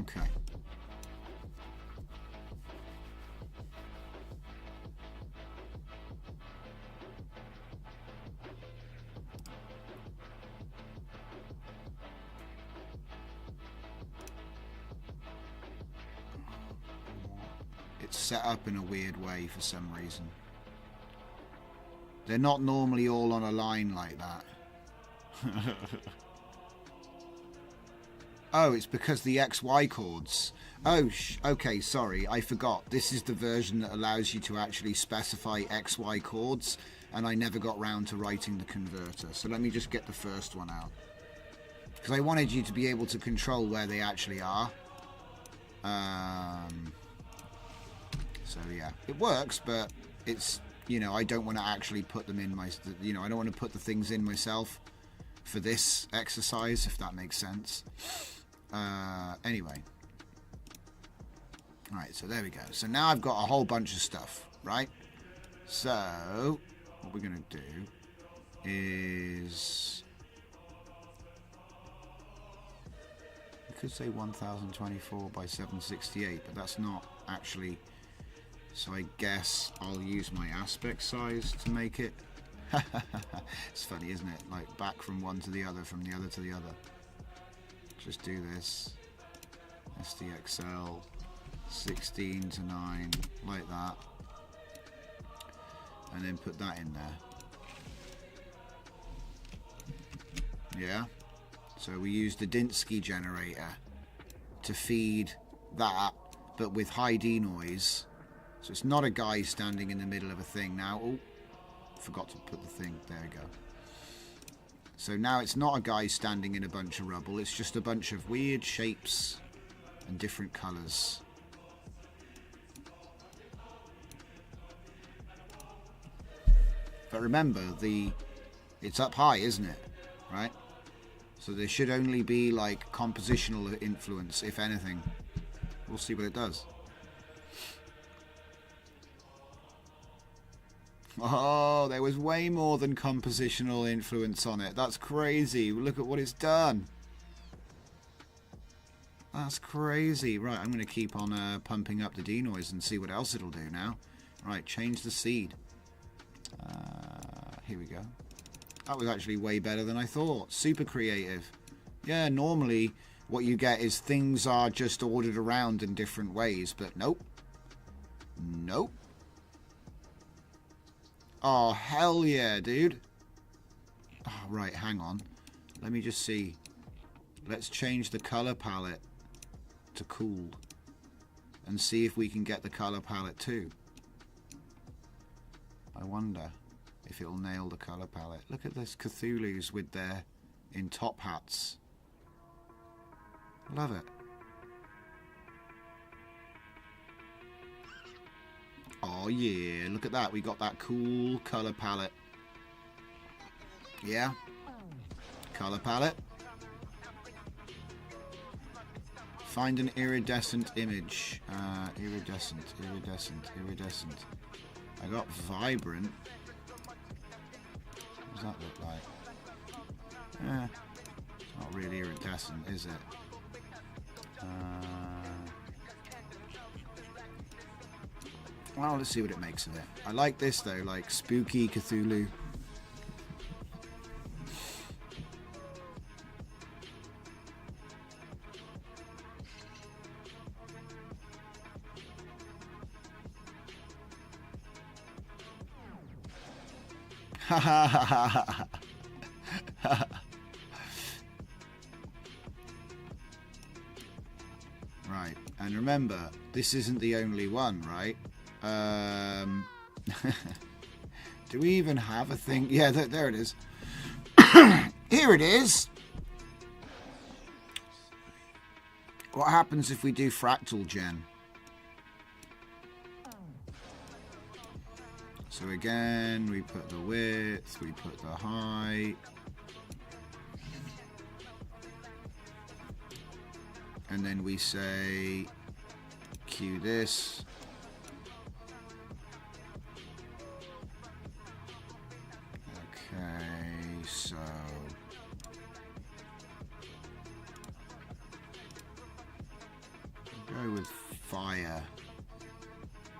Okay. It's set up in a weird way for some reason. They're not normally all on a line like that. Oh, it's because the XY chords. Oh, okay, sorry, I forgot. This is the version that allows you to actually specify XY chords, and I never got round to writing the converter. So let me just get the first one out. because I wanted you to be able to control where they actually are. So yeah, it works, but it's, you know, I don't want to actually put them in my, you know, I don't want to put the things in myself for this exercise, if that makes sense. Anyway. Alright, so there we go. So now I've got a whole bunch of stuff, right? So, what we're going to do is... we could say 1024 by 768, but that's not actually... So I guess I'll use my aspect size to make it. It's funny, isn't it? Like back from one to the other, from the other to the other. Just do this. SDXL 16 to 9, like that. And then put that in there. Yeah. So we use the Dinsky generator to feed that, but with high denoise. So it's not a guy standing in the middle of a thing now. Oh, forgot to put the thing. There we go. So now it's not a guy standing in a bunch of rubble. It's just a bunch of weird shapes and different colours. But remember, it's up high, isn't it? Right? So there should only be like compositional influence, if anything. We'll see what it does. Oh, there was way more than compositional influence on it. That's crazy. Look at what it's done. That's crazy. Right, I'm going to keep on pumping up the denoise and see what else it'll do now. Right, change the seed. Here we go. That was actually way better than I thought. Super creative. Yeah, normally what you get is things are just ordered around in different ways, but nope. Nope. Oh, hell yeah, dude. Oh, right, hang on. Let me just see. Let's change the color palette to cool and see if we can get the color palette too. I wonder if it'll nail the color palette. Look at this Cthulhu's with their in top hats. Love it. Oh yeah, look at that. We got that cool color palette. Yeah. Color palette. Find an iridescent image. Iridescent. I got vibrant. What does that look like? It's not really iridescent, is it? Well, let's see what it makes of it. I like this though, like spooky Cthulhu. Ha ha ha ha ha. Right, and remember, this isn't the only one, right? Do we even have a thing? Yeah, there it is. Here it is. What happens if we do fractal gen? So again, we put the width, we put the height. And then we say, cue this. Okay, so go with fire.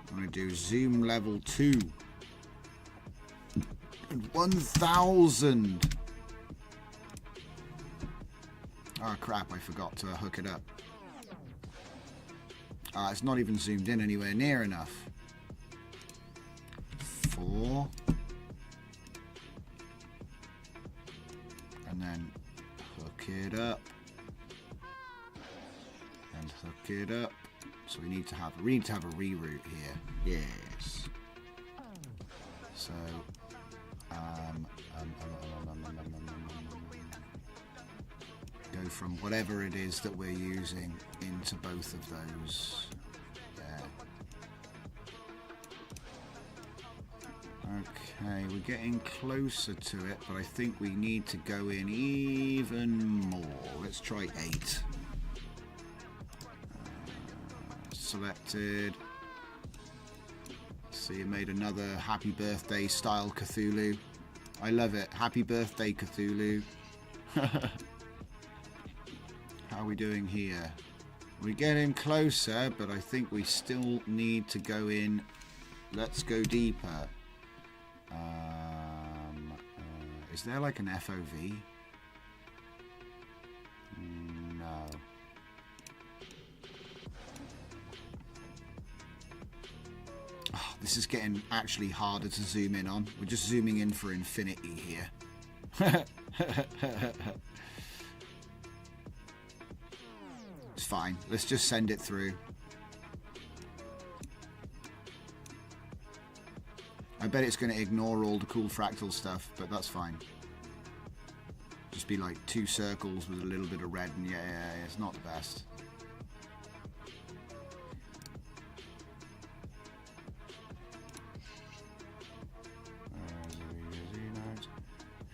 I'm going to do zoom level 2 and 1000. Oh crap, I forgot to hook it up. It's not even zoomed in anywhere near enough. 4. And then hook it up. And hook it up. So we need to have a reroute here. Yes. So go from whatever it is that we're using into both of those. Yeah. Okay, we're getting closer to it, but I think we need to go in even more. Let's try 8. Selected. So you made another Happy Birthday style Cthulhu. I love it. Happy Birthday Cthulhu. How are we doing here? We're getting closer, but I think we still need to go in. Let's go deeper. Is there like an FOV? No. Oh, this is getting actually harder to zoom in on. We're just zooming in for infinity here. It's fine. Let's just send it through. I bet it's going to ignore all the cool fractal stuff, but that's fine. Just be like 2 circles with a little bit of red, and yeah, it's not the best.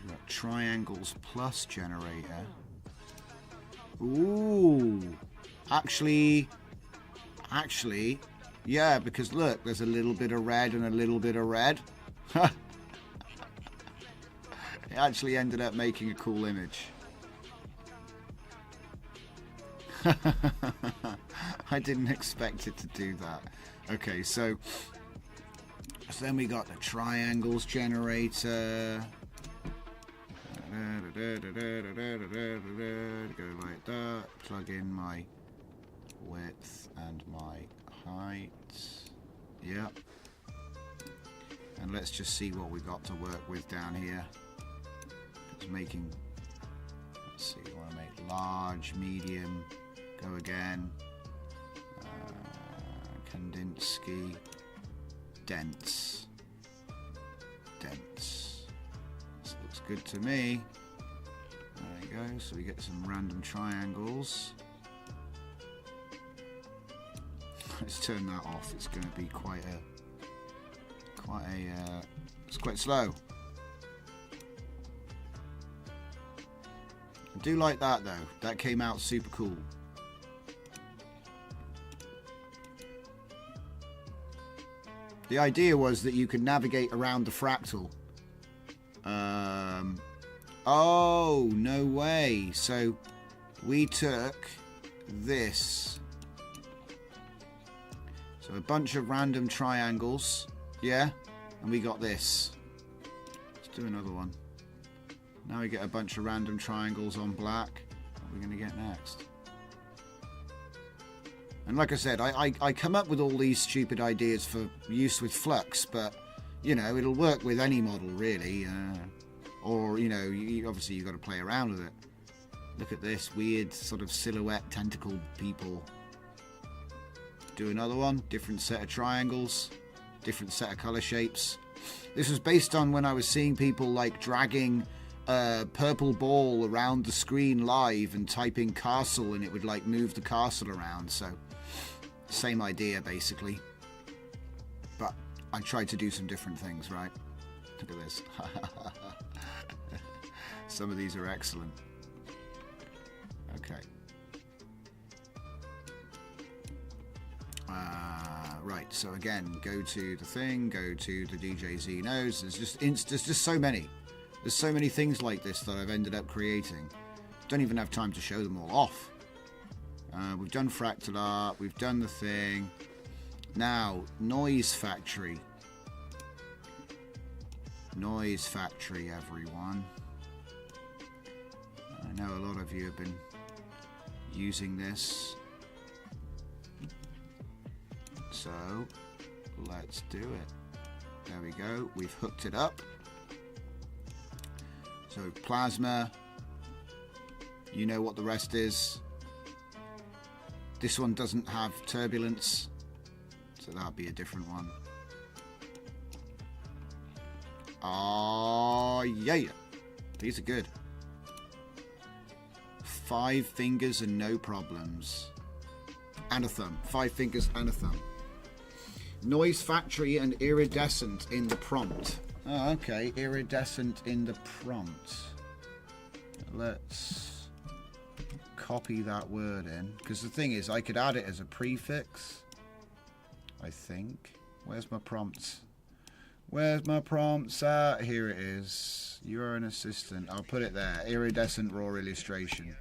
We've got triangles plus generator. Ooh, actually, yeah, because look, there's a little bit of red and a little bit of red. It actually ended up making a cool image. I didn't expect it to do that. Okay, so then we got the triangles generator. Go like that. Plug in my width and my height. Yep. And let's just see what we got to work with down here. It's making, let's see, you want to make large, medium, go again. Kandinsky, dense. This looks good to me. There you go. So we get some random triangles. Let's turn that off. It's going to be it's quite slow. I do like that though. That came out super cool. The idea was that you could navigate around the fractal. Oh, no way. So we took this. So a bunch of random triangles. Yeah. And we got this. Let's do another one. Now we get a bunch of random triangles on black. What are we going to get next? And like I said, I come up with all these stupid ideas for use with Flux, but, you know, it'll work with any model, really. Or, you know, obviously you've got to play around with it. Look at this weird sort of silhouette tentacle people. Do another one. Different set of triangles. Different set of color shapes. This was based on when I was seeing people, like, dragging a purple ball around the screen live and typing castle, and it would, like, move the castle around, so... Same idea, basically. But I tried to do some different things, right? Look at this. Some of these are excellent. Okay. Right, so again, go to the thing, go to the DJZ nodes. There's just so many. There's so many things like this that I've ended up creating. Don't even have time to show them all off. We've done fractal art, we've done the thing. Now, Noise Factory. Noise Factory, everyone. I know a lot of you have been using this. So, let's do it. There we go, we've hooked it up. So, plasma. You know what the rest is. This one doesn't have turbulence, so that'll be a different one. Oh, yeah. These are good. 5 fingers and no problems. And a thumb. 5 fingers and a thumb. Noise factory and iridescent in the prompt. Oh, okay. Iridescent in the prompt. Let's copy that word in. Because the thing is, I could add it as a prefix. I think. Where's my prompts? Where's my prompts at? Here it is. You're an assistant. I'll put it there. Iridescent raw illustration.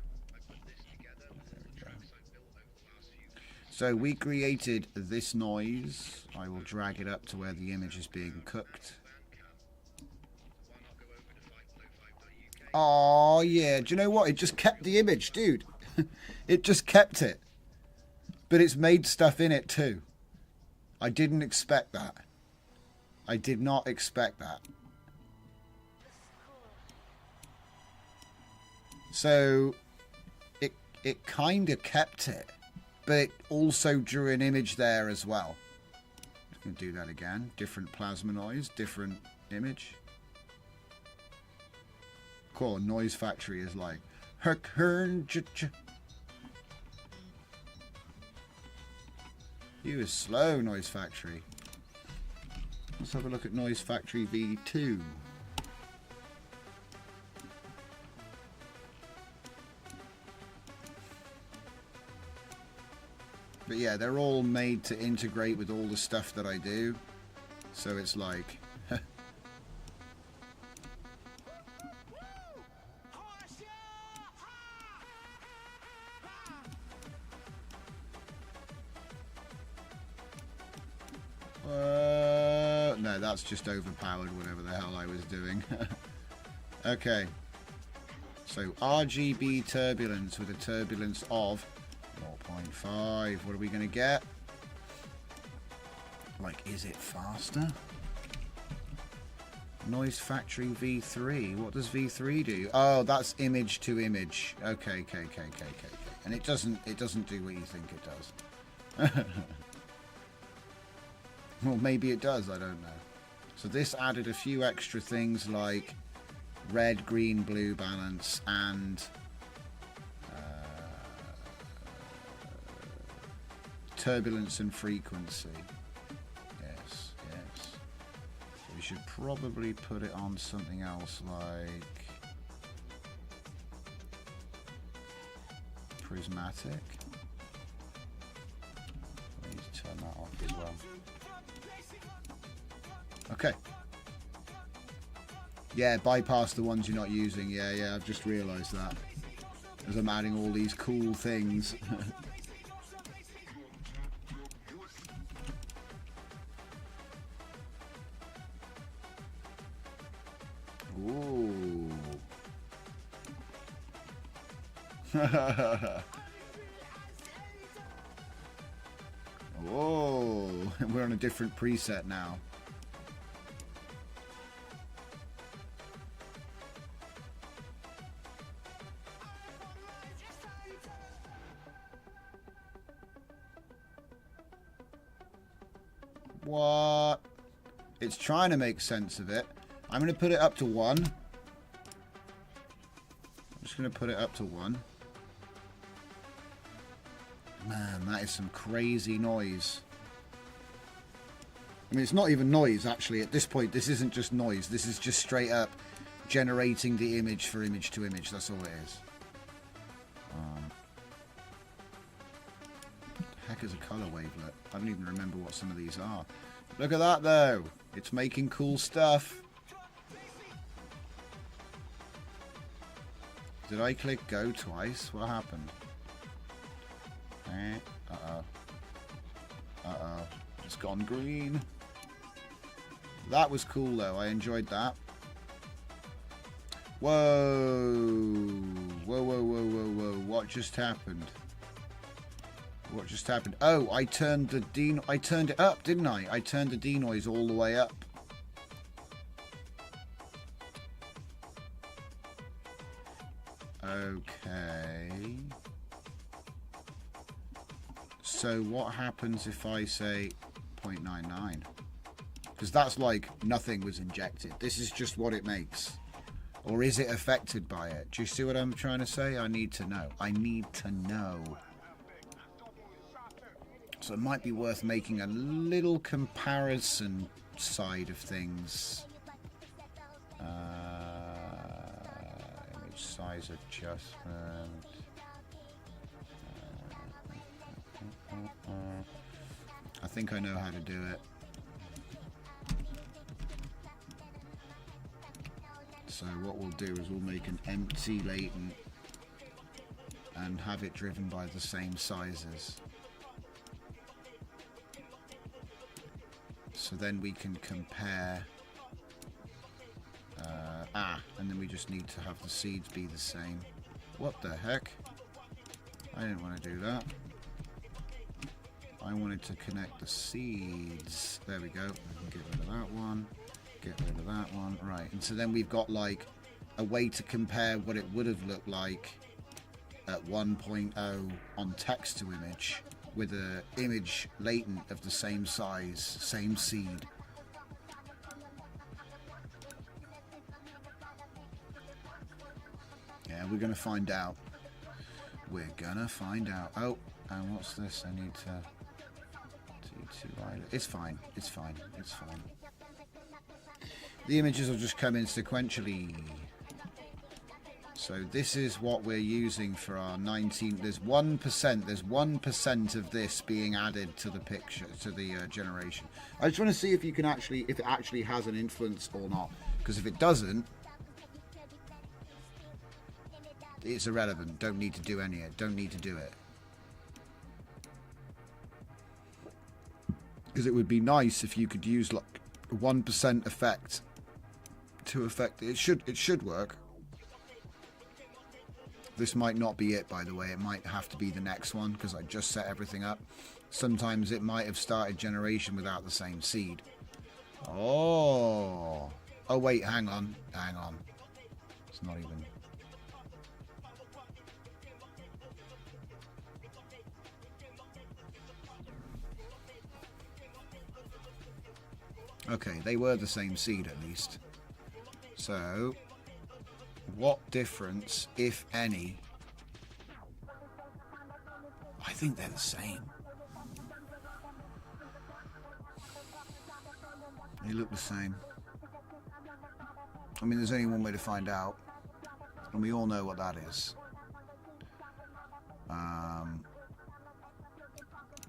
So we created this noise. I will drag it up to where the image is being cooked. Oh yeah, do you know what? It just kept the image, dude. It just kept it. But it's made stuff in it too. I didn't expect that. I did not expect that. So it kind of kept it. But it also drew an image there as well. Just going to do that again. Different plasma noise, different image. Cool, Noise Factory is like... You is slow, Noise Factory. Let's have a look at Noise Factory V2. But yeah, they're all made to integrate with all the stuff that I do. So it's like... no, that's just overpowered, whatever the hell I was doing. Okay. So RGB turbulence with a turbulence of 0.5. What are we going to get? Like, is it faster? Noise Factory V3. What does V3 do? Oh, that's image to image. Okay. And it doesn't do what you think it does. Well, maybe it does. I don't know. So this added a few extra things like red, green, blue balance and turbulence and frequency. Yes. So we should probably put it on something else like prismatic. I need to turn that off as well. Okay. Yeah, bypass the ones you're not using. Yeah, I've just realised that. As I'm adding all these cool things. Ooh. Whoa. We're on a different preset now. What? It's trying to make sense of it. I'm going to put it up to 1. I'm just going to put it up to 1. Man, that is some crazy noise. I mean, it's not even noise, actually. At this point, this isn't just noise. This is just straight up generating the image for image to image. That's all it is. Heck is a color wavelet. I don't even remember what some of these are. Look at that though. It's making cool stuff. Did I click go twice? What happened? It's gone green. That was cool though. I enjoyed that. Whoa. What just happened? What just happened? Oh, I turned it up, didn't I? I turned the denoise all the way up. Okay. So what happens if I say 0.99? Because that's like nothing was injected. This is just what it makes. Or is it affected by it? Do you see what I'm trying to say? I need to know. I need to know. So it might be worth making a little comparison side of things. Image size adjustment. I think I know how to do it. So what we'll do is we'll make an empty latent and have it driven by the same sizes. So then we can compare. And then we just need to have the seeds be the same. What the heck? I didn't want to do that. I wanted to connect the seeds. There we go. I can get rid of that one. Get rid of that one. Right. And so then we've got like a way to compare what it would have looked like at 1.0 on text to image with a image latent of the same size, same seed. Yeah, we're going to find out. We're going to find out. Oh, and what's this? I need to... It's fine. It's fine. It's fine. The images will just come in sequentially. So this is what we're using for our 19. There's 1%. There's 1% of this being added to the picture, to the generation. I just want to see if you can actually, if it actually has an influence or not. Because if it doesn't, it's irrelevant. Don't need to do any of it. Don't need to do it. Because it would be nice if you could use like a 1% effect to affect it. It should work. This might not be it, by the way. It might have to be the next one because I just set everything up. Sometimes it might have started generation without the same seed. Oh. Oh, wait, hang on. Hang on. It's not even... Okay, they were the same seed at least. So, what difference, if any? I think they're the same. They look the same. I mean, there's only one way to find out. And we all know what that is.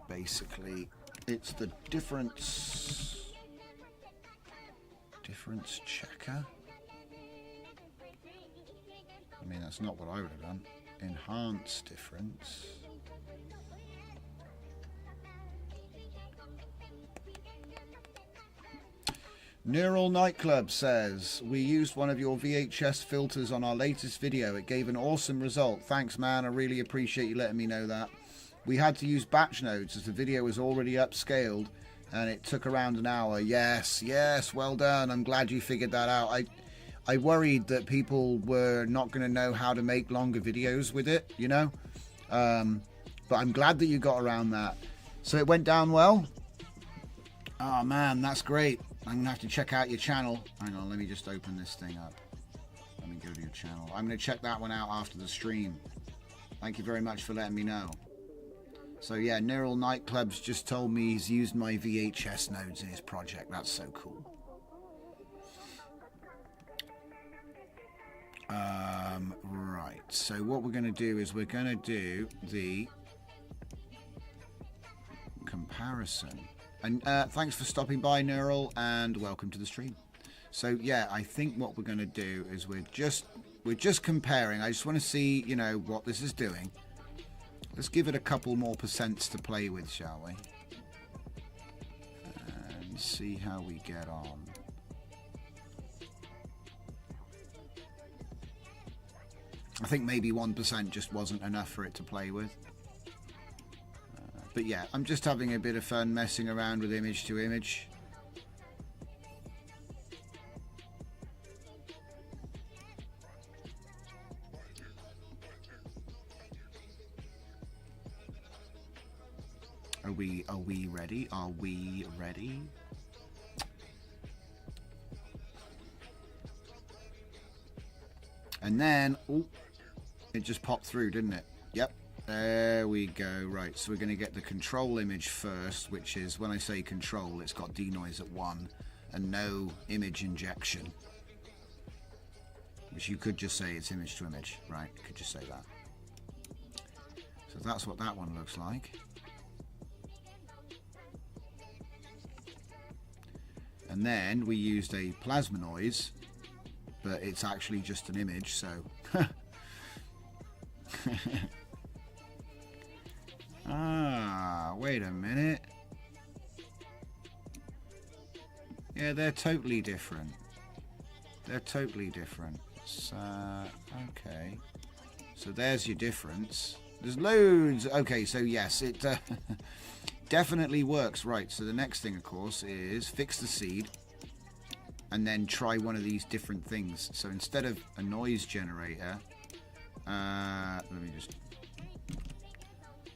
Basically, it's the difference checker. I mean, that's not what I would have done. Enhance difference. Neural Nightclub says, we used one of your VHS filters on our latest video. It gave an awesome result. Thanks, man. I really appreciate you letting me know that. We had to use batch nodes as the video was already upscaled and it took around an hour. Yes, yes, well done. I'm glad you figured that out. I worried that people were not going to know how to make longer videos with it, you know. But I'm glad that you got around that. So it went down well? Oh, man, that's great. I'm going to have to check out your channel. Hang on, let me just open this thing up. Let me go to your channel. I'm going to check that one out after the stream. Thank you very much for letting me know. So yeah, Neural Nightclub's just told me he's used my VHS nodes in his project. That's so cool. Right, so what we're going to do is we're going to do the comparison. And thanks for stopping by, Neural, and welcome to the stream. So yeah, I think what we're going to do is we're just comparing. I just want to see, you know, what this is doing. Let's give it a couple more percents to play with, shall we? And see how we get on. I think maybe 1% just wasn't enough for it to play with. But yeah, I'm just having a bit of fun messing around with image to image. Are we ready? Are we ready? And then, ooh, it just popped through, didn't it? Yep. There we go. Right, so we're going to get the control image first, which is, when I say control, it's got denoise at 1 and no image injection. Which you could just say it's image to image, right? You could just say that. So that's what that one looks like. And then we used a plasma noise, but it's actually just an image, so... Ah, wait a minute. Yeah, they're totally different. They're totally different. So, okay. So there's your difference. There's loads. Okay, so yes, it definitely works. Right, so the next thing, of course, is fix the seed and then try one of these different things. So instead of a noise generator, let me just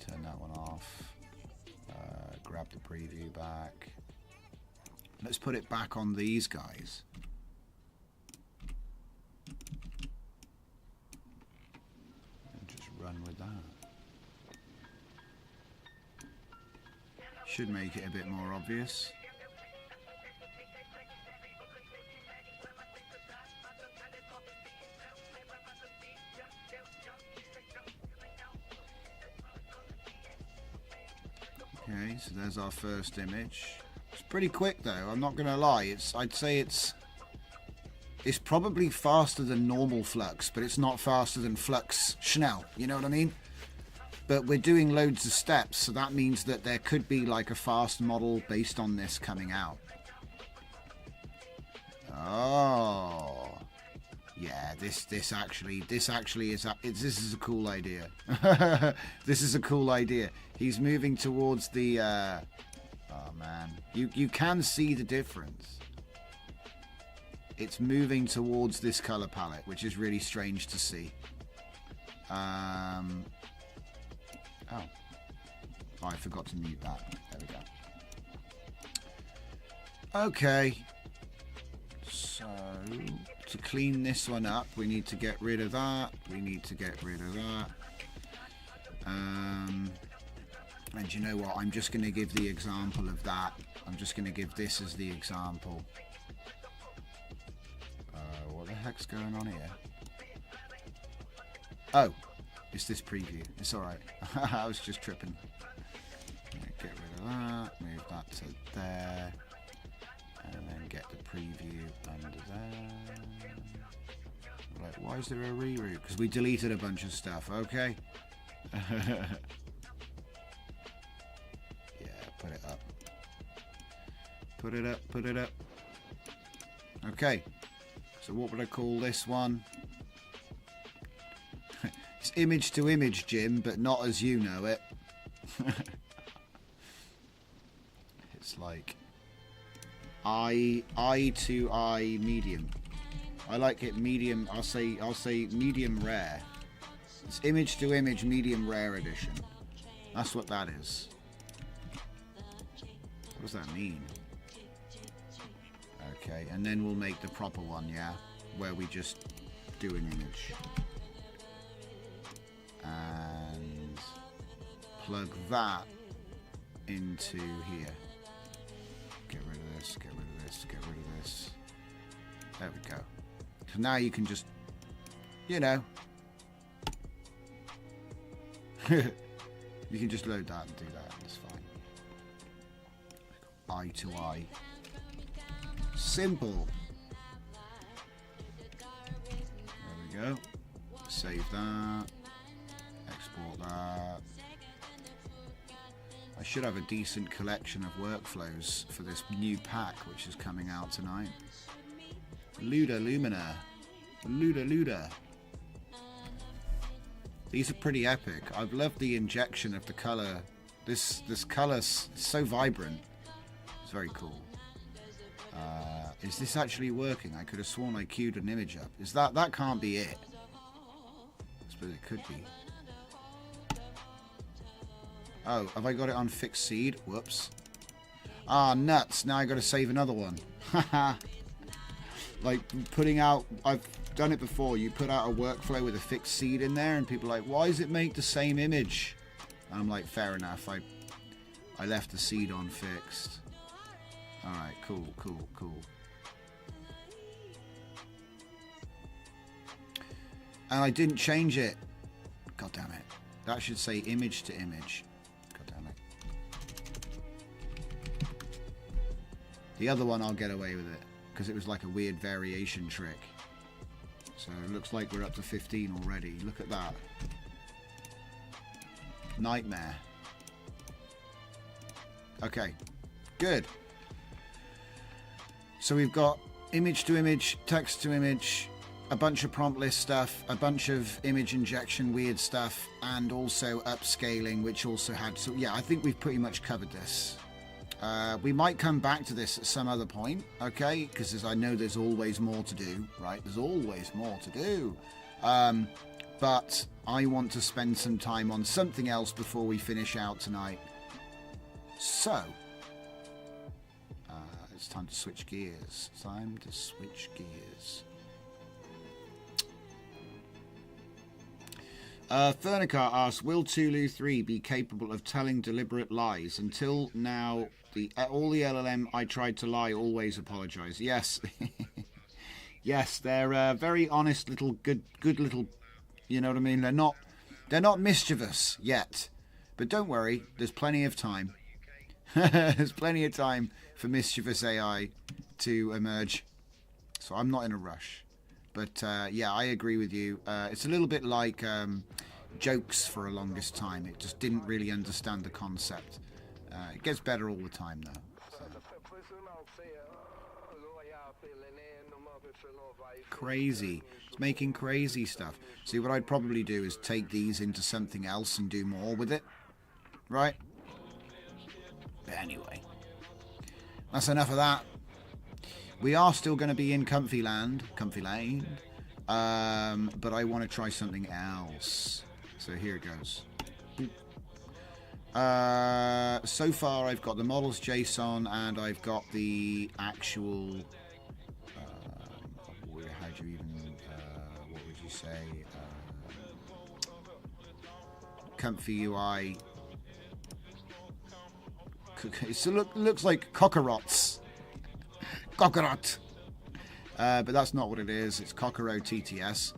turn that one off. Grab the preview back. Let's put it back on these guys. And just run with that. Should make it a bit more obvious. Okay, so there's our first image. It's pretty quick though, I'm not gonna lie. I'd say it's probably faster than normal Flux, but it's not faster than Flux Schnell, you know what I mean? But we're doing loads of steps, so that means that there could be like a fast model based on this coming out. Oh, yeah, this actually is this is a cool idea. This is a cool idea. He's moving towards the oh man, you can see the difference. It's moving towards this color palette, which is really strange to see. Oh, I forgot to mute that. There we go. Okay. So, to clean this one up, we need to get rid of that. We need to get rid of that. And you know what? I'm just going to give the example of that. I'm just going to give this as the example. What the heck's going on here? Oh, it's this preview. It's alright. I was just tripping. Get rid of that. Move that to there. And then get the preview under there. Right, why is there a reroute? Because we deleted a bunch of stuff. Okay. Yeah, put it up. Put it up, put it up. Okay. So what would I call this one? It's image to image, Jim, but not as you know it. It's like eye to eye medium. I like it medium. I'll say medium rare. It's image to image medium rare edition. That's what that is. What does that mean? Okay, and then we'll make the proper one, yeah, where we just do an image and plug that into here. Get rid of this, get rid of this, get rid of this. There we go. So now you can just, you know, you can just load that and do that. It's fine. Eye to eye. Simple. There we go. Save that. Export that. I should have a decent collection of workflows for this new pack, which is coming out tonight. Luda Lumina. Luda. These are pretty epic. I've loved the injection of the color. This color's so vibrant. It's very cool. Is this actually working? I could have sworn I queued an image up. Is that can't be it? I suppose it could be. Oh, have I got it on fixed seed? Whoops. Ah, nuts. Now I got to save another one. Haha. Like putting out, I've done it before. You put out a workflow with a fixed seed in there, and people are like, why does it make the same image? And I'm like, fair enough. I left the seed on fixed. All right, cool. And I didn't change it. God damn it. That should say image to image. God damn it. The other one, I'll get away with it, because it was like a weird variation trick. So it looks like we're up to 15 already. Look at that. Nightmare. Okay, good. So we've got image to image, text to image, a bunch of prompt list stuff, a bunch of image injection weird stuff, and also upscaling, which also had... So yeah, I think we've pretty much covered this. We might come back to this at some other point, okay? Because I know there's always more to do, right? There's always more to do. But I want to spend some time on something else before we finish out tonight. So, it's time to switch gears. Time to switch gears. Fernicar asks, will Tulu 3 be capable of telling deliberate lies? Until now, all the LLM I tried to lie always apologise. Yes. Yes, they're very honest little, good little, you know what I mean? They're not mischievous yet. But don't worry, there's plenty of time. There's plenty of time for mischievous AI to emerge. So I'm not in a rush. But yeah, I agree with you. It's a little bit like jokes for a longest time. It just didn't really understand the concept. It gets better all the time, though. So. Crazy. It's making crazy stuff. See, what I'd probably do is take these into something else and do more with it. Right? But anyway. That's enough of that. We are still going to be in Comfy Land, but I want to try something else. So here it goes. So far I've got the models JSON and I've got the actual, how do you even, what would you say, ComfyUI. It looks like cockrots. Cockroach. But that's not what it is. It's Cockero TTS.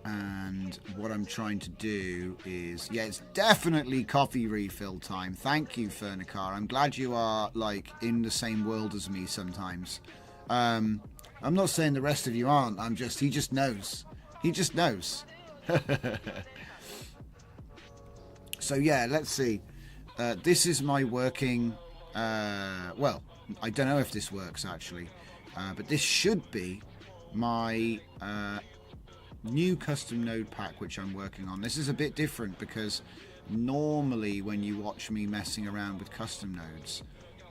And what I'm trying to do is... Yeah, it's definitely coffee refill time. Thank you, Fernicar. I'm glad you are, like, in the same world as me sometimes. I'm not saying the rest of you aren't. He just knows. He just knows. So, yeah, let's see. This is my working... well, I don't know if this works actually, but this should be my new custom node pack which I'm working on. This is a bit different because normally when you watch me messing around with custom nodes,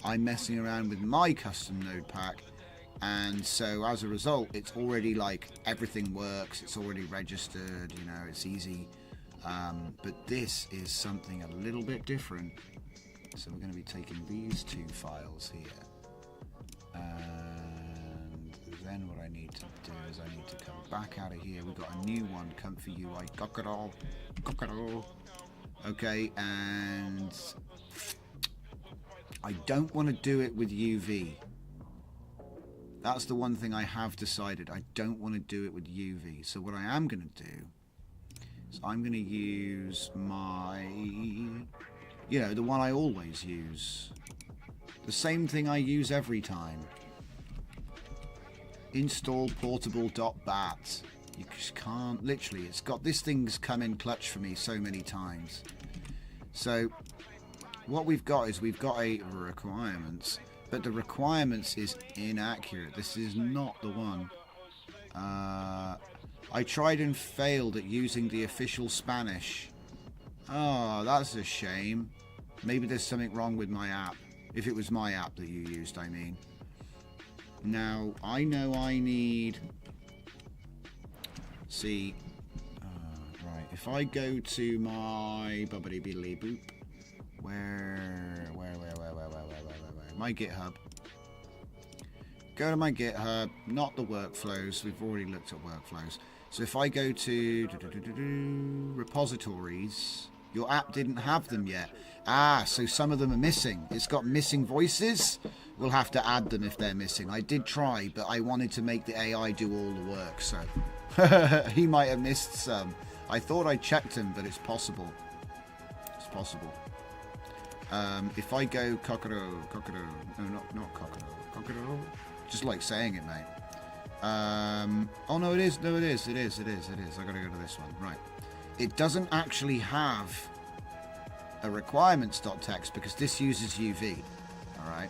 I'm messing around with my custom node pack, and so as a result it's already like everything works, it's already registered, you know, it's easy. But this is something a little bit different. So we're going to be taking these two files here, and then what I need to do is I need to come back out of here. We've got a new one, ComfyUI, cockero. Okay, and I don't want to do it with UV. That's the one thing I have decided. I don't want to do it with UV. So what I am going to do is I'm going to use my... You know, the one I always use. The same thing I use every time. Install portable.bat. You just can't, literally, it's got, this thing's come in clutch for me so many times. So, what we've got is we've got a requirements, but the requirements is inaccurate. This is not the one. I tried and failed at using the official Spanish. Oh, that's a shame. Maybe there's something wrong with my app. If it was my app that you used, I mean. Now, I know I need... See... right, if I go to my... Bubbity-biddly-boop. Where? My GitHub. go to my GitHub, not the workflows. We've already looked at workflows. So if I go to repositories, your app didn't have them yet. Ah, so some of them are missing. It's got missing voices. We'll have to add them if they're missing. I did try, but I wanted to make the AI do all the work, so he might have missed some. I thought I checked him, but it's possible. It's possible. If I go Kokoro, no, not Kokoro, just like saying it, mate. Oh no, it is. I gotta go to this one. Right. It doesn't actually have a requirements.txt because this uses UV. All right.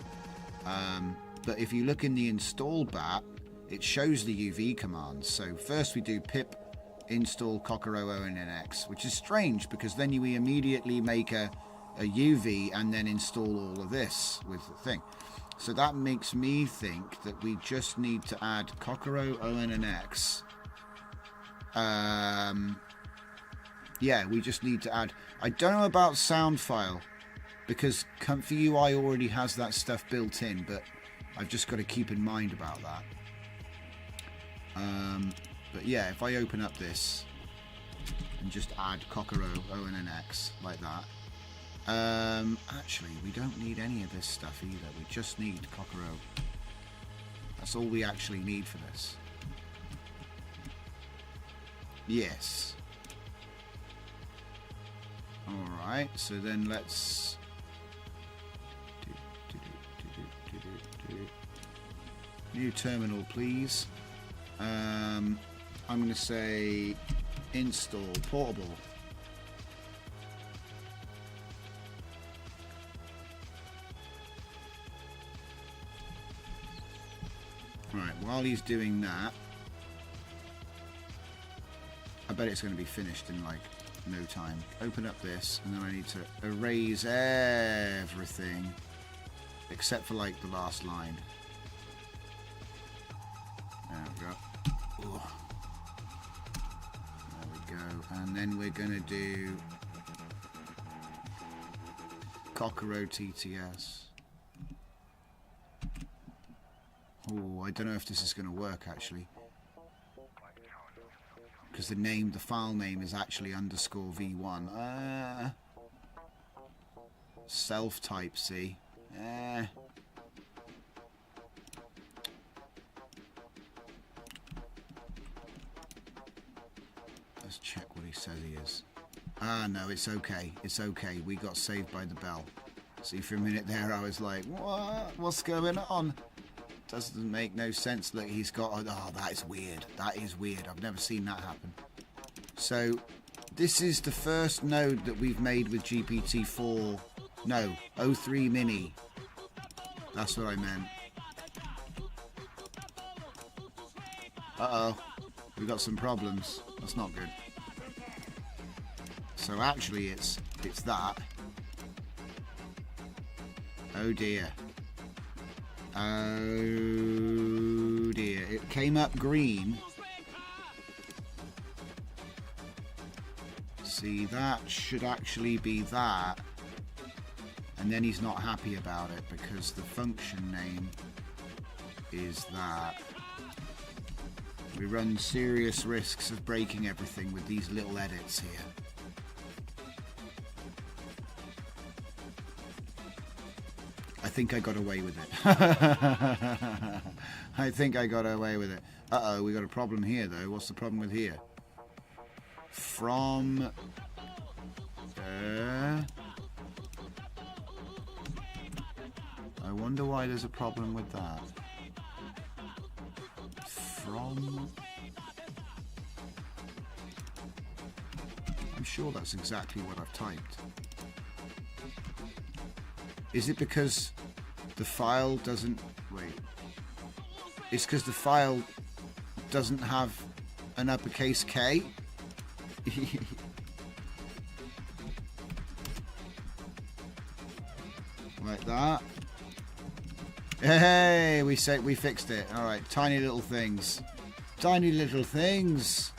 But if you look in the install bat, it shows the UV commands. So first we do pip install Kokoro ONNX, which is strange because then we immediately make a UV and then install all of this with the thing. So that makes me think that we just need to add Kokoro ONNX. Yeah, we just need to add. I don't know about sound file because ComfyUI already has that stuff built in, but I've just got to keep in mind about that. But yeah, if I open up this and just add Kokoro ONNX like that. Actually, we don't need any of this stuff either. We just need Kokoro. That's all we actually need for this. Yes. Alright, so then let's new terminal, please. I'm going to say install portable. Right, while he's doing that, I bet it's going to be finished in like no time. Open up this, and then I need to erase everything except for like the last line. There we go. Ooh. There we go. And then we're going to do Kokoro TTS. Oh, I don't know if this is going to work actually, because the file name is actually underscore v1. Self type C. Let's check what he says he is. Ah, no, it's okay. It's okay. We got saved by the bell. See, for a minute there, I was like, what? What's going on? Doesn't make no sense. Look, he's got. Oh, that is weird. That is weird. I've never seen that happen. So, this is the first node that we've made with GPT-4. No, 03 Mini. That's what I meant. Uh-oh. We got some problems. That's not good. So actually, it's that. Oh dear. Oh dear, it came up green. See, that should actually be that. And then he's not happy about it because the function name is that. We run serious risks of breaking everything with these little edits here. I think I got away with it. I think I got away with it. Uh-oh, we got a problem here, though. What's the problem with here? From... I wonder why there's a problem with that. From... I'm sure that's exactly what I've typed. Is it because the file doesn't... Wait. It's because the file doesn't have an uppercase K? Like that. Hey, we fixed it. Alright, tiny little things. Tiny little things.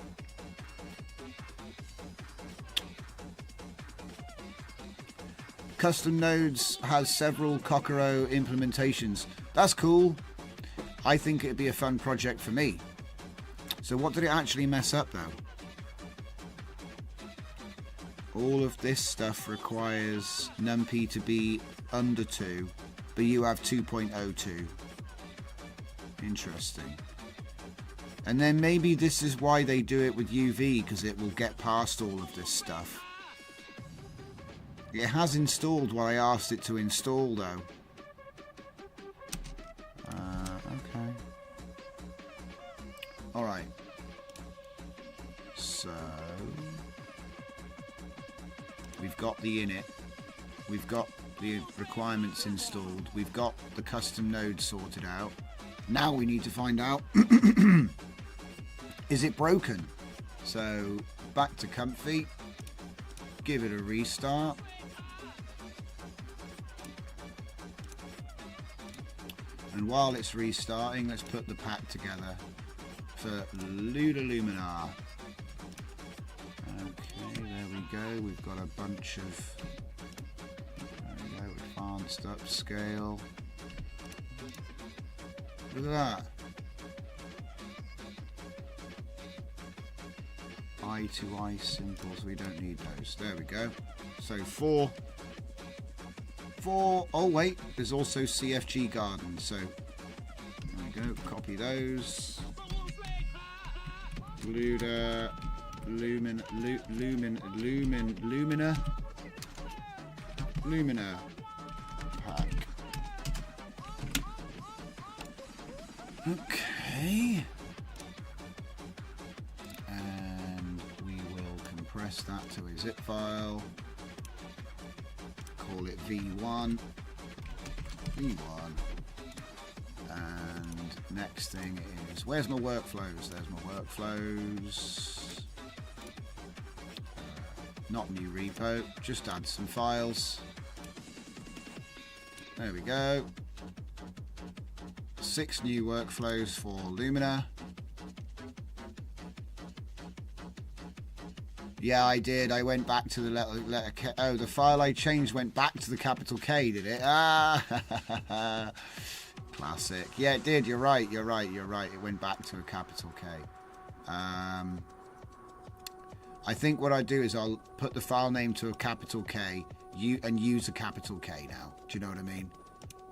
Custom nodes has several Kokoro implementations. That's cool. I think it'd be a fun project for me. So what did it actually mess up though? All of this stuff requires NumPy to be under 2, but you have 2.02. Interesting. And then maybe this is why they do it with UV, because it will get past all of this stuff. It has installed what I asked it to install though. Okay. Alright. So we've got the init. We've got the requirements installed. We've got the custom node sorted out. Now we need to find out, is it broken? So back to Comfy. Give it a restart. And while it's restarting, let's put the pack together for Luminar. Okay, there we go. We've got a bunch of, there we go, advanced upscale. Look at that. Eye to eye symbols, we don't need those. There we go. So four. Oh wait, there's also CFG Garden. So there we go. Copy those. Lumina pack. Okay. And we will compress that to a zip file. Call it V1. And next thing is, where's my workflows? There's my workflows. Not new repo, just add some files. There we go. 6 new workflows for Lumina. Yeah, I did. I went back to the letter K. Oh, the file I changed went back to the capital K, did it? Ah, classic. Yeah, it did. You're right. It went back to a capital K. I think what I do is I'll put the file name to a capital K and use a capital K now. Do you know what I mean?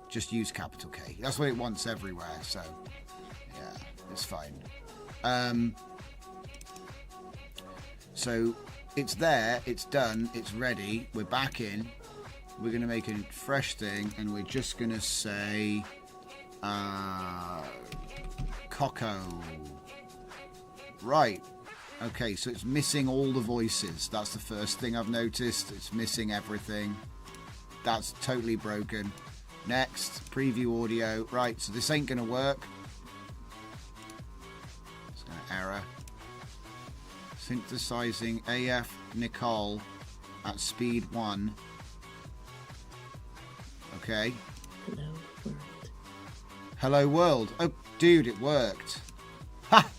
Just use capital K. That's what it wants everywhere. So, yeah, it's fine. So it's there, it's done, it's ready, we're back in, we're going to make a fresh thing, and we're just going to say Coco. Right, okay, so it's missing all the voices. That's the first thing I've noticed. It's missing everything. That's totally broken. Next, preview audio. Right, so this ain't going to work. It's going to error. Synthesizing AF Nicole at speed 1. Okay. Hello world. Hello world. Oh, dude, it worked. Ha!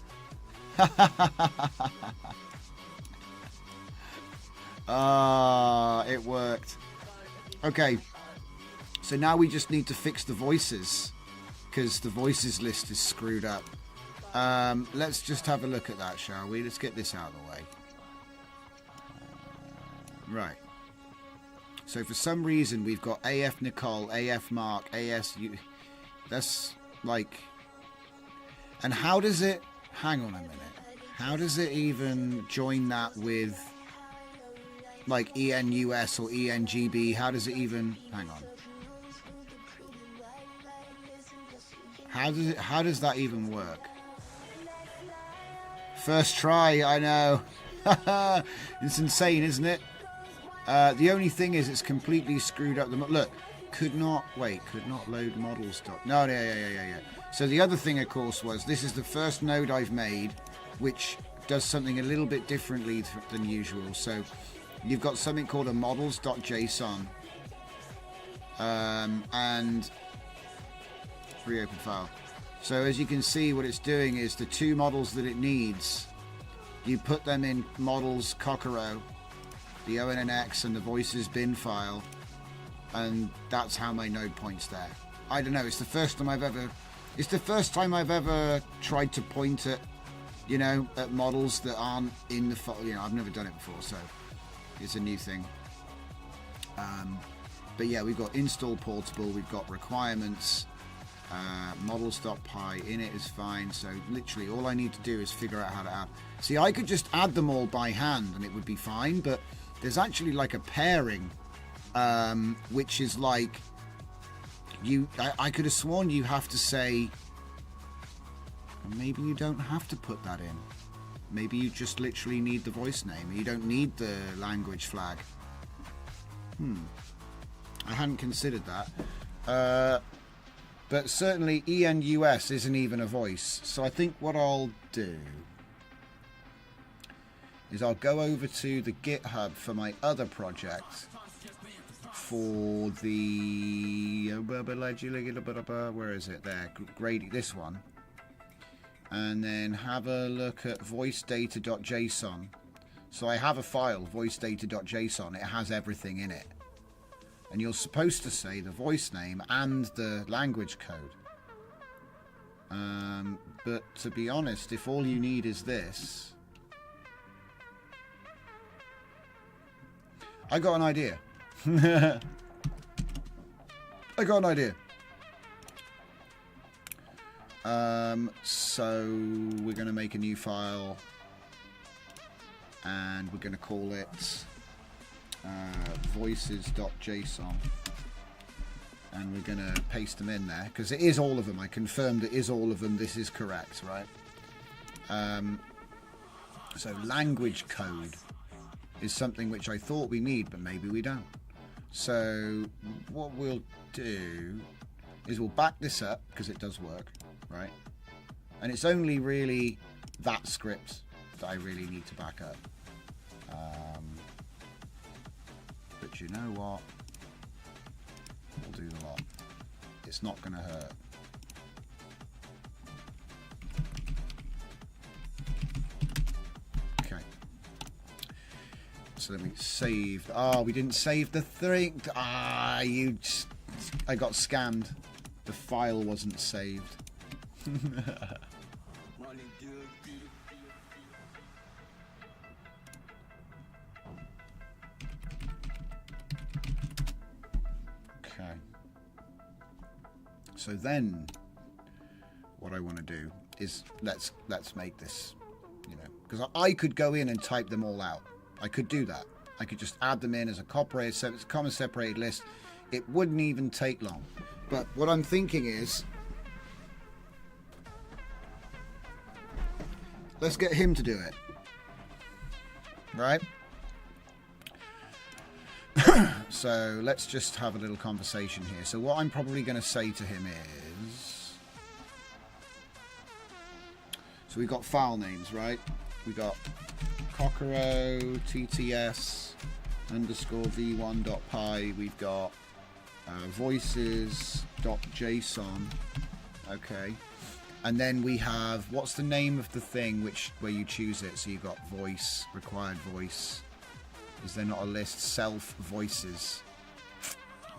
Ah, it worked. Okay. So now we just need to fix the voices, because the voices list is screwed up. Let's just have a look at that, shall we? Let's get this out of the way. Right. So for some reason we've got AF Nicole, AF Mark, ASU. That's like... And how does it... Hang on a minute. How does it even join that with like ENUS or ENGB? How does it even... Hang on. How does that even work? First try, I know. It's insane, isn't it? The only thing is it's completely screwed up. Look, could not load models. No, yeah. So the other thing, of course, was this is the first node I've made, which does something a little bit differently than usual. So you've got something called a models.json, and reopen file. So as you can see, what it's doing is the 2 models that it needs, you put them in models Kokoro, the ONNX and the voices bin file, and that's how my node points there. I don't know, it's the first time I've ever It's the first time I've ever tried to point at, you know, at models that aren't in the file. You know, I've never done it before, so it's a new thing. But yeah, we've got install portable, we've got requirements, models.py, init is fine. So literally all I need to do is figure out how to add. See, I could just add them all by hand and it would be fine, but there's actually like a pairing, which is like, I could have sworn you have to say, maybe you don't have to put that in. Maybe you just literally need the voice name. You don't need the language flag. I hadn't considered that. But certainly ENUS isn't even a voice. So I think what I'll do is I'll go over to the GitHub for my other project for the... Where is it? There. Grady, this one. And then have a look at voicedata.json. So I have a file, voicedata.json. It has everything in it. And you're supposed to say the voice name and the language code. But to be honest, if all you need is this... I got an idea. I got an idea. So we're going to make a new file and we're going to call it voices.json, and we're going to paste them in there because it is all of them. I confirmed it is all of them. This is correct, right? So language code is something which I thought we need, but maybe we don't. So what we'll do is we'll back this up because it does work, right? And it's only really that script that I really need to back up. But you know what? We'll do the lot. It's not going to hurt. Okay. So let me save. Oh, we didn't save the thing. I got scammed. The file wasn't saved. Okay. So then what I want to do is let's make this, you know, because I could go in and type them all out. I could do that. I could just add them in as a comma separated list. It wouldn't even take long. But what I'm thinking is, let's get him to do it. Right? So let's just have a little conversation here. So what I'm probably going to say to him is... So we've got file names, right? We got Cockero, TTS, _v1.py. We've got voices.json. Okay. And then we have, what's the name of the thing where you choose it? So you've got voice, required voice. Is there not a list? Self voices.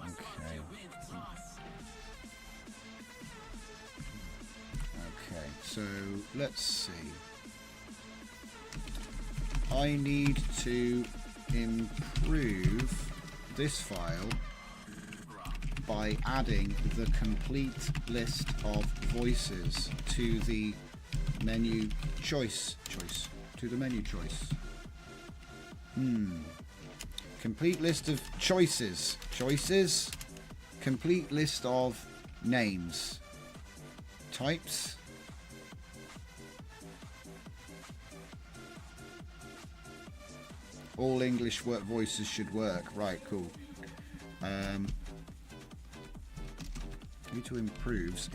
Okay. Okay, so let's see. I need to improve this file by adding the complete list of voices to the menu choice. Complete list of choices. Complete list of names. Types. All English voices should work. Right, cool. I need to improves.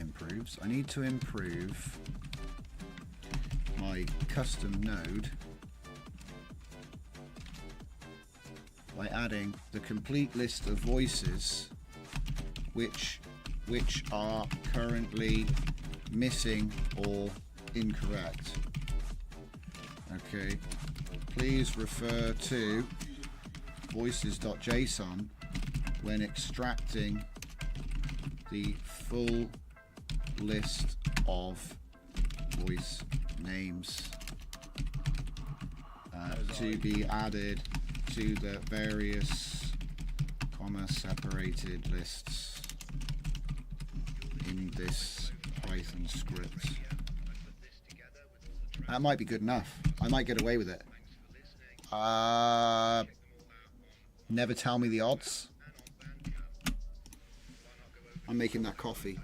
I need to improve my custom node by adding the complete list of voices which are currently missing or incorrect. Okay, please refer to voices.json when extracting the full list of voice names to be added to the various comma-separated lists in this Python script. That might be good enough. I might get away with it. Never tell me the odds. I'm making that coffee.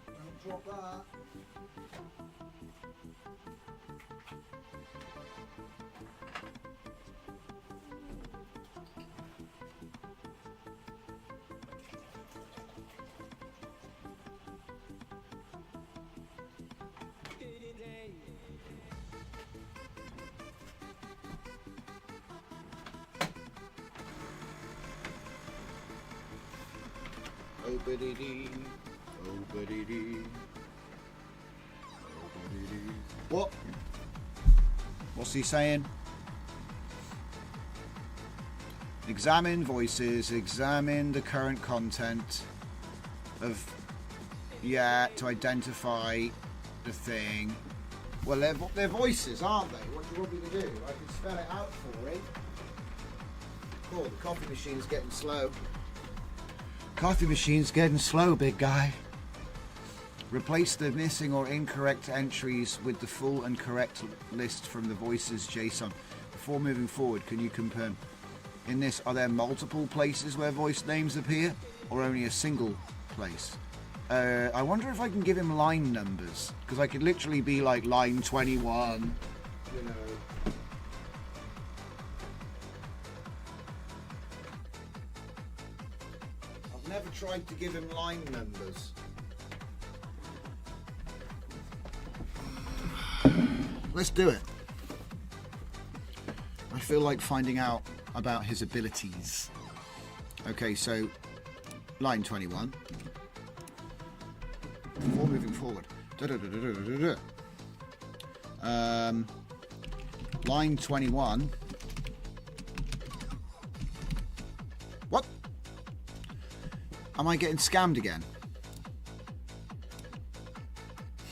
Don't drop that. Oh ba-dee-dee, oh ba-dee-dee, oh ba-dee-dee. What? What's he saying? Examine voices, examine the current content of, yeah, to identify the thing. Well, they're voices, aren't they? What do you want me to do? I can spell it out for him. Oh, the coffee machine's getting slow. Coffee machine's getting slow, big guy. Replace the missing or incorrect entries with the full and correct list from the voices JSON. Before moving forward, can you confirm? In this, are there multiple places where voice names appear, or only a single place? I wonder if I can give him line numbers, because I could literally be like line 21, you know. Never tried to give him line numbers. Let's do it. I feel like finding out about his abilities. Okay, so line 21. Before moving forward. Line 21. What? Am I getting scammed again?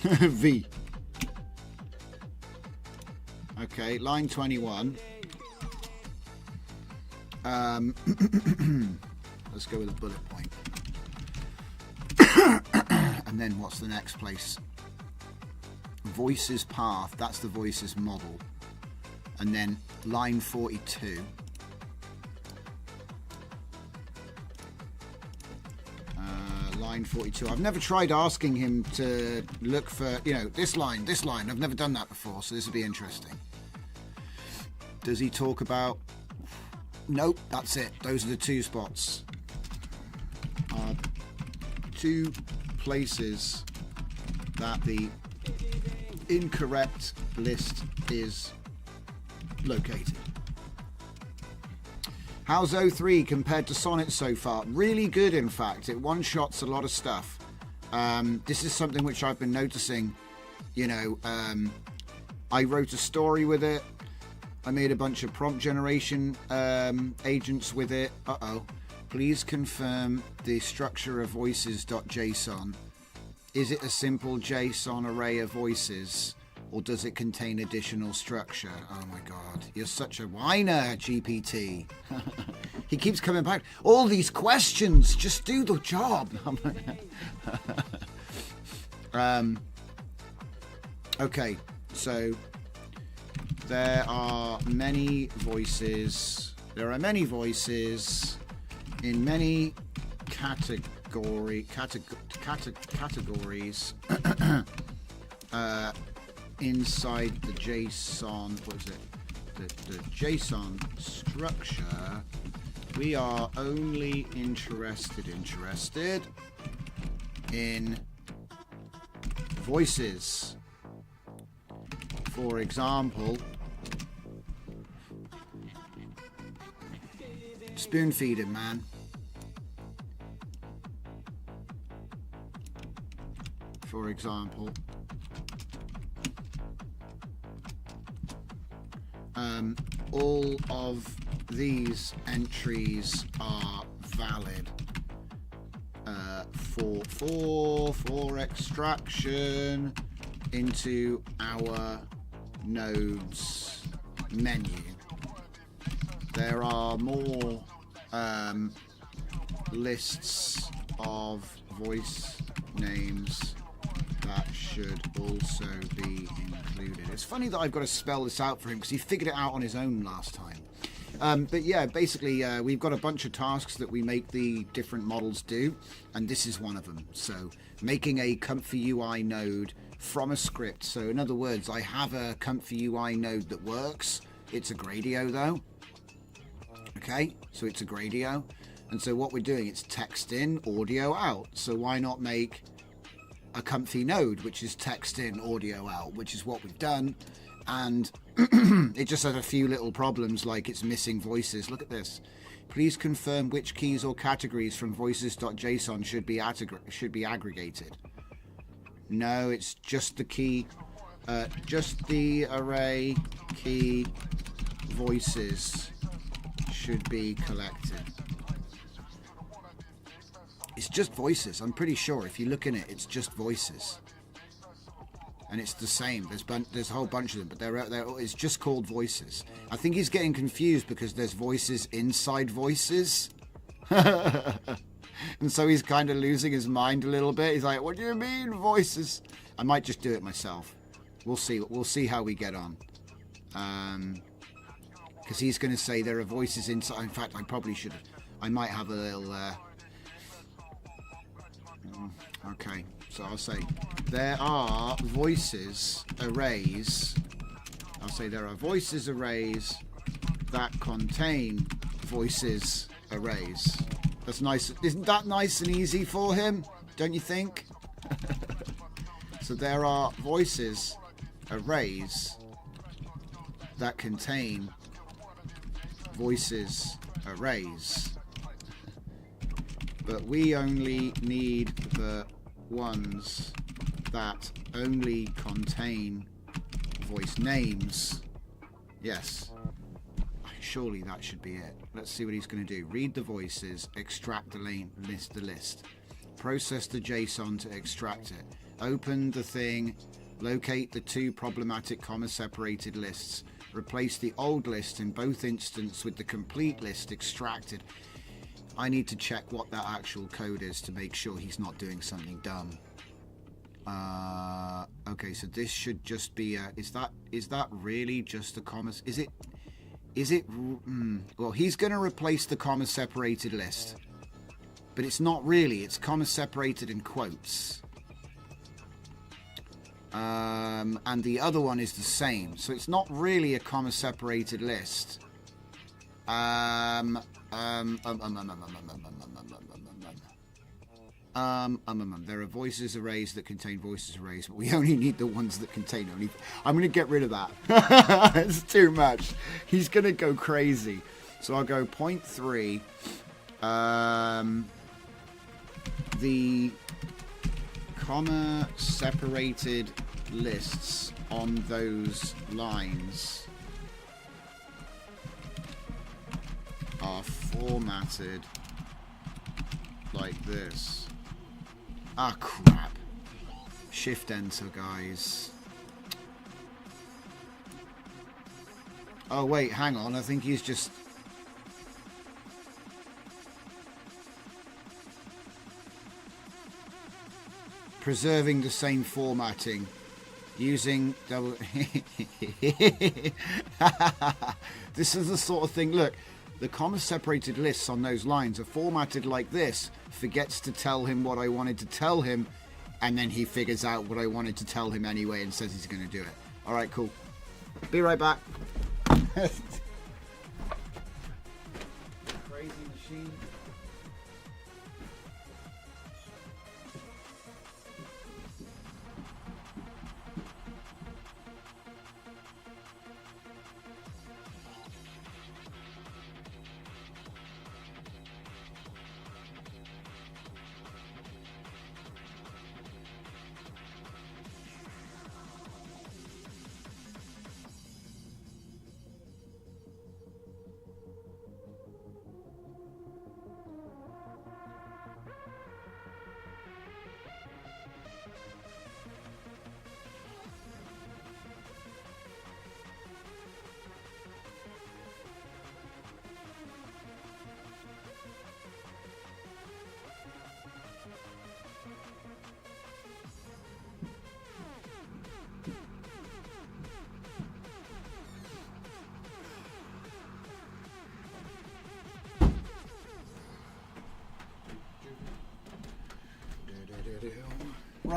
V. Okay, line 21. Let's go with a bullet point. And then what's the next place? Voices path, that's the voices model. And then line 42. Line 42. I've never tried asking him to look for, you know, this line. I've never done that before, so this will be interesting. Does he talk about... Nope, that's it. Those are the two spots. Two places that the incorrect list is located. How's 03 compared to Sonnet so far? Really good, in fact. It one-shots a lot of stuff. This is something which I've been noticing. You know, I wrote a story with it. I made a bunch of prompt generation agents with it. Please confirm the structure of voices.json. Is it a simple JSON array of voices, or does it contain additional structure? Oh my God, you're such a whiner, GPT. He keeps coming back. All these questions, just do the job. Okay, so there are many voices. There are many voices in many categories inside the JSON. What is it? The JSON structure. We are only interested in voices. For example, spoon feed him, man. for example, all of these entries are valid for extraction into our nodes menu. There are more lists of voice names that should also be included. It's funny that I've got to spell this out for him because he figured it out on his own last time. But yeah, basically we've got a bunch of tasks that we make the different models do, and this is one of them. So making a ComfyUI node from a script. So in other words, I have a ComfyUI node that works. It's a Gradio though. Okay, so it's a Gradio. And so what we're doing, it's text in, audio out. So why not make a Comfy node, which is text in, audio out, which is what we've done. And it just has a few little problems, like it's missing voices. Look at this. Please confirm which keys or categories from voices.json should be aggregated. No, it's just the key, just the array key voices should be collected. It's just voices. I'm pretty sure if you look in it, it's just voices. And it's the same. There's a whole bunch of them, but it's just called voices. I think he's getting confused because there's voices inside voices. And so he's kind of losing his mind a little bit. He's like, what do you mean voices? I might just do it myself. We'll see. We'll see how we get on. Because he's going to say there are voices inside. In fact, I probably should have. I might have a little... Okay, so I'll say there are voices arrays. I'll say there are voices arrays that contain voices arrays. That's nice. Isn't that nice and easy for him? Don't you think? So there are voices arrays that contain voices arrays. But we only need the ones that only contain voice names. Yes. Surely that should be it. Let's see what he's going to do. Read the voices, extract the list. Process the JSON to extract it. Open the thing, locate the two problematic comma-separated lists. Replace the old list in both instances with the complete list extracted. I need to check what that actual code is to make sure he's not doing something dumb. Okay, so this should just be a... Is that really just a comma? Is it... Well, he's going to replace the comma-separated list. But it's not really. It's comma-separated in quotes. And the other one is the same. So it's not really a comma-separated list. There are voices arrays that contain voices arrays, but we only need the ones that contain only... I'm going to get rid of that. It's too much. He's going to go crazy. So I'll go 0.3. The comma separated lists on those lines are formatted like this. Ah, crap. Shift enter, guys. Oh, wait, hang on. I think he's just... preserving the same formatting. Using double... This is the sort of thing... Look, the comma-separated lists on those lines are formatted like this. Forgets to tell him what I wanted to tell him, and then he figures out what I wanted to tell him anyway and says he's going to do it. All right, cool. Be right back. Crazy machine.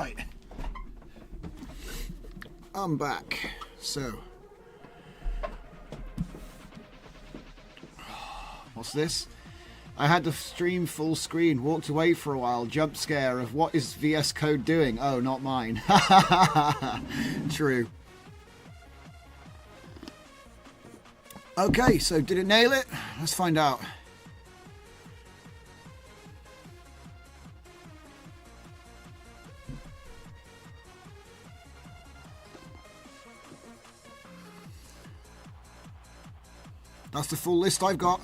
Right. I'm back. So, what's this? I had the stream full screen, walked away for a while, jump scare of what is VS Code doing? Oh, not mine. True. Okay, so did it nail it? Let's find out. That's the full list I've got.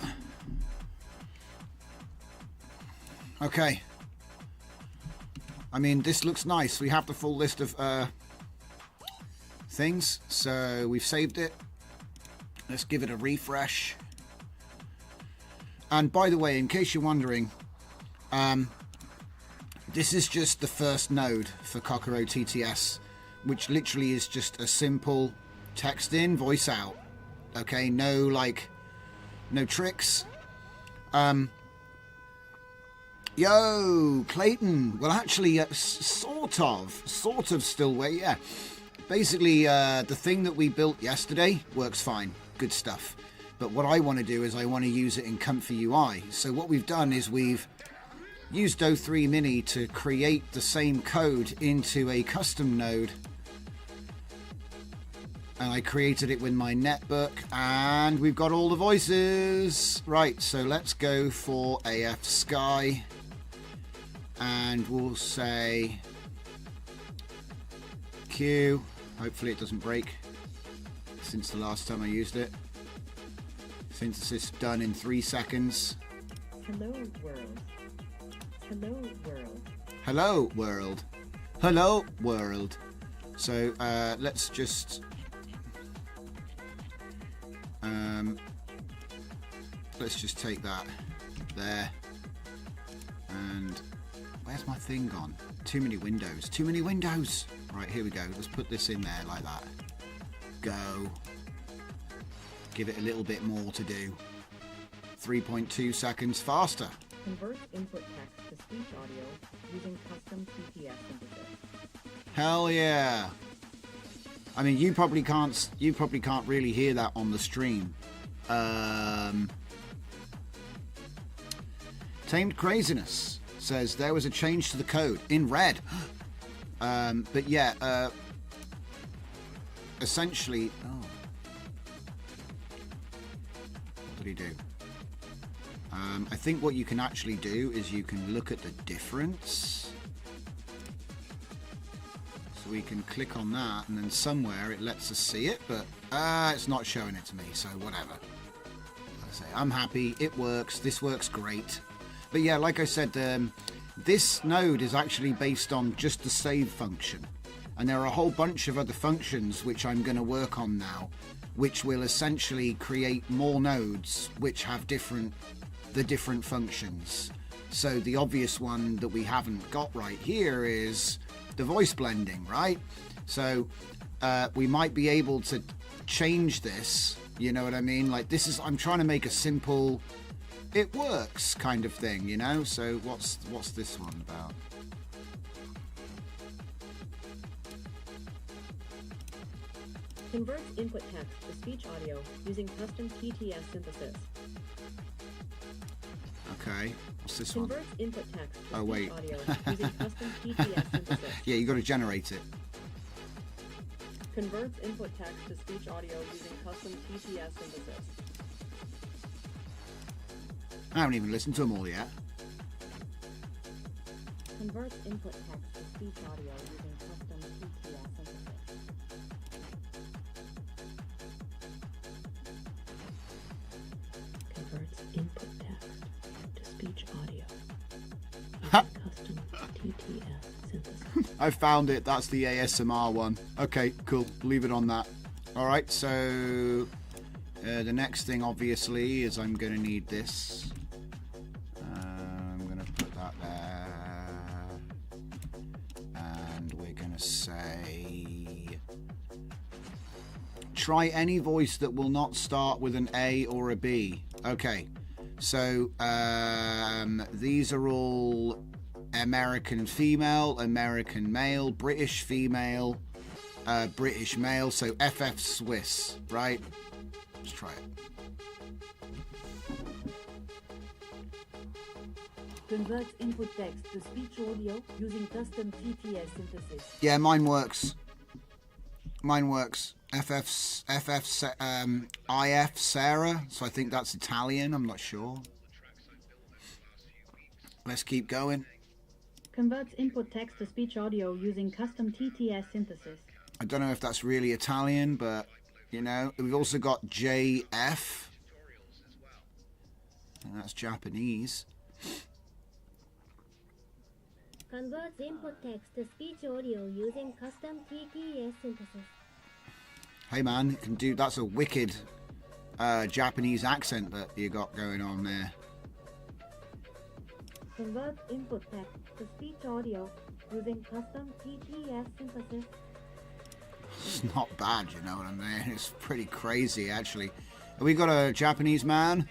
Okay. I mean, this looks nice. We have the full list of things. So we've saved it. Let's give it a refresh. And by the way, in case you're wondering, this is just the first node for Kokoro TTS, which literally is just a simple text in, voice out. Okay, no tricks. Yo, Clayton. Well, actually, sort of still wait. Yeah, basically, the thing that we built yesterday works fine. Good stuff. But what I want to do is I want to use it in ComfyUI. So what we've done is we've used O3 Mini to create the same code into a custom node. And I created it with my netbook, and we've got all the voices. Right, so let's go for AF Sky. And we'll say Q. Hopefully it doesn't break since the last time I used it. Synthesis done in 3 seconds. Hello world. Hello world. Hello world. Hello world. So let's just take that there. And where's my thing gone? Too many windows. Too many windows. Right, here we go. Let's put this in there like that. Go. Give it a little bit more to do. 3.2 seconds faster. Convert input text to speech audio using custom TTS synthesis. Hell yeah. I mean, you probably can't really hear that on the stream. Tamed Craziness says there was a change to the code in red. But yeah, essentially, oh, what did he do? I think what you can actually do is you can look at the difference. So we can click on that, and then somewhere it lets us see it, but it's not showing it to me, so whatever. Like I say, I'm happy. It works. This works great. But yeah, like I said, this node is actually based on just the save function. And there are a whole bunch of other functions which I'm going to work on now, which will essentially create more nodes which have the different functions. So the obvious one that we haven't got right here is the voice blending, right? So we might be able to change this, you know what I mean? Like I'm trying to make a simple, it works kind of thing, you know? So what's this one about? Converts input text to speech audio using custom TTS synthesis. Okay, what's this one? Converts input text to Oh, wait. speech audio using custom TTS synthesis. Yeah, you got to generate it. Converts input text to speech audio using custom TTS synthesis. I haven't even listened to them all yet. Converts input text to speech audio using custom TTS synthesis. Converts input text to speech audio using custom TTS synthesis. I found it. That's the ASMR one. Okay, cool. Leave it on that. All right, so the next thing, obviously, is I'm going to need this. I'm going to put that there. And we're going to say, try any voice that will not start with an A or a B. Okay, so these are all American female, American male, British female, British male. So FF Swiss, right? Let's try it. Converts input text to speech audio using custom TTS synthesis. Yeah, mine works. Mine works. IF Sarah. So I think that's Italian. I'm not sure. Let's keep going. Converts input text to speech audio using custom TTS synthesis. I don't know if that's really Italian, but, you know. We've also got JF. And that's Japanese. Converts input text to speech audio using custom TTS synthesis. Hey man, you can do, that's a wicked Japanese accent that you got going on there. Converts input text to speech audio using custom TTS synthesis. It's not bad, you know what I mean? It's pretty crazy, actually. Have we got a Japanese man?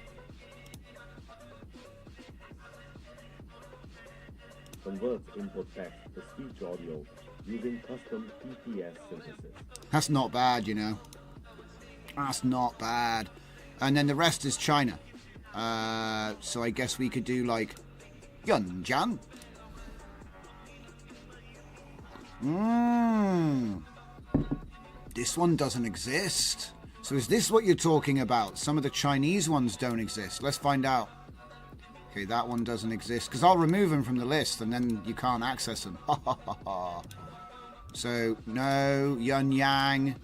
Converts input text to speech audio using custom TTS synthesis. That's not bad, you know. That's not bad. And then the rest is China. So I guess we could do like Yunjian. This one doesn't exist. So is this what you're talking about? Some of the Chinese ones don't exist. Let's find out. Okay, that one doesn't exist. Because I'll remove them from the list and then you can't access them. Ha ha ha ha. So, no Yun Yang.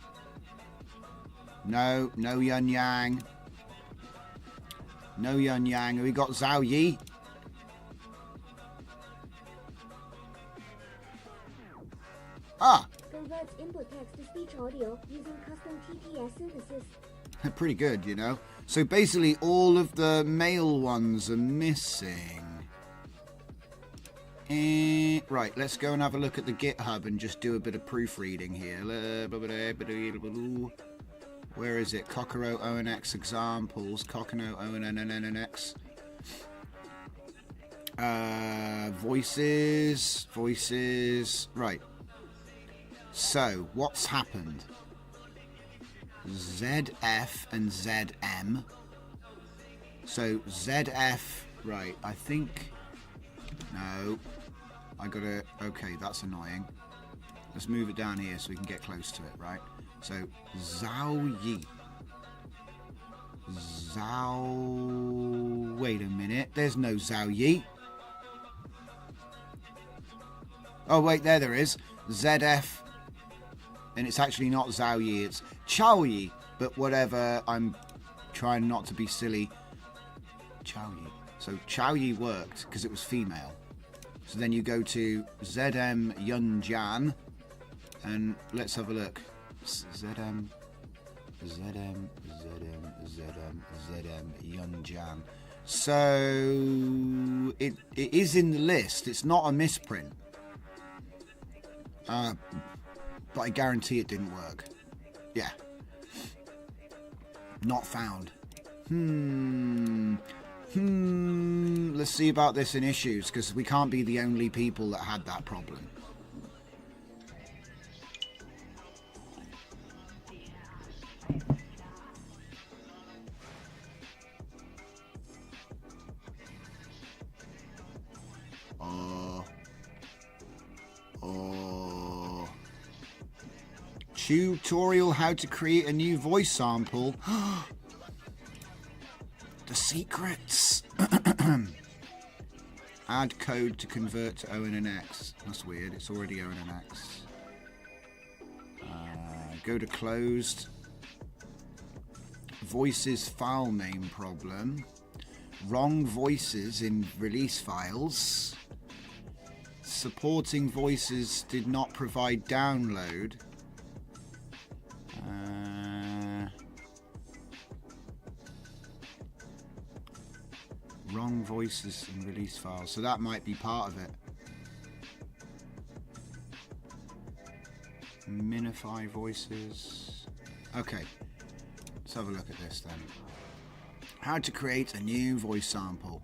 No Yun Yang. No Yun Yang. We got Zhao Yi. Ah! Converts input text to speech audio using custom TTS synthesis. Pretty good, you know. So basically all of the male ones are missing. Right, let's go and have a look at the GitHub and just do a bit of proofreading here. Where is it? Kokoro ONX examples. Kokoro ONNNX. Voices. Right. So, what's happened? ZF and ZM. So, ZF, right, I think... No. I gotta... Okay, that's annoying. Let's move it down here so we can get close to it, right? So, Zhao Yi. Zhao... Wait a minute. There's no Zhao Yi. Oh, wait, there is. ZF. And it's actually not Zhao Yi, it's Chao Yi. But whatever, I'm trying not to be silly. Chao Yi. So Chao Yi worked because it was female. So then you go to ZM Yunjian. And let's have a look. ZM Yunjian. So it is in the list. It's not a misprint. But I guarantee it didn't work. Yeah. Not found. Let's see about this in issues, because we can't be the only people that had that problem. Tutorial how to create a new voice sample. The secrets. Add code to convert to ONNX. That's weird. It's already ONNX. Go to closed. Voices file name problem. Wrong voices in release files. Supporting voices did not provide download. Wrong voices in release files. So that might be part of it. Minify voices. Okay. Let's have a look at this then. How to create a new voice sample.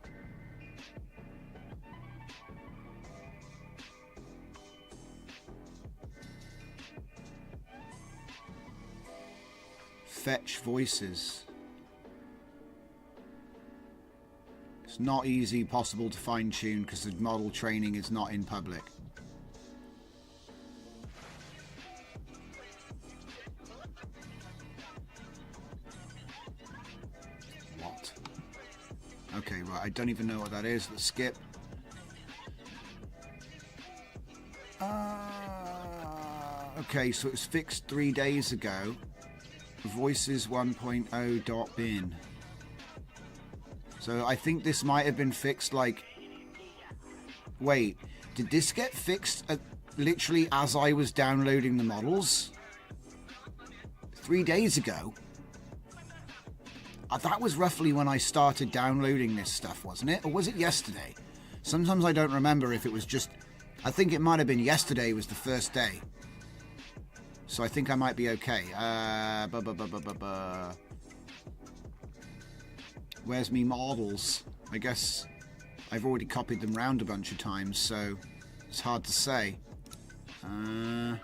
Fetch voices. It's not easy possible to fine tune because the model training is not in public. What? Okay, right, I don't even know what that is. Let's skip. Okay, so it was fixed 3 days ago. Voices 1.0.bin. So I think this might have been fixed like... Wait, did this get fixed literally as I was downloading the models? 3 days ago? That was roughly when I started downloading this stuff, wasn't it? Or was it yesterday? Sometimes I don't remember if it was just... I think it might have been yesterday was the first day. So I think I might be okay. Where's me models? I guess I've already copied them round a bunch of times, so it's hard to say. Yeah,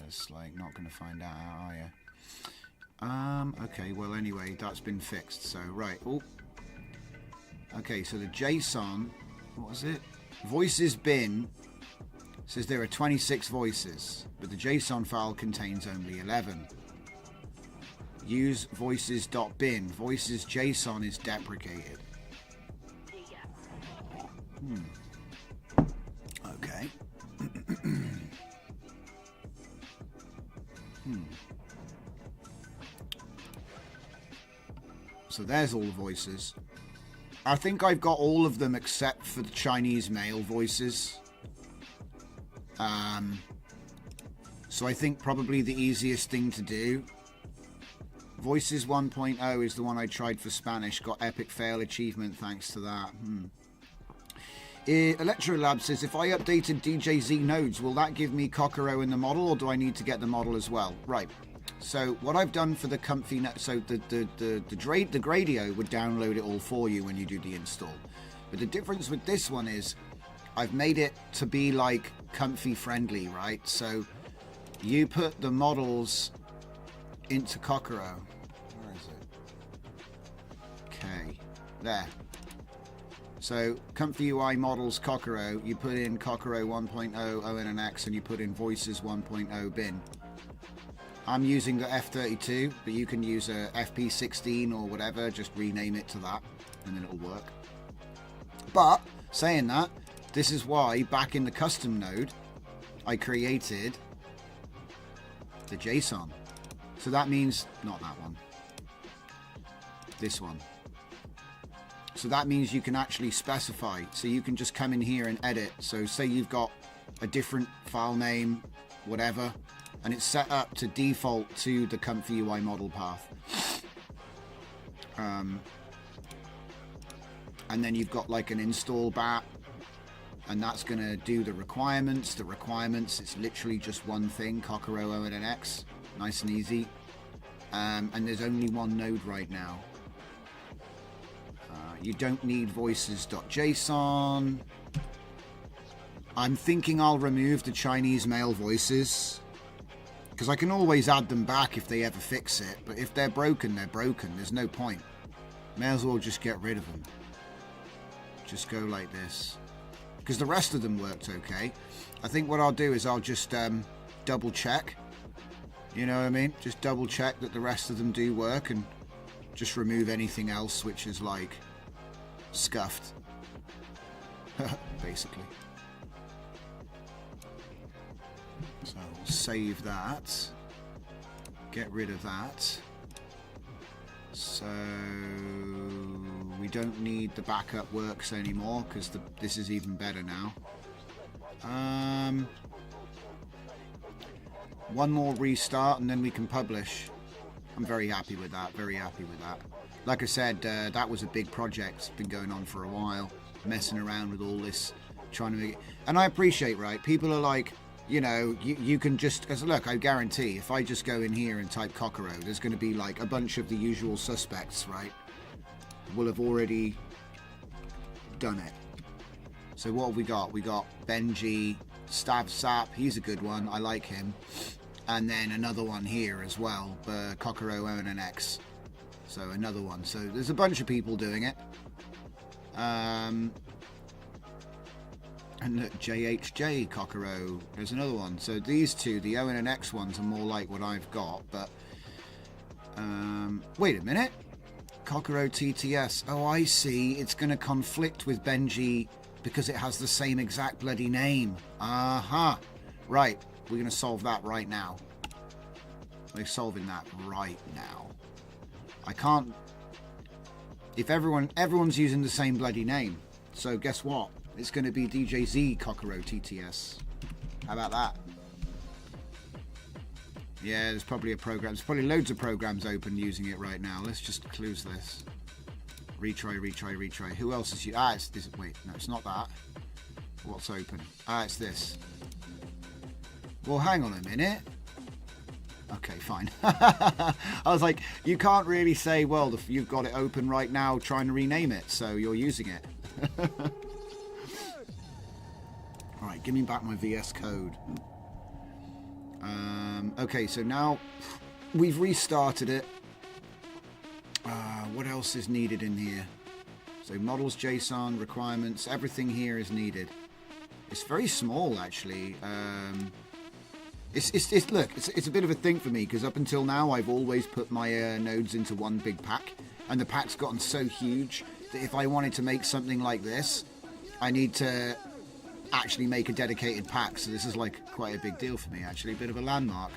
it's like not going to find out, are you? Okay, well anyway, that's been fixed, so right. Oh. Okay, so the JSON, what was it? Voices bin says there are 26 voices, but the JSON file contains only 11. Use voices.bin. Voices JSON is deprecated. Okay. So there's all the voices. I think I've got all of them except for the Chinese male voices. So I think probably the easiest thing to do. Voices 1.0 is the one I tried for Spanish. Got epic fail achievement thanks to that. Electrolab says, if I updated DJZ nodes, will that give me Kokoro in the model, or do I need to get the model as well? Right. So what I've done for the Comfy, so the Gradio would download it all for you when you do the install. But the difference with this one is I've made it to be like Comfy friendly, right? So you put the models into Kokoro. Where is it? Okay, there. So ComfyUI models Kokoro, you put in Kokoro 1.0 ONNX and you put in voices 1.0 bin. I'm using the F32, but you can use a FP16 or whatever, just rename it to that and then it'll work. But saying that, this is why back in the custom node I created the JSON. So that means not that one, this one. So that means you can actually specify. So you can just come in here and edit. So say you've got a different file name, whatever, and it's set up to default to the ComfyUI model path. And then you've got like an install bat, and that's going to do the requirements. The requirements, it's literally just one thing, Kokoro ONNX, nice and easy. And there's only one node right now. You don't need voices.json. I'm thinking I'll remove the Chinese male voices, because I can always add them back if they ever fix it. But if they're broken, they're broken. There's no point. May as well just get rid of them. Just go like this. Because the rest of them worked okay. I think what I'll do is I'll just double check. You know what I mean? Just double check that the rest of them do work and just remove anything else which is like scuffed. Basically. So we'll save that. Get rid of that. So we don't need the backup works anymore because this is even better now. One more restart and then we can publish. I'm very happy with that. Very happy with that. Like I said, that was a big project. It's been going on for a while. Messing around with all this, trying to make it. And I appreciate, right? People are like, you know, you can just, because look, I guarantee if I just go in here and type Kokoro, there's going to be like a bunch of the usual suspects, right? Will have already done it. So what have we got? We got Benji, Stab Sap. He's a good one. I like him. And then another one here as well, Kokoro ONNX. So another one. So there's a bunch of people doing it. And look, JHJ Kokoro, there's another one. So these two, the ONNX ones, are more like what I've got. But wait a minute. Kokoro TTS. Oh, I see. It's going to conflict with Benji because it has the same exact bloody name. Aha. Right. We're going to solve that right now. We're solving that right now. I can't... If everyone's using the same bloody name. So guess what? It's going to be DJZ Kokoro TTS. How about that? Yeah, there's probably a program. There's probably loads of programs open using it right now. Let's just close this. Retry, retry, retry. Who else is you? Ah, it's this. Wait, no, it's not that. What's open? Ah, it's this. Well, hang on a minute. Okay, fine. I was like, you can't really say, well, you've got it open right now trying to rename it, so you're using it. Alright, give me back my VS Code. Okay, so now we've restarted it. What else is needed in here? So models, JSON, requirements, everything here is needed. It's very small, actually. Look, it's a bit of a thing for me, because up until now I've always put my nodes into one big pack, and the pack's gotten so huge that if I wanted to make something like this, I need to actually make a dedicated pack. So this is like quite a big deal for me, actually, a bit of a landmark.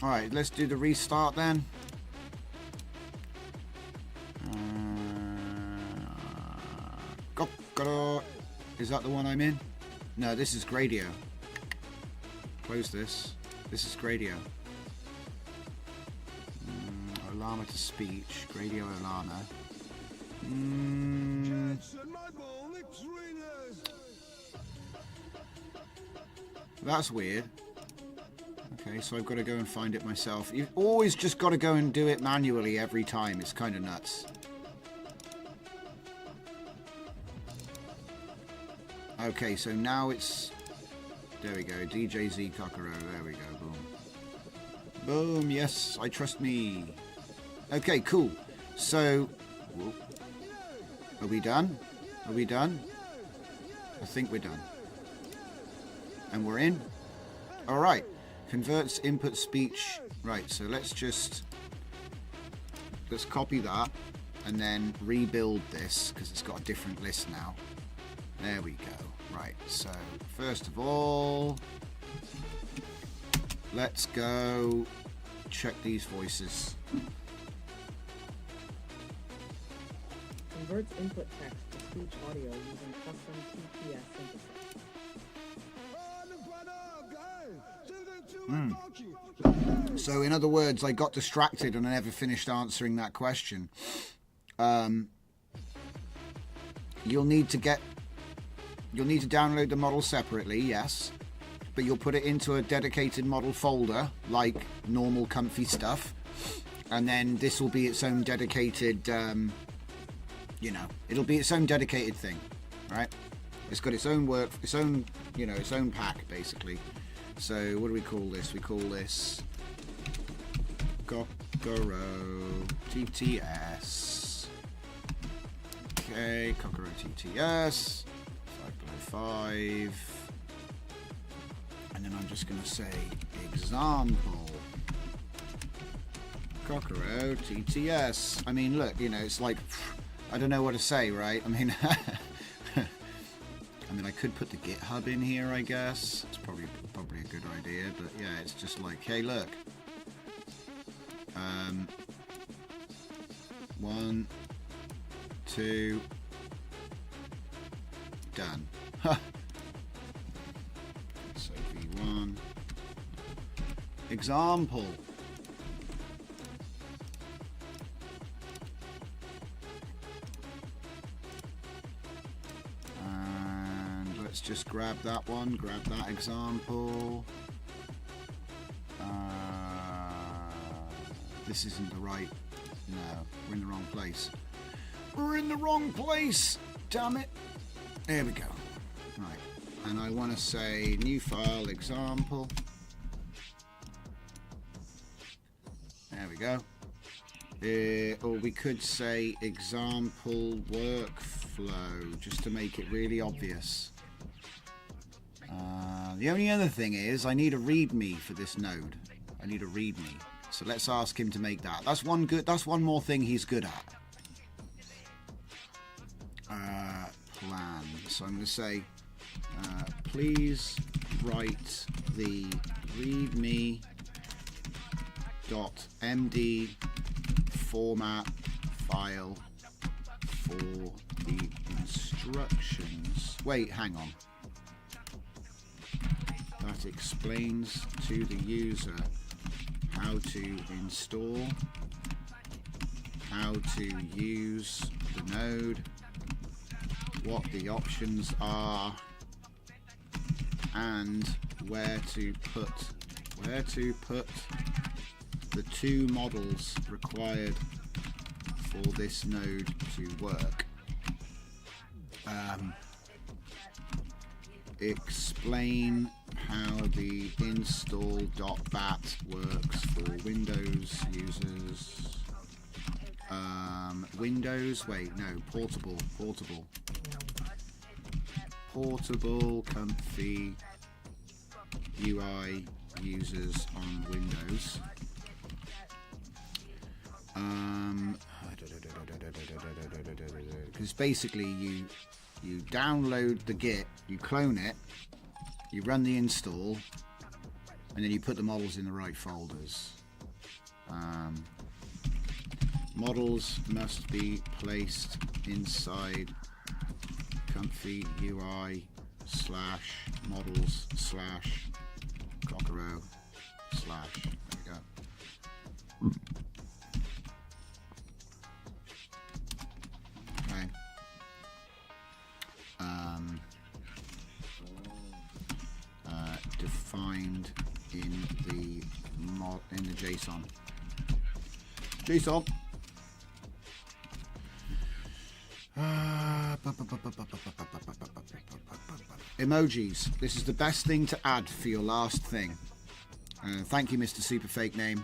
Alright, let's do the restart then. Is that the one I'm in? No, this is Gradio. Close this. This is Gradio. Olama to speech. Gradio Olama. That's weird. Okay, so I've got to go and find it myself. You've always just got to go and do it manually every time. It's kind of nuts. Okay, so now it's... There we go. DJZ Kokoro. There we go. Boom. Boom. Yes, I trust me. Okay, cool. So... Whoop. Are we done? Are we done? I think we're done. And we're in? Alright. Converts input speech. Right, so let's copy that and then rebuild this because it's got a different list now. There we go. Right, so first of all, let's go check these voices. Converts input text to speech audio using custom TTS synthesis. So in other words, I got distracted and I never finished answering that question. You'll need to download the model separately, yes, but you'll put it into a dedicated model folder like normal comfy stuff, and then this will be its own dedicated it'll be its own dedicated thing, right? It's got its own work, its own pack basically. So what do we call this? We call this Kokoro TTS. Okay, Kokoro TTS 5.5, and then I'm just going to say example Kokoro TTS. I mean, look, it's like, I don't know what to say, right? I mean, I could put the GitHub in here, I guess. It's probably a good idea, but yeah, it's just like, hey, look. 1, 2, done. So V1 example. And let's just grab that one, grab that example. This isn't the right... No, we're in the wrong place. We're in the wrong place! Damn it! There we go. Right. and I want to say new file example. There we go. Or we could say example workflow, just to make it really obvious. The only other thing is I need a README for this node. I need a README. So let's ask him to make that. That's one more thing he's good at. Plan. So I'm going to say, please write the readme.md format file for the instructions. Wait, hang on. That explains to the user how to install, how to use the node, what the options are, and where to put the two models required for this node to work. Explain how the install.bat works for Windows users. Windows, wait, no, portable Comfy UI users on Windows. Because basically you download the Git, you clone it, you run the install, and then you put the models in the right folders. Models must be placed inside ComfyUI /models /cockero/ there we go. Okay. Defined in the JSON. Emojis. This is the best thing to add for your last thing. Thank you, Mr. Super Fake Name.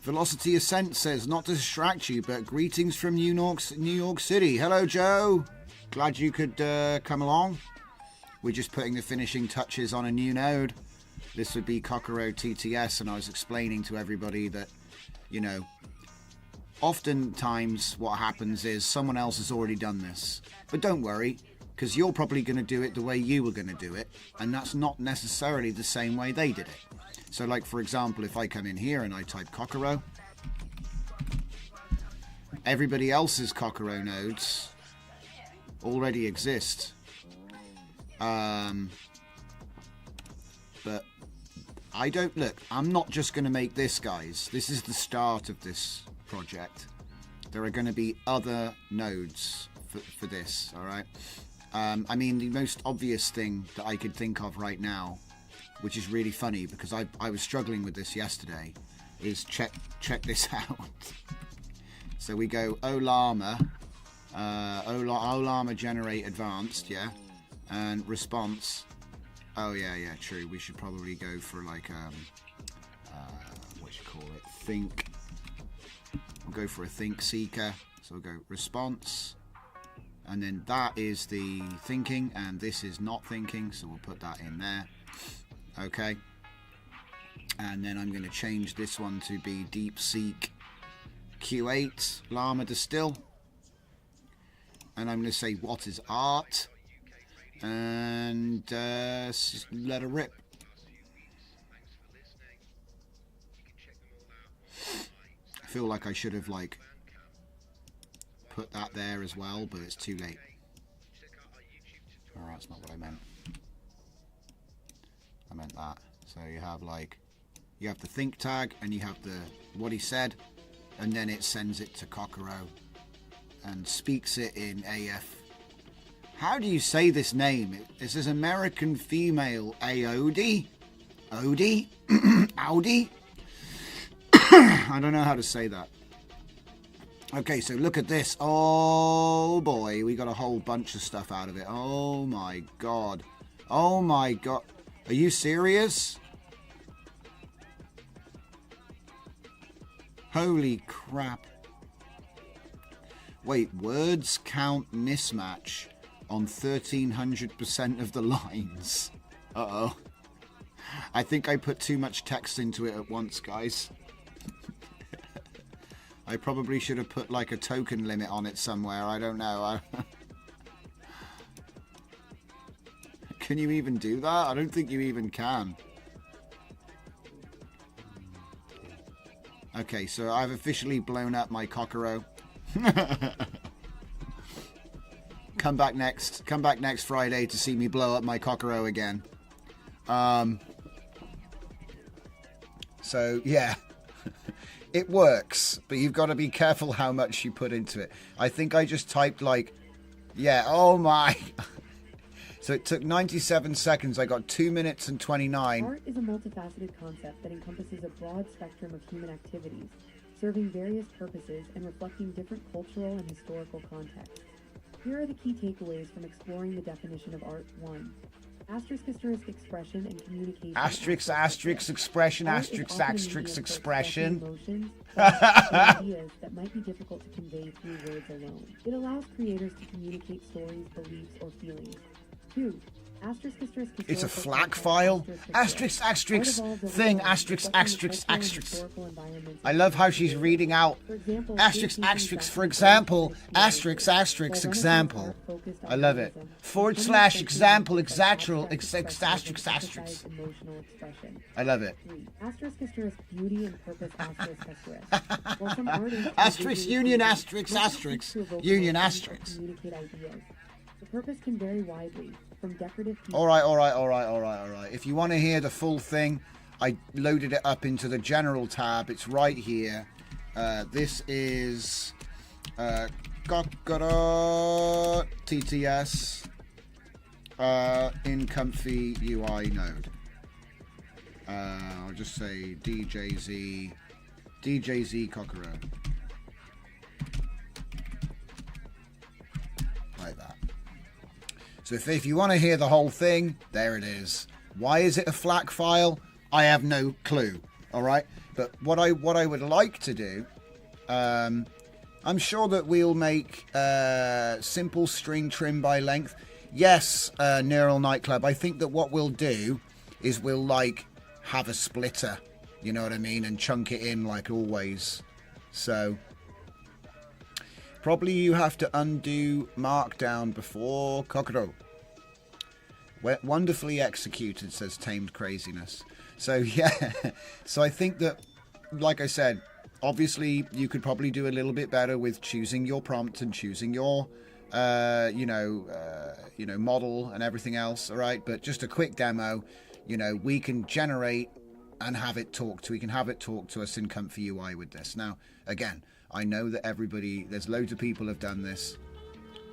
Velocity Ascent says, not to distract you, but greetings from New York City. Hello, Joe. Glad you could come along. We're just putting the finishing touches on a new node. This would be Cockero TTS, and I was explaining to everybody that, you know, oftentimes what happens is someone else has already done this. But don't worry, because you're probably going to do it the way you were going to do it, and that's not necessarily the same way they did it. So, like, for example, if I come in here and I type Cockero, everybody else's Cockero nodes already exist. But I don't look. I'm not just going to make this, guys. This is the start of this project. There are going to be other nodes for this. All right. I mean, the most obvious thing that I could think of right now, which is really funny because I was struggling with this yesterday, is check this out. So we go OLlama, OLlama generate advanced, yeah, and response. Oh yeah, true. We should probably go for like what you call it? Think. We'll go for a think seeker. So we'll go response, and then that is the thinking, and this is not thinking. So we'll put that in there. Okay. And then I'm going to change this one to be DeepSeek Q8 Llama Distill, and I'm going to say what is art, and let her rip. I feel like I should have like put that there as well, but it's too late. Alright, that's not what I meant. I meant that. So you have like, you have the think tag, and you have the what he said, and then it sends it to Cockero and speaks it in AF. How do you say this name? It says American female AOD? Odie? Audi? I don't know how to say that. Okay, so look at this. Oh boy, we got a whole bunch of stuff out of it. Oh my god. Oh my god. Are you serious? Holy crap. Wait, words count mismatch on 1300% of the lines. Uh-oh. I think I put too much text into it at once, guys. I probably should have put like a token limit on it somewhere. I don't know. Can you even do that? I don't think you even can. Okay, so I've officially blown up my cockero. Come back next Friday to see me blow up my cockero again. So yeah. It works, but you've got to be careful how much you put into it. I think I just typed like, yeah, oh my. So it took 97 seconds. I got 2 minutes and 29. Art is a multifaceted concept that encompasses a broad spectrum of human activities, serving various purposes and reflecting different cultural and historical contexts. Here are the key takeaways from exploring the definition of art. 1. Asterisk expression and communication. Asterisk expression, asterisk expression. Emotions, ideas that might be difficult to convey through words alone. It allows creators to communicate stories, beliefs, or feelings. 2. It's a FLAC file. Asterisk thing. Asterisk. I love how she's reading out asterisk for example. Asterisk example. I love it. / example asterisk. I love it. Beauty and purpose asterisk union asterisk union asterisk. Communicate ideas. The purpose can vary widely, from decorative... All right. If you want to hear the full thing, I loaded it up into the general tab. It's right here. This is TTS in ComfyUI node. I'll just say DJZ Cockero. Like that. So if you want to hear the whole thing, there it is. Why is it a FLAC file? I have no clue. All right, but what I would like to do, I'm sure that we'll make simple string trim by length. Yes, Neural Nightclub. I think that what we'll do is we'll like have a splitter, you know what I mean, and chunk it in like always. So probably you have to undo Markdown before Cockero. Wonderfully executed, says Tamed Craziness. So yeah, so I think that, like I said, obviously you could probably do a little bit better with choosing your prompt and choosing your, model and everything else. All right, but just a quick demo. We can generate and have it talk to. We can have it talk to us in ComfyUI with this. Now, again, I know that there's loads of people have done this,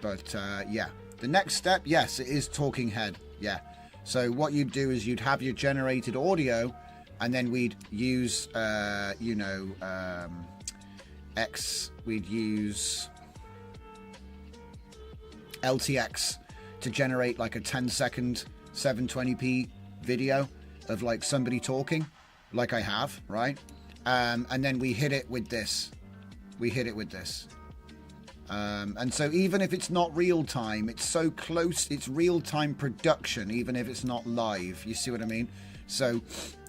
but yeah, the next step, yes, it is talking head. Yeah. So what you'd do is you'd have your generated audio, and then we'd use, we'd use LTX to generate like a 10-second 720p video of like somebody talking, like I have, right? And then we hit it with this. And so even if it's not real time, it's so close, it's real time production, even if it's not live. You see what I mean? So,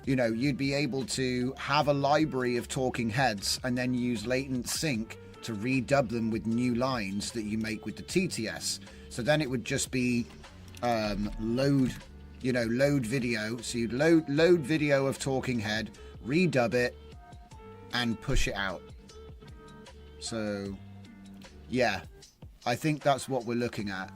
you'd be able to have a library of talking heads and then use latent sync to redub them with new lines that you make with the TTS. So then it would just be load video. So you'd load video of talking head, redub it, and push it out. So yeah, I think that's what we're looking at.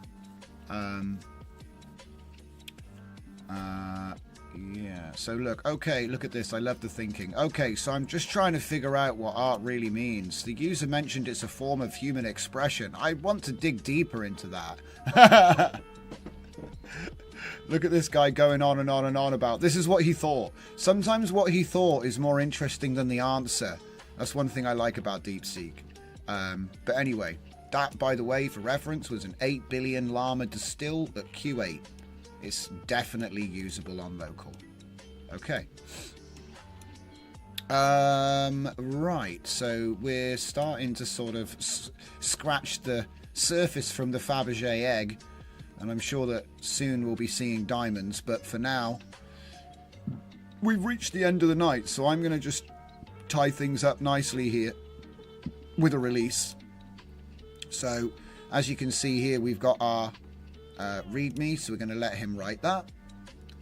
Yeah, so look at this. I love the thinking. Okay, so I'm just trying to figure out what art really means. The user mentioned it's a form of human expression. I want to dig deeper into that. Look at this guy going on and on and on about this is what he thought. Sometimes what he thought is more interesting than the answer. That's one thing I like about DeepSeek. But anyway, that, by the way, for reference, was an 8 billion llama distill at Q8. It's definitely usable on local. Okay. Right, so we're starting to sort of scratch the surface from the Fabergé egg, and I'm sure that soon we'll be seeing diamonds, but for now we've reached the end of the night, so I'm going to just tie things up nicely here with a release. So as you can see here, we've got our readme, so we're going to let him write that.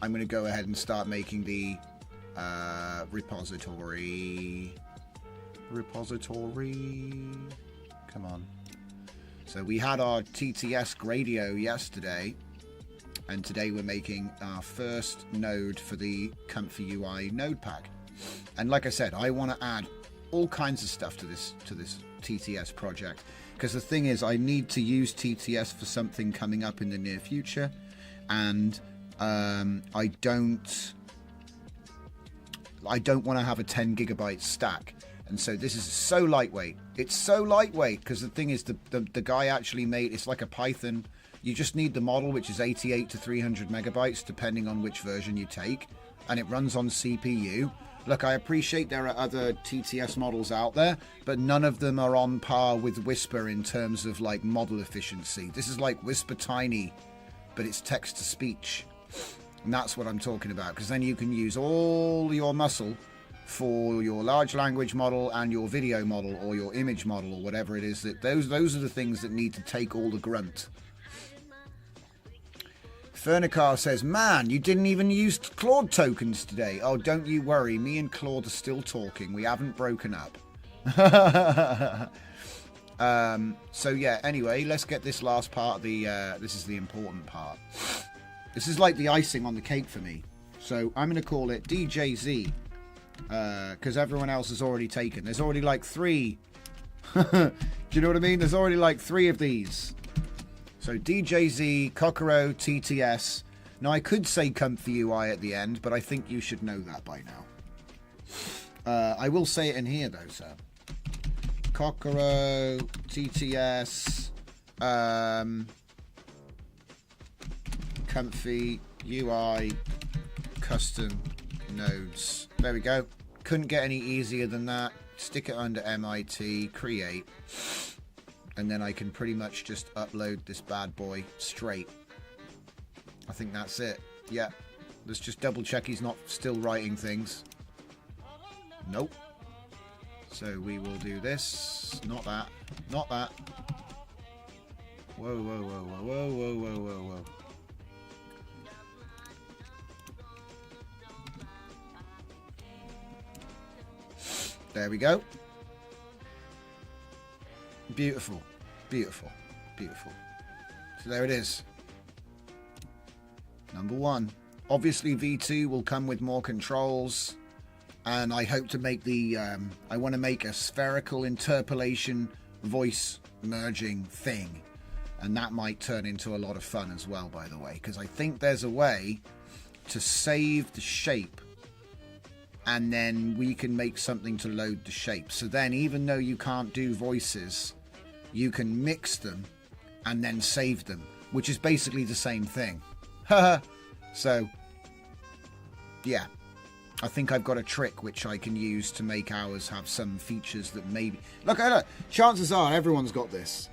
I'm going to go ahead and start making the repository. Come on. So we had our TTS Gradio yesterday, and today we're making our first node for the ComfyUI node pack. And like I said, I want to add all kinds of stuff to this TTS project, because the thing is, I need to use TTS for something coming up in the near future, and I don't want to have a 10 gigabyte stack. And so this is so lightweight. It's so lightweight because the thing is, the guy actually made, it's like a Python. You just need the model, which is 88 to 300 megabytes, depending on which version you take. And it runs on CPU. Look, I appreciate there are other TTS models out there, but none of them are on par with Whisper in terms of like model efficiency. This is like Whisper Tiny, but it's text to speech. And that's what I'm talking about, because then you can use all your muscle for your large language model and your video model or your image model or whatever it is. That those are the things that need to take all the grunt. Fernicar says, man, you didn't even use Claude tokens today. Oh, don't you worry. Me and Claude are still talking. We haven't broken up. So yeah, anyway, let's get this last part of the, this is the important part. This is like the icing on the cake for me. So I'm going to call it DJZ. Because everyone else has already taken. There's already like 3. Do you know what I mean? There's already like 3 of these. So DJZ, Kokoro, TTS. Now I could say ComfyUI at the end, but I think you should know that by now. I will say it in here though, sir. Kokoro, TTS, ComfyUI, custom nodes. There we go. Couldn't get any easier than that. Stick it under MIT, create, and then I can pretty much just upload this bad boy straight. I think that's it. Yeah. Let's just double check he's not still writing things. Nope. So we will do this. Not that. Not that. Whoa, whoa, whoa, whoa, whoa, whoa, whoa, whoa, whoa. There we go. Beautiful, beautiful, beautiful. So there it is. Number 1. Obviously V2 will come with more controls, and I hope to make the, I want to make a spherical interpolation voice merging thing, and that might turn into a lot of fun as well, by the way, because I think there's a way to save the shape, and then we can make something to load the shape. So then, even though you can't do voices, you can mix them and then save them, which is basically the same thing. So, yeah. I think I've got a trick which I can use to make ours have some features that maybe... Look, chances are everyone's got this.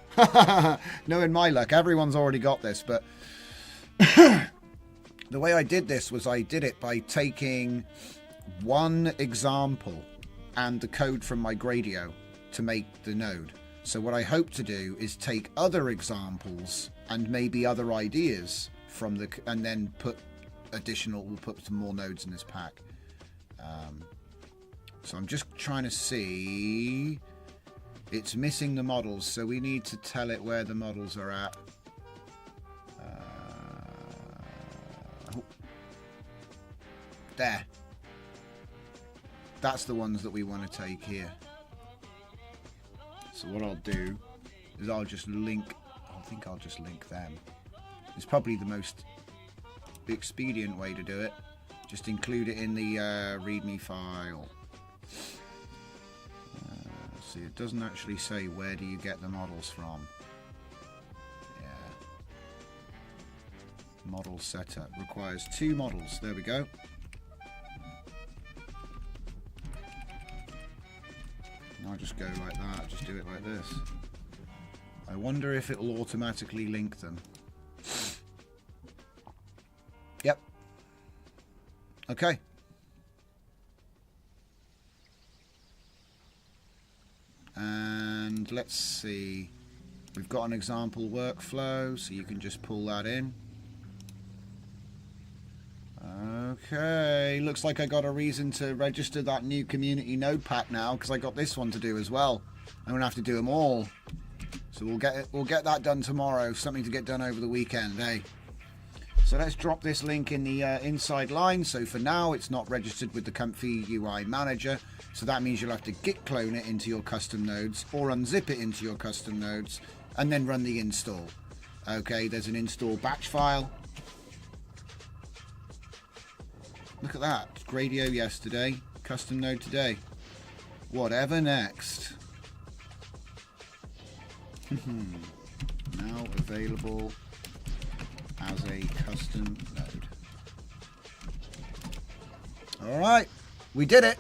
Knowing my luck, everyone's already got this, but... The way I did this was I did it by taking one example and the code from my Gradio to make the node. So what I hope to do is take other examples and maybe other ideas from the, and then put additional, we'll put some more nodes in this pack. So I'm just trying to see, it's missing the models, so we need to tell it where the models are at. There. That's the ones that we want to take here. So what I'll do is I'll just link, I think I'll just link them. It's probably the most expedient way to do it. Just include it in the README file. See, it doesn't actually say where do you get the models from. Yeah. Model setup requires 2 models. There we go. I'll just go like that, just do it like this. I wonder if it'll automatically link them. Yep. Okay. And let's see. We've got an example workflow, so you can just pull that in. Okay, looks like I got a reason to register that new community node pack now, because I got this one to do as well. I'm gonna have to do them all, so we'll get that done tomorrow. Something to get done over the weekend, eh? So let's drop this link in the inside line. So for now, it's not registered with the ComfyUI manager, so that means you'll have to git clone it into your custom nodes or unzip it into your custom nodes and then run the install. Okay, there's an install batch file. Look at that. Gradio yesterday. Custom node today. Whatever next. Now available as a custom node. Alright. We did it.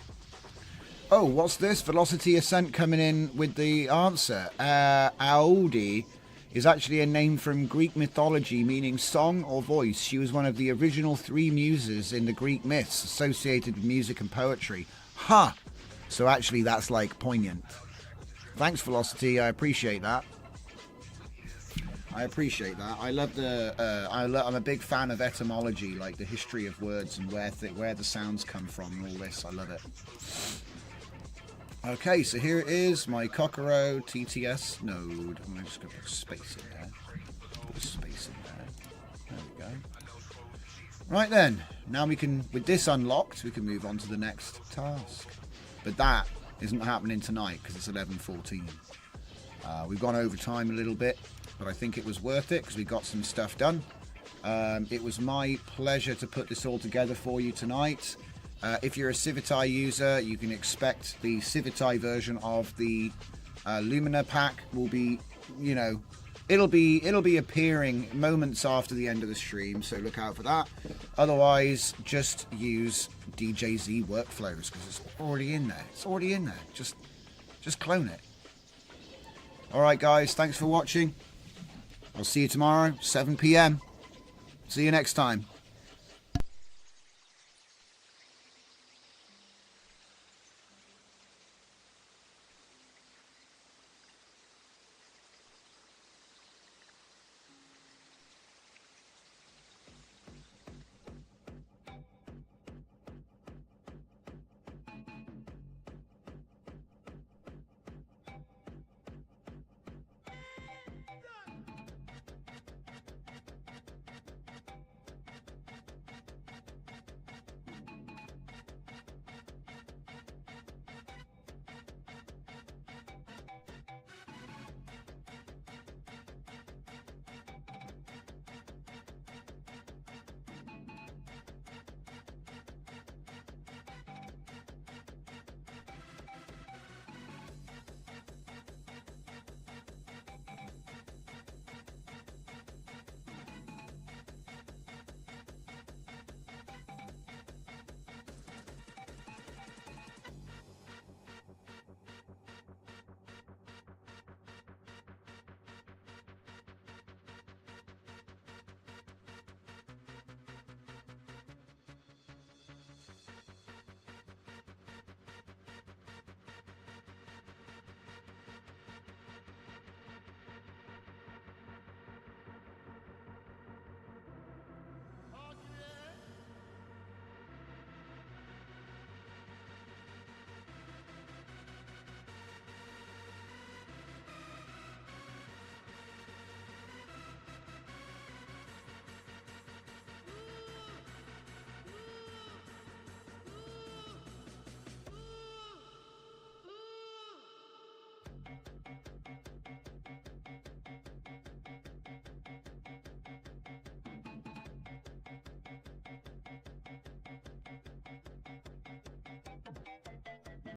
Oh, what's this? Velocity Ascent coming in with the answer. Audi is actually a name from Greek mythology meaning song or voice. She was one of the original 3 muses in the Greek myths associated with music and poetry. Ha! Huh. So actually that's like poignant. Thanks, Velocity. I appreciate that. I appreciate that. I love the. I'm a big fan of etymology, like the history of words and where the sounds come from and all this. I love it. Okay, so here it is, my Kokoro TTS node. I'm just going to put a space in there. Put a space in there. There we go. Right then, now we can, with this unlocked, we can move on to the next task. But that isn't happening tonight because it's 11:14. We've gone over time a little bit, but I think it was worth it because we got some stuff done. It was my pleasure to put this all together for you tonight. If you're a Civitai user, you can expect the Civitai version of the Lumina pack will be, you know, it'll be appearing moments after the end of the stream, so look out for that. Otherwise, just use DJZ workflows because it's already in there. It's already in there. Just clone it. All right, guys. Thanks for watching. I'll see you tomorrow, 7 p.m. See you next time.